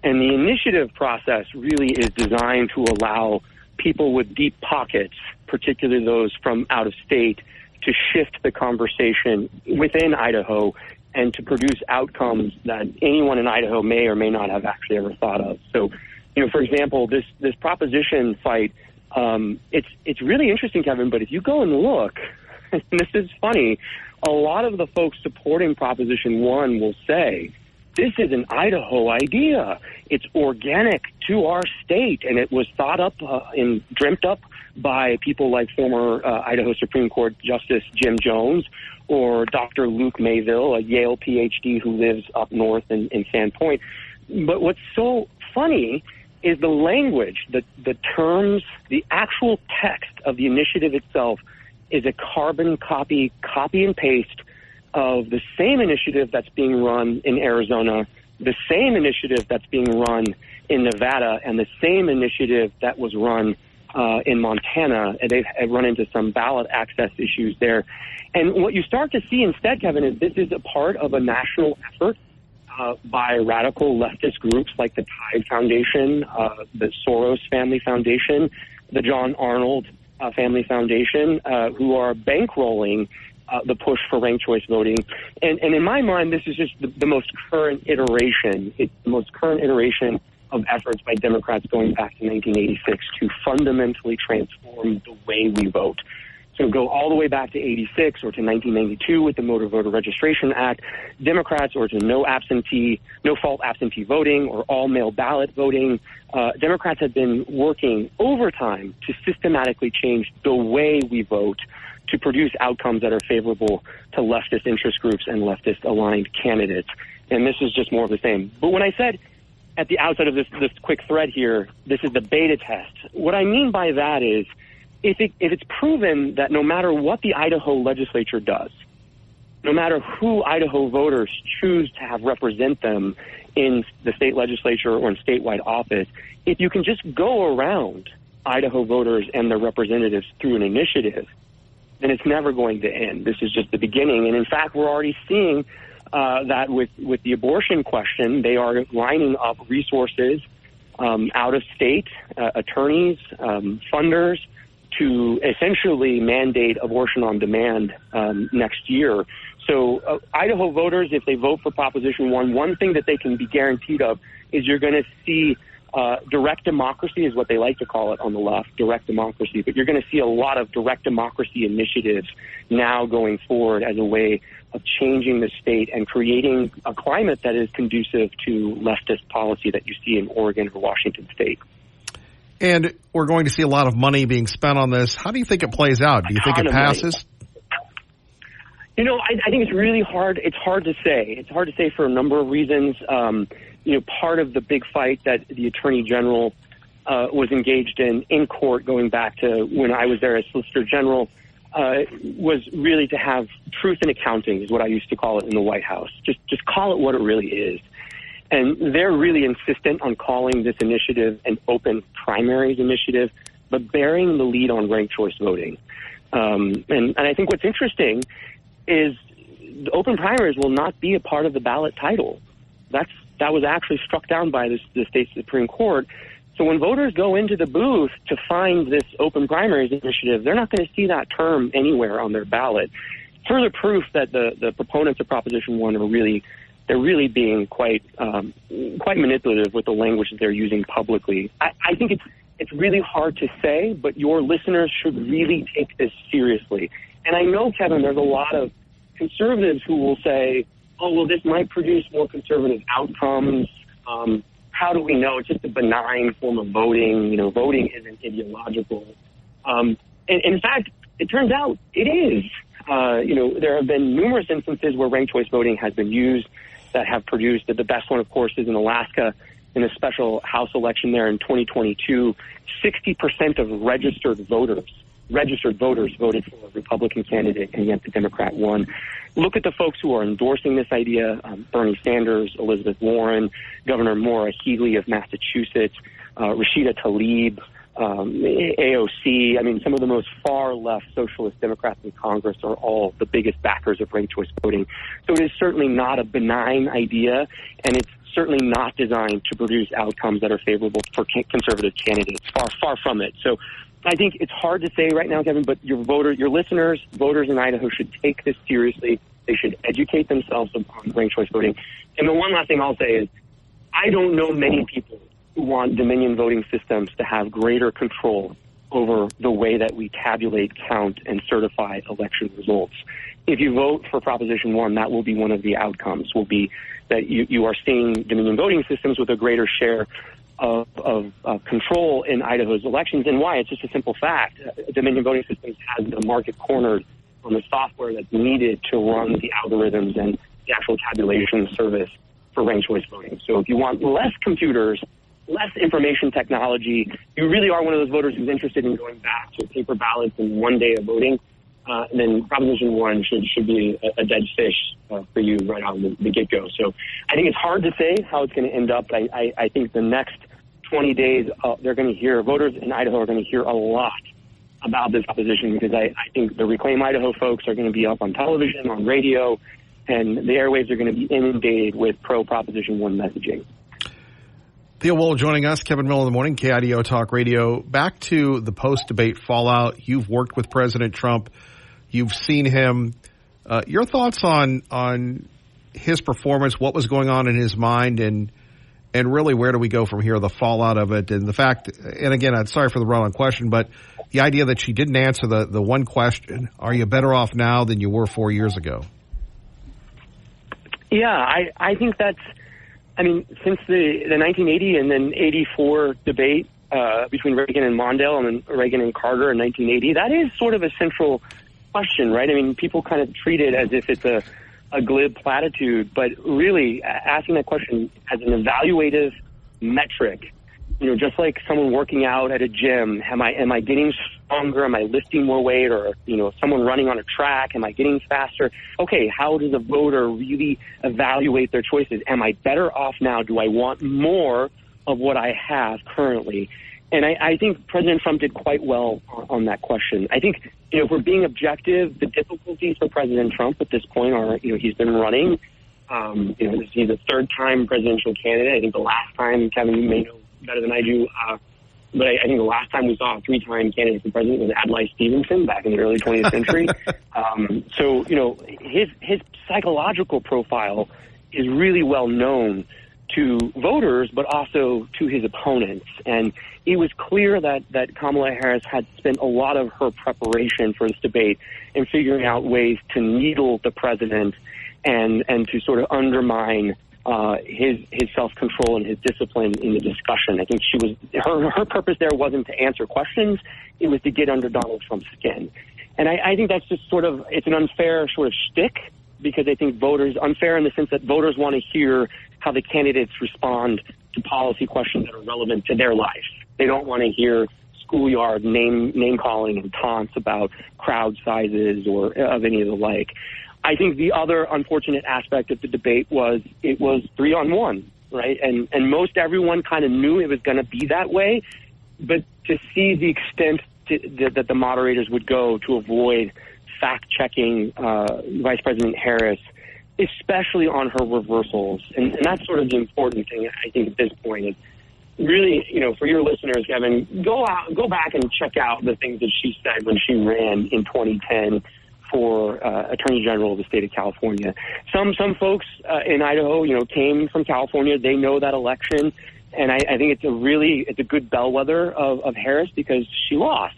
And the initiative process really is designed to allow people with deep pockets, particularly those from out of state, to shift the conversation within Idaho and to produce outcomes that anyone in Idaho may or may not have actually ever thought of. So, for example, this proposition fight, it's really interesting, Kevin, but if you go and look, and this is funny, a lot of the folks supporting Proposition 1 will say, this is an Idaho idea. It's organic to our state, and it was thought up and dreamt up by people like former Idaho Supreme Court Justice Jim Jones or Dr. Luke Mayville, a Yale PhD who lives up north in Sandpoint. But what's so funny is the language, the terms, the actual text of the initiative itself is a carbon copy and paste of the same initiative that's being run in Arizona, the same initiative that's being run in Nevada, and the same initiative that was run in Montana. And they've run into some ballot access issues there. And what you start to see instead, Kevin, is this is a part of a national effort by radical leftist groups like the Tide Foundation, the Soros Family Foundation, the John Arnold Family Foundation, who are bankrolling the push for ranked choice voting. And in my mind, this is just the most current iteration. It's the most current iteration of efforts by Democrats going back to 1986 to fundamentally transform the way we vote. So go all the way back to 86 or to 1992 with the Motor Voter Registration Act, Democrats, or to no fault absentee voting or all mail ballot voting. Democrats have been working overtime to systematically change the way we vote to produce outcomes that are favorable to leftist interest groups and leftist aligned candidates. And this is just more of the same. But when I said at the outset of this quick thread here, this is the beta test, what I mean by that is, if it's proven that no matter what the Idaho legislature does, no matter who Idaho voters choose to have represent them in the state legislature or in statewide office, if you can just go around Idaho voters and their representatives through an initiative, then it's never going to end. This is just the beginning. And in fact, we're already seeing that with the abortion question, they are lining up resources out of state, attorneys, funders, to essentially mandate abortion on demand next year. So Idaho voters, if they vote for Proposition 1, one thing that they can be guaranteed of is you're going to see direct democracy is what they like to call it on the left, direct democracy. But you're going to see a lot of direct democracy initiatives now going forward as a way of changing the state and creating a climate that is conducive to leftist policy that you see in Oregon or Washington State. And we're going to see a lot of money being spent on this. How do you think it plays out? Do you think it passes? I think it's really hard. It's hard to say. It's hard to say for a number of reasons. Part of the big fight that the Attorney General was engaged in court going back to when I was there as Solicitor General was really to have truth in accounting is what I used to call it in the White House. Just call it what it really is. And they're really insistent on calling this initiative an open primaries initiative, but bearing the lead on ranked choice voting. And I think what's interesting is the open primaries will not be a part of the ballot title. That was actually struck down by the state Supreme Court. So when voters go into the booth to find this open primaries initiative, they're not going to see that term anywhere on their ballot. further proof that the proponents of Proposition 1 are really being quite manipulative with the language that they're using publicly. I think it's really hard to say, but your listeners should really take this seriously. And I know, Kevin, there's a lot of conservatives who will say, oh, well, this might produce more conservative outcomes. How do we know? It's just a benign form of voting. Voting isn't ideological. And in fact, it turns out it is. There have been numerous instances where ranked choice voting has been used that have produced the best one, of course, is in Alaska in a special House election there in 2022. 60% of registered voters voted for a Republican candidate, and yet the Democrat won. Look at the folks who are endorsing this idea: Bernie Sanders, Elizabeth Warren, Governor Maura Healey of Massachusetts, Rashida Tlaib, AOC. I mean, some of the most far-left socialist Democrats in Congress are all the biggest backers of ranked choice voting. So it is certainly not a benign idea, and it's certainly not designed to produce outcomes that are favorable for conservative candidates. Far from it. So I think it's hard to say right now, Kevin, but your listeners, voters in Idaho should take this seriously. They should educate themselves on ranked choice voting. And the one last thing I'll say is, I don't know many people who want Dominion voting systems to have greater control over the way that we tabulate, count, and certify election results. If you vote for Proposition 1, that will be one of the outcomes, will be that you are seeing Dominion voting systems with a greater share of control in Idaho's elections. And why? It's just a simple fact. Dominion voting systems has the market cornered on the software that's needed to run the algorithms and the actual tabulation service for ranked choice voting. So if you want less computers, less information technology, you really are one of those voters who's interested in going back to paper ballots and one day of voting, then Proposition 1 should be a dead fish for you right out of the get-go. So I think it's hard to say how it's going to end up. I think the next 20 days, they're going to hear, voters in Idaho are going to hear a lot about this proposition, because I think the Reclaim Idaho folks are going to be up on television, on radio, and the airwaves are going to be inundated with pro-Proposition 1 messaging. Theo Wold joining us, Kevin Mill in the Morning, KIDO Talk Radio. Back to the post-debate fallout. You've worked with President Trump. You've seen him. Your thoughts on his performance, what was going on in his mind, and really where do we go from here, the fallout of it, and the fact, and again, I'm sorry for the run-on question, but the idea that she didn't answer the one question, are you better off now than you were 4 years ago? Yeah, I think that's, since the 1980 and then 84 debate between Reagan and Mondale and then Reagan and Carter in 1980, that is sort of a central question, right? People kind of treat it as if it's a glib platitude, but really asking that question as an evaluative metric, just like someone working out at a gym, am I getting stronger? Am I lifting more weight? Or, someone running on a track, am I getting faster? Okay, how does a voter really evaluate their choices? Am I better off now? Do I want more of what I have currently? And I think President Trump did quite well on that question. I think, if we're being objective, the difficulties for President Trump at this point are, he's been running. He's a third-time presidential candidate. I think the last time, Kevin, you may know better than I do, but I think the last time we saw a three-time candidate for president was Adlai Stevenson back in the early 20th century. So, his psychological profile is really well known to voters, but also to his opponents. And it was clear that Kamala Harris had spent a lot of her preparation for this debate in figuring out ways to needle the president and to sort of undermine his self-control and his discipline in the discussion. I think her purpose there wasn't to answer questions, it was to get under Donald Trump's skin. And I think that's just it's an unfair sort of shtick, because I think unfair in the sense that voters want to hear how the candidates respond to policy questions that are relevant to their life. They don't want to hear schoolyard name calling and taunts about crowd sizes or of any of the like. I think the other unfortunate aspect of the debate was it was 3-on-1, right? And most everyone kind of knew it was going to be that way, but to see the extent that the moderators would go to avoid fact-checking Vice President Harris, especially on her reversals. And that's sort of the important thing, I think, at this point is really, for your listeners, Kevin, go back and check out the things that she said when she ran in 2010 for Attorney General of the state of California. Some folks in Idaho, came from California. They know that election, and I think it's a good bellwether of Harris because she lost.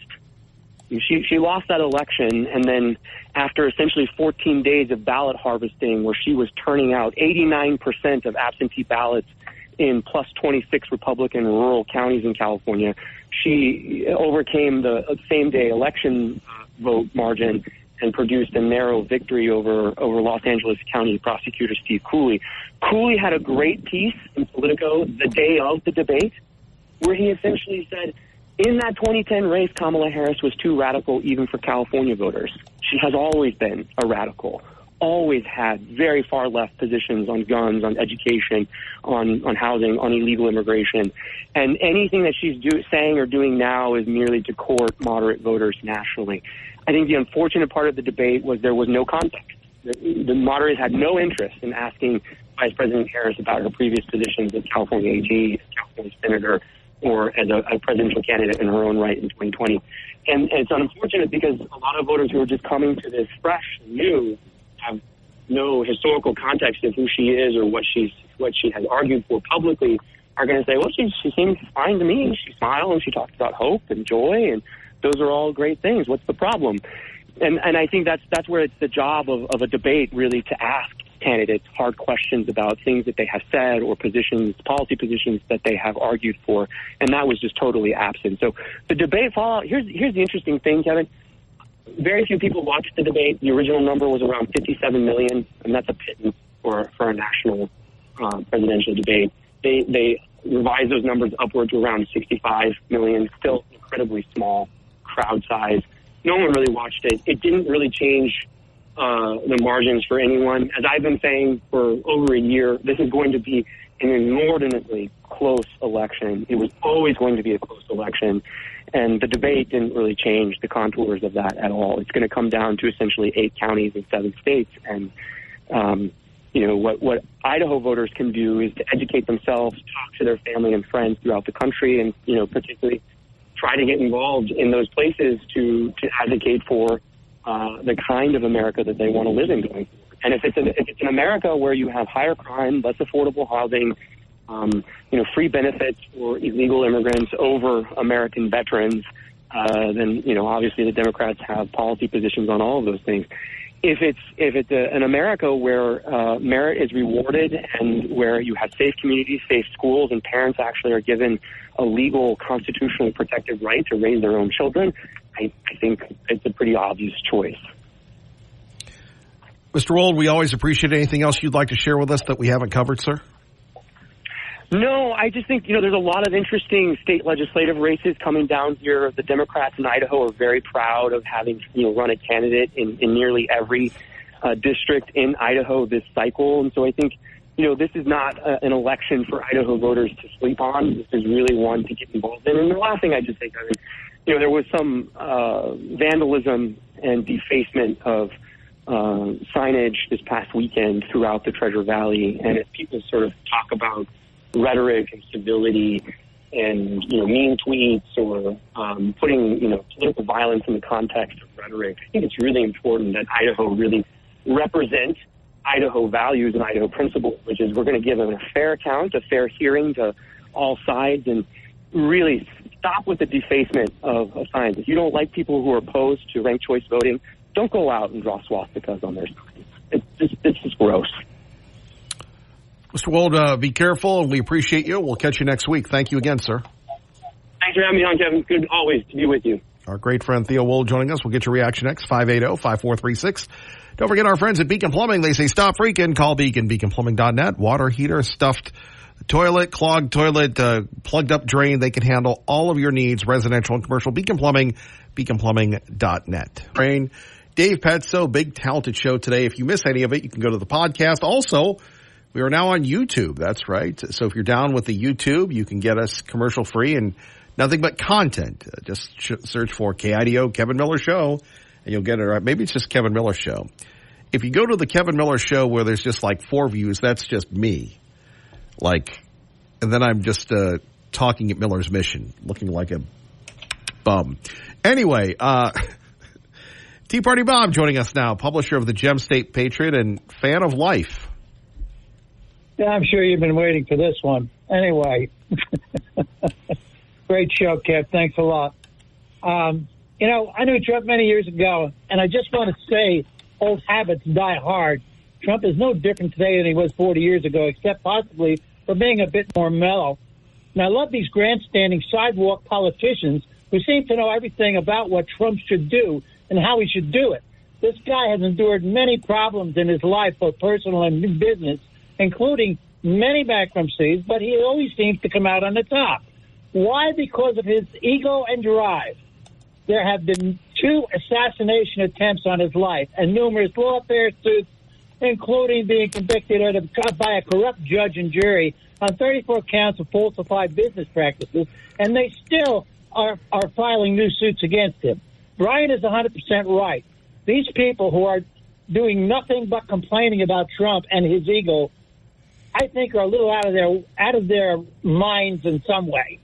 She lost that election, and then after essentially 14 days of ballot harvesting, where she was turning out 89% of absentee ballots in plus 26 Republican rural counties in California, she overcame the same-day election vote margin and produced a narrow victory over Los Angeles County Prosecutor Steve Cooley. Cooley had a great piece in Politico the day of the debate where he essentially said, in that 2010 race, Kamala Harris was too radical even for California voters. She has always been a radical, always had very far left positions on guns, on education, on housing, on illegal immigration. And anything that she's saying or doing now is merely to court moderate voters nationally. I think the unfortunate part of the debate was there was no context. The moderates had no interest in asking Vice President Harris about her previous positions as California AG, California Senator, or as a presidential candidate in her own right in 2020. And it's unfortunate because a lot of voters who are just coming to this fresh and new have no historical context of who she is or what she has argued for publicly are going to say, well, she seems fine to me. She smiled and she talked about hope and joy, and those are all great things. What's the problem? And I think that's where it's the job of a debate, really, to ask candidates hard questions about things that they have said or policy positions that they have argued for, and that was just totally absent. So the debate fallout, here's the interesting thing, Kevin. Very few people watched the debate. The original number was around 57 million, and that's a pittance for a national presidential debate. They revised those numbers upward to around 65 million, still incredibly small crowd size. No one really watched it. It didn't really change the margins for anyone. As I've been saying for over a year, this is going to be an inordinately close election. It was always going to be a close election, and the debate didn't really change the contours of that at all. It's going to come down to essentially 8 counties in 7 states, and what Idaho voters can do is to educate themselves, talk to their family and friends throughout the country, and particularly try to get involved in those places to advocate for the kind of America that they want to live in going forward. And if it's an America where you have higher crime, less affordable housing, free benefits for illegal immigrants over American veterans, then obviously the Democrats have policy positions on all of those things. If it's an America where merit is rewarded and where you have safe communities, safe schools, and parents actually are given a legal, constitutionally protected right to raise their own children, I think it's a pretty obvious choice. Mr. Wold, we always appreciate anything else you'd like to share with us that we haven't covered, sir? No, I just think, there's a lot of interesting state legislative races coming down here. The Democrats in Idaho are very proud of having, run a candidate in nearly every district in Idaho this cycle. And so I think, this is not an election for Idaho voters to sleep on. This is really one to get involved in. And the last thing I just think, there was some vandalism and defacement of signage this past weekend throughout the Treasure Valley. And if people sort of talk about rhetoric and civility and, mean tweets or putting, political violence in the context of rhetoric, I think it's really important that Idaho really represent Idaho values and Idaho principles, which is we're going to give them a fair account, a fair hearing to all sides, and really stop with the defacement of signs. If you don't like people who are opposed to ranked choice voting, don't go out and draw swastikas on their signs. It's just gross. Mr. Wold, be careful, and we appreciate you. We'll catch you next week. Thank you again, sir. Thanks for having me on, Kevin. Good always to be with you. Our great friend Theo Wold joining us. We'll get your reaction next, 580-5436. Don't forget our friends at Beacon Plumbing. They say stop freaking. Call Beacon, beaconplumbing.net. Water heater, stuffed toilet, clogged toilet, plugged up drain. They can handle all of your needs, residential and commercial. Beacon Plumbing, beaconplumbing.net. Rain. Dave Petso, big talented show today. If you miss any of it, you can go to the podcast. Also, we are now on YouTube. That's right. So if you're down with the YouTube, you can get us commercial free and nothing but content. Just search for KIDO Kevin Miller Show and you'll get it right. Maybe it's just Kevin Miller Show. If you go to the Kevin Miller Show where there's just like 4 views, that's just me. And then I'm just talking at Miller's Mission, looking like a bum. Anyway, Tea Party Bob joining us now, publisher of the Gem State Patriot and fan of life. Yeah, I'm sure you've been waiting for this one. Anyway, great show, Kev. Thanks a lot. You know, I knew Trump many years ago, and I just want to say old habits die hard. Trump is no different today than he was 40 years ago, except possibly for being a bit more mellow. And I love these grandstanding sidewalk politicians who seem to know everything about what Trump should do and how he should do it. This guy has endured many problems in his life, both personal and in business, including many bankruptcies, but he always seems to come out on the top. Why? Because of his ego and drive. There have been 2 assassination attempts on his life and numerous lawfare suits, including being convicted by a corrupt judge and jury on 34 counts of falsified business practices, and they still are filing new suits against him. Brian is 100% right. These people who are doing nothing but complaining about Trump and his ego, I think, are a little out of their minds in some way.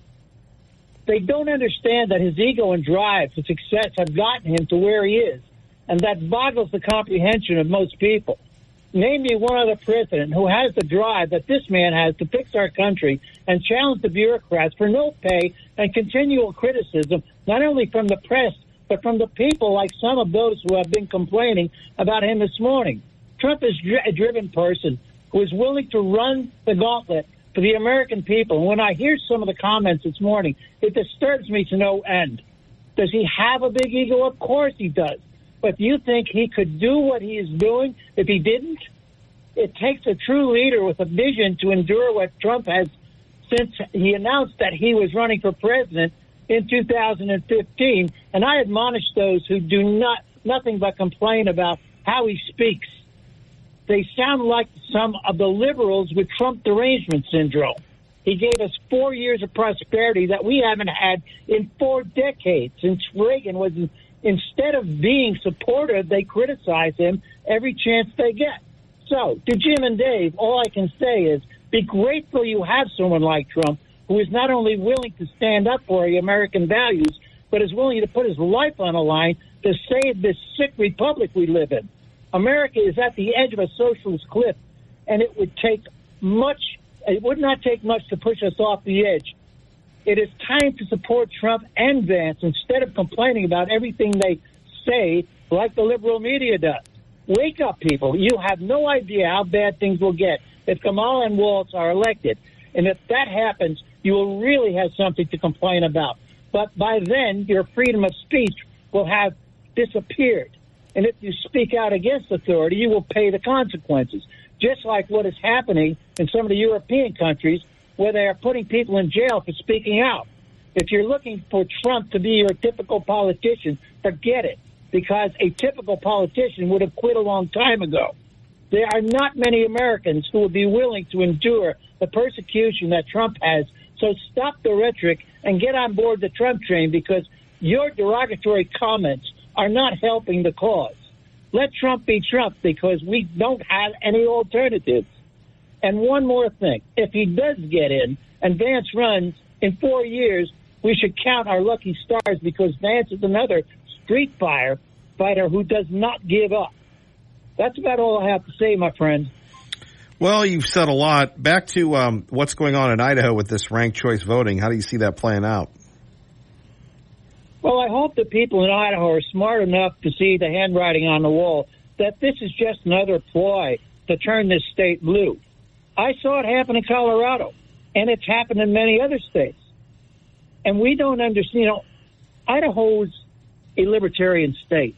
They don't understand that his ego and drive for success have gotten him to where he is, and that boggles the comprehension of most people. Name me one other president who has the drive that this man has to fix our country and challenge the bureaucrats for no pay and continual criticism, not only from the press, but from the people like some of those who have been complaining about him this morning. Trump is a driven person who is willing to run the gauntlet for the American people. And when I hear some of the comments this morning, it disturbs me to no end. Does he have a big ego? Of course he does. But do you think he could do what he is doing if he didn't? It takes a true leader with a vision to endure what Trump has since he announced that he was running for president in 2015. And I admonish those who do nothing but complain about how he speaks. They sound like some of the liberals with Trump derangement syndrome. He gave us 4 years of prosperity that we haven't had in 4 decades since Reagan was. Instead of being supportive, they criticize him every chance they get. So, to Jim and Dave, all I can say is be grateful you have someone like Trump who is not only willing to stand up for the American values, but is willing to put his life on the line to save this sick republic we live in. America is at the edge of a socialist cliff, and it would not take much to push us off the edge. It is time to support Trump and Vance instead of complaining about everything they say like the liberal media does. Wake up, people. You have no idea how bad things will get if Kamala and Waltz are elected. And if that happens, you will really have something to complain about. But by then, your freedom of speech will have disappeared. And if you speak out against authority, you will pay the consequences, just like what is happening in some of the European countries where they are putting people in jail for speaking out. If you're looking for Trump to be your typical politician, forget it, because a typical politician would have quit a long time ago. There are not many Americans who would be willing to endure the persecution that Trump has. So stop the rhetoric and get on board the Trump train, because your derogatory comments are not helping the cause. Let Trump be Trump, because we don't have any alternatives. And one more thing. If he does get in and Vance runs in 4 years, we should count our lucky stars, because Vance is another street fighter who does not give up. That's about all I have to say, my friend. Well, you've said a lot. Back to what's going on in Idaho with this ranked choice voting. How do you see that playing out? Well, I hope the people in Idaho are smart enough to see the handwriting on the wall, that this is just another ploy to turn this state blue. I saw it happen in Colorado, and it's happened in many other states. And we don't understand. Idaho's a libertarian state.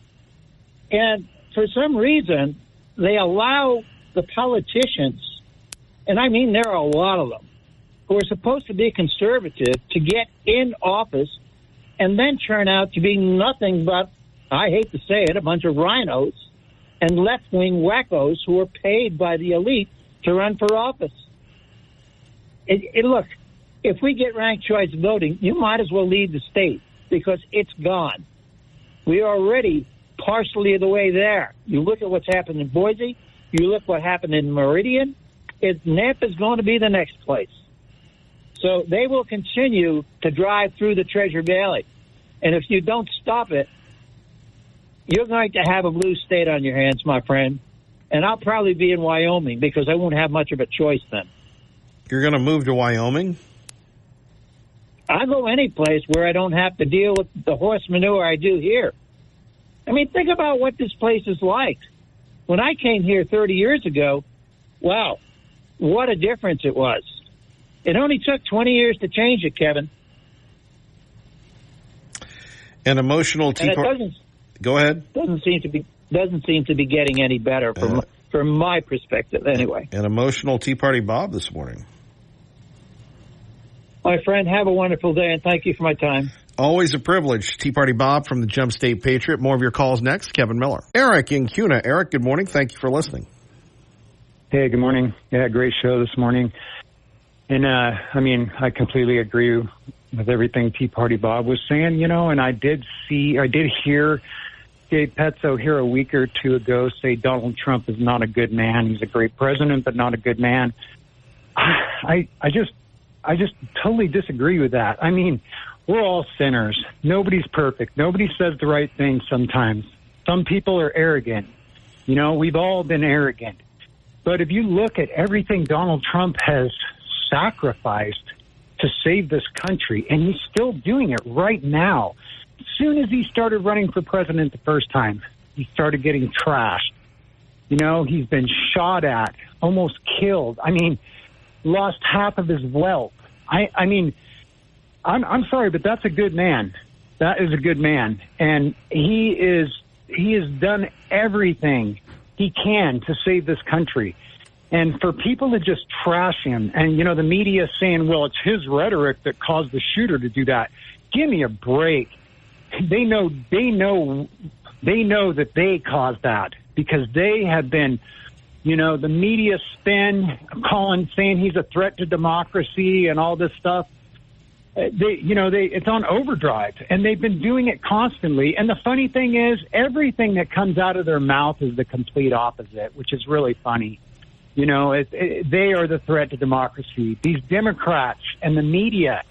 And for some reason, they allow the politicians, and I mean there are a lot of them, who are supposed to be conservative, to get in office and then turn out to be nothing but, I hate to say it, a bunch of rhinos and left-wing wackos who are paid by the elite to run for office. Look, if we get ranked choice voting, you might as well leave the state, because it's gone. We are already partially the way there. You look at what's happened in Boise. You look what happened in Meridian. Nampa is going to be the next place. So they will continue to drive through the Treasure Valley. And if you don't stop it, you're going to have a blue state on your hands, my friend. And I'll probably be in Wyoming because I won't have much of a choice then. You're going to move to Wyoming? I'll go any place where I don't have to deal with the horse manure I do here. I mean, think about what this place is like. When I came here 30 years ago, wow, what a difference it was. It only took 20 years to change it, Kevin. An emotional Tea Party. Go ahead. Doesn't seem to be getting any better from my perspective, anyway. An emotional Tea Party Bob this morning. My friend, have a wonderful day, and thank you for my time. Always a privilege. Tea Party Bob from the Jump State Patriot. More of your calls next. Kevin Miller. Eric in Cuna. Eric, good morning. Thank you for listening. Hey, good morning. Yeah, great show this morning. And, I completely agree with everything Tea Party Bob was saying, and I did hear Dave Petso here a week or two ago say Donald Trump is not a good man. He's a great president, but not a good man. I just totally disagree with that. I mean, we're all sinners. Nobody's perfect. Nobody says the right thing sometimes. Some people are arrogant. We've all been arrogant. But if you look at everything Donald Trump has sacrificed to save this country, and he's still doing it right now. As soon as he started running for president the first time, he started getting trashed. He's been shot at, almost killed. Lost half of his wealth. I'm sorry, but that's a good man. That is a good man. And he has done everything he can to save this country. And for people to just trash him, and, the media saying, well, it's his rhetoric that caused the shooter to do that. Give me a break. They know that they caused that because they have been, the media spin, saying he's a threat to democracy and all this stuff. It's on overdrive, and they've been doing it constantly. And the funny thing is, everything that comes out of their mouth is the complete opposite, which is really funny. They are the threat to democracy. These Democrats and the media,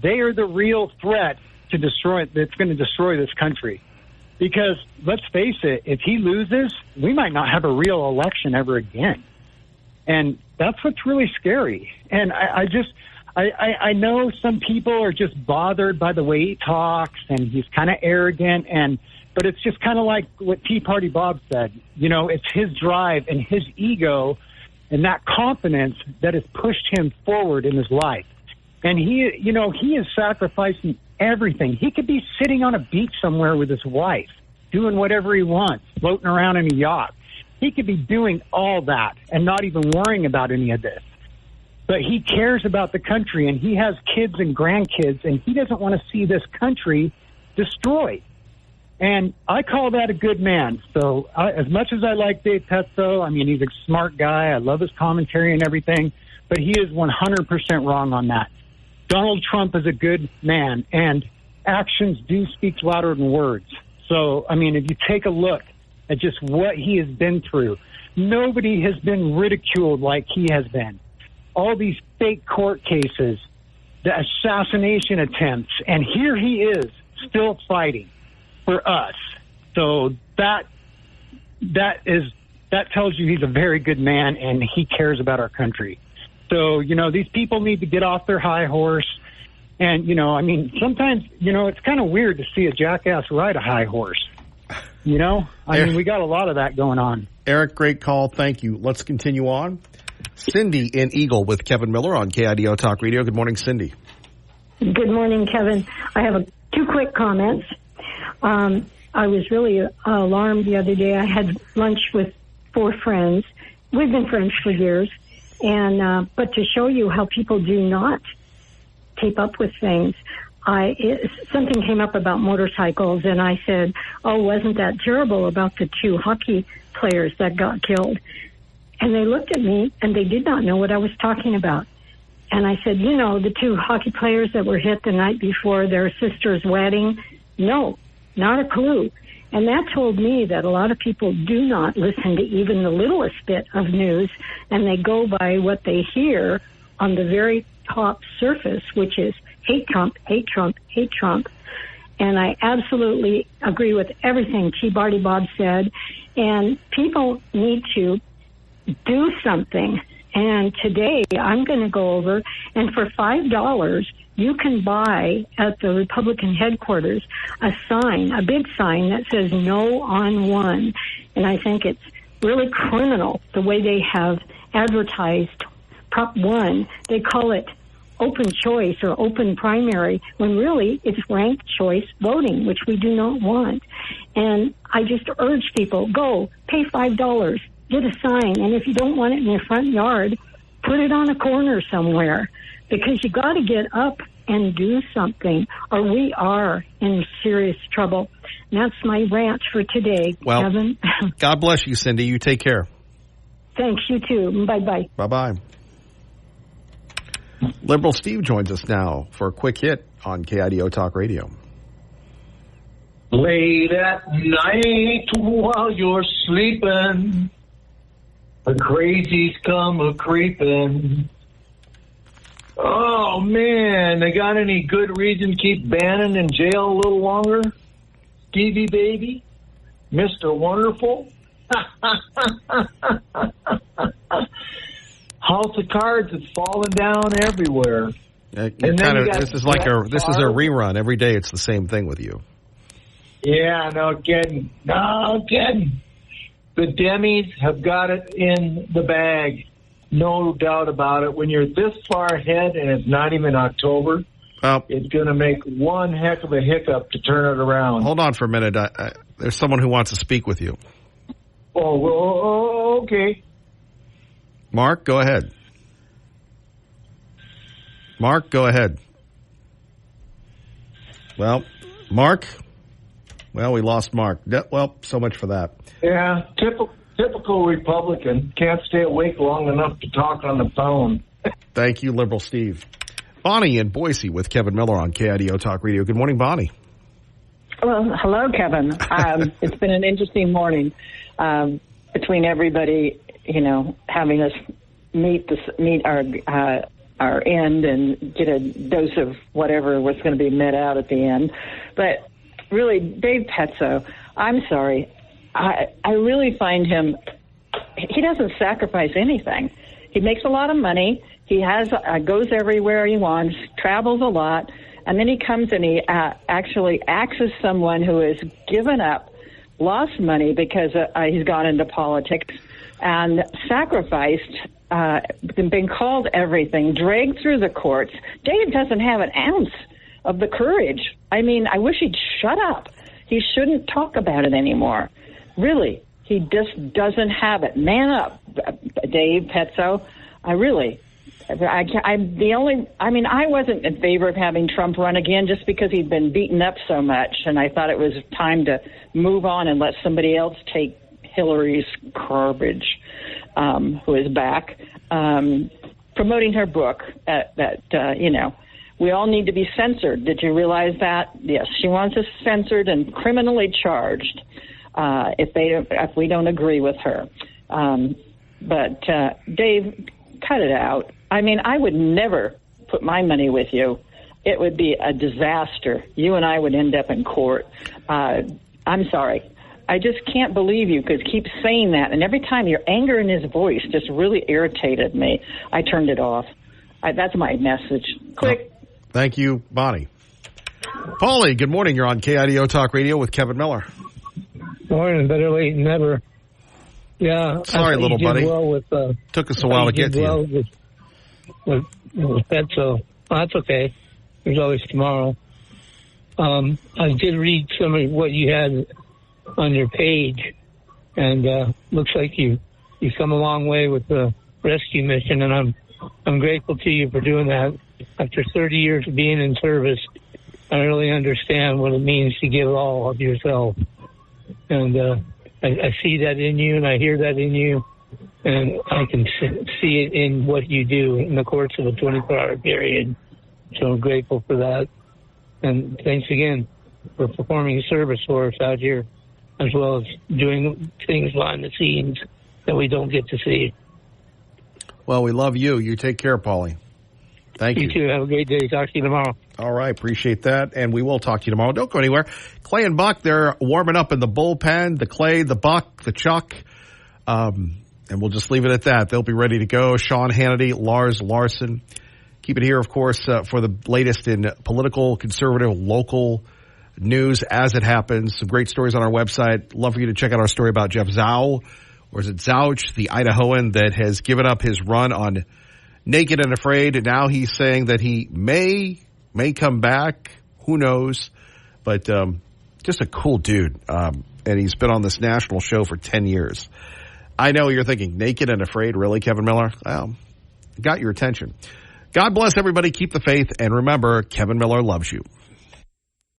they are the real threat that's going to destroy this country. Because let's face it, if he loses, we might not have a real election ever again. And that's what's really scary. And I know some people are just bothered by the way he talks, and he's kind of arrogant, but it's just kind of like what Tea Party Bob said. It's his drive and his ego and that confidence that has pushed him forward in his life. And he is sacrificing everything. He could be sitting on a beach somewhere with his wife, doing whatever he wants, floating around in a yacht. He could be doing all that and not even worrying about any of this. But he cares about the country, and he has kids and grandkids, and he doesn't want to see this country destroyed. And I call that a good man. So as much as I like Dave Petso, he's a smart guy. I love his commentary and everything, but he is 100% wrong on that. Donald Trump is a good man, and actions do speak louder than words. So, if you take a look at just what he has been through, nobody has been ridiculed like he has been. All these fake court cases, the assassination attempts, and here he is still fighting for us. So that tells you he's a very good man, and he cares about our country. So, these people need to get off their high horse. And, sometimes, it's kind of weird to see a jackass ride a high horse. We got a lot of that going on. Eric, great call. Thank you. Let's continue on. Cindy in Eagle with Kevin Miller on KIDO Talk Radio. Good morning, Cindy. Good morning, Kevin. I have two quick comments. I was really alarmed the other day. I had lunch with 4 friends. We've been friends for years. And but to show you how people do not keep up with things, something came up about motorcycles, and I said, oh, wasn't that terrible about the 2 hockey players that got killed? And they looked at me, and they did not know what I was talking about. And I said, the 2 hockey players that were hit the night before their sister's wedding? No, not a clue. And that told me that a lot of people do not listen to even the littlest bit of news, and they go by what they hear on the very top surface, which is hate Trump, hate Trump, hate Trump. And I absolutely agree with everything T. Barty Bob said. And people need to do something. And today I'm going to go over, and for $5, you can buy at the Republican headquarters a sign, a big sign that says no on one. And I think it's really criminal the way they have advertised Prop 1. They call it open choice or open primary, when really it's ranked choice voting, which we do not want. And I just urge people, go, pay $5, get a sign, and if you don't want it in your front yard, put it on a corner somewhere, because you got to get up and do something, or we are in serious trouble. And that's my rant for today, well, Kevin. God bless you, Cindy. You take care. Thanks, you too. Bye-bye. Bye-bye. Liberal Steve joins us now for a quick hit on KIDO Talk Radio. Late at night while you're sleeping, the crazies come a-creeping. Oh, man, they got any good reason to keep Bannon in jail a little longer? Stevie Baby? Mr. Wonderful? House of Cards is falling down everywhere. This is a rerun. Every day it's the same thing with you. Yeah, no kidding. No kidding. The Demis have got it in the bag. No doubt about it. When you're this far ahead and it's not even October, it's going to make one heck of a hiccup to turn it around. Hold on for a minute. There's someone who wants to speak with you. Oh, well, okay. Mark, go ahead. Mark, go ahead. Well, Mark? Well, we lost Mark. Well, so much for that. Yeah, typical Republican. Can't stay awake long enough to talk on the phone. Thank you, Liberal Steve. Bonnie in Boise with Kevin Miller on KIDO Talk Radio. Good morning, Bonnie. Well, hello, Kevin. It's been an interesting morning between everybody, having us meet our end and get a dose of whatever was going to be met out at the end. But really, Dave Petso, I'm sorry. I really find him, he doesn't sacrifice anything. He makes a lot of money. He goes everywhere he wants, travels a lot, and then he comes and he actually acts as someone who has given up, lost money because he's gone into politics, and sacrificed, been called everything, dragged through the courts. Dave doesn't have an ounce of the courage. I mean, I wish he'd shut up. He shouldn't talk about it anymore. Really, he just doesn't have it. Man up, Dave Petso. I wasn't in favor of having Trump run again just because he'd been beaten up so much, and I thought it was time to move on and let somebody else take Hillary's garbage, who is back, promoting her book we all need to be censored. Did you realize that? Yes, she wants us censored and criminally charged if we don't agree with her. But Dave, cut it out. I mean, I would never put my money with you. It would be a disaster. You and I would end up in court. I'm sorry. I just can't believe you could keep saying that. And every time your anger in his voice just really irritated me. I turned it off. That's my message. Quick. Thank you, Bonnie. Paulie, good morning. You're on KIDO Talk Radio with Kevin Miller. Morning. Better late than never. Yeah. Sorry, little buddy. Well took us a while to get to you. With Petso. Well, that's okay. There's always tomorrow. I did read some of what you had on your page, and looks like you've come a long way with the rescue mission, and I'm grateful to you for doing that. After 30 years of being in service, I really understand what it means to give all of yourself. And I see that in you, and I hear that in you, and I can see it in what you do in the course of a 24-hour period. So I'm grateful for that. And thanks again for performing a service for us out here, as well as doing things behind the scenes that we don't get to see. Well, we love you. You take care, Paulie. Thank you. You too. Have a great day. Talk to you tomorrow. All right. Appreciate that. And we will talk to you tomorrow. Don't go anywhere. Clay and Buck, they're warming up in the bullpen. The Clay, the Buck, the Chuck. And we'll just leave it at that. They'll be ready to go. Sean Hannity, Lars Larson. Keep it here, of course, for the latest in political, conservative, local news as it happens. Some great stories on our website. Love for you to check out our story about Jeff Zau, or is it Zouch, the Idahoan that has given up his run on Naked and Afraid. And now he's saying that he may come back. Who knows? But just a cool dude. And he's been on this national show for 10 years. I know you're thinking, Naked and Afraid? Really, Kevin Miller? Well, got your attention. God bless everybody. Keep the faith. And remember, Kevin Miller loves you.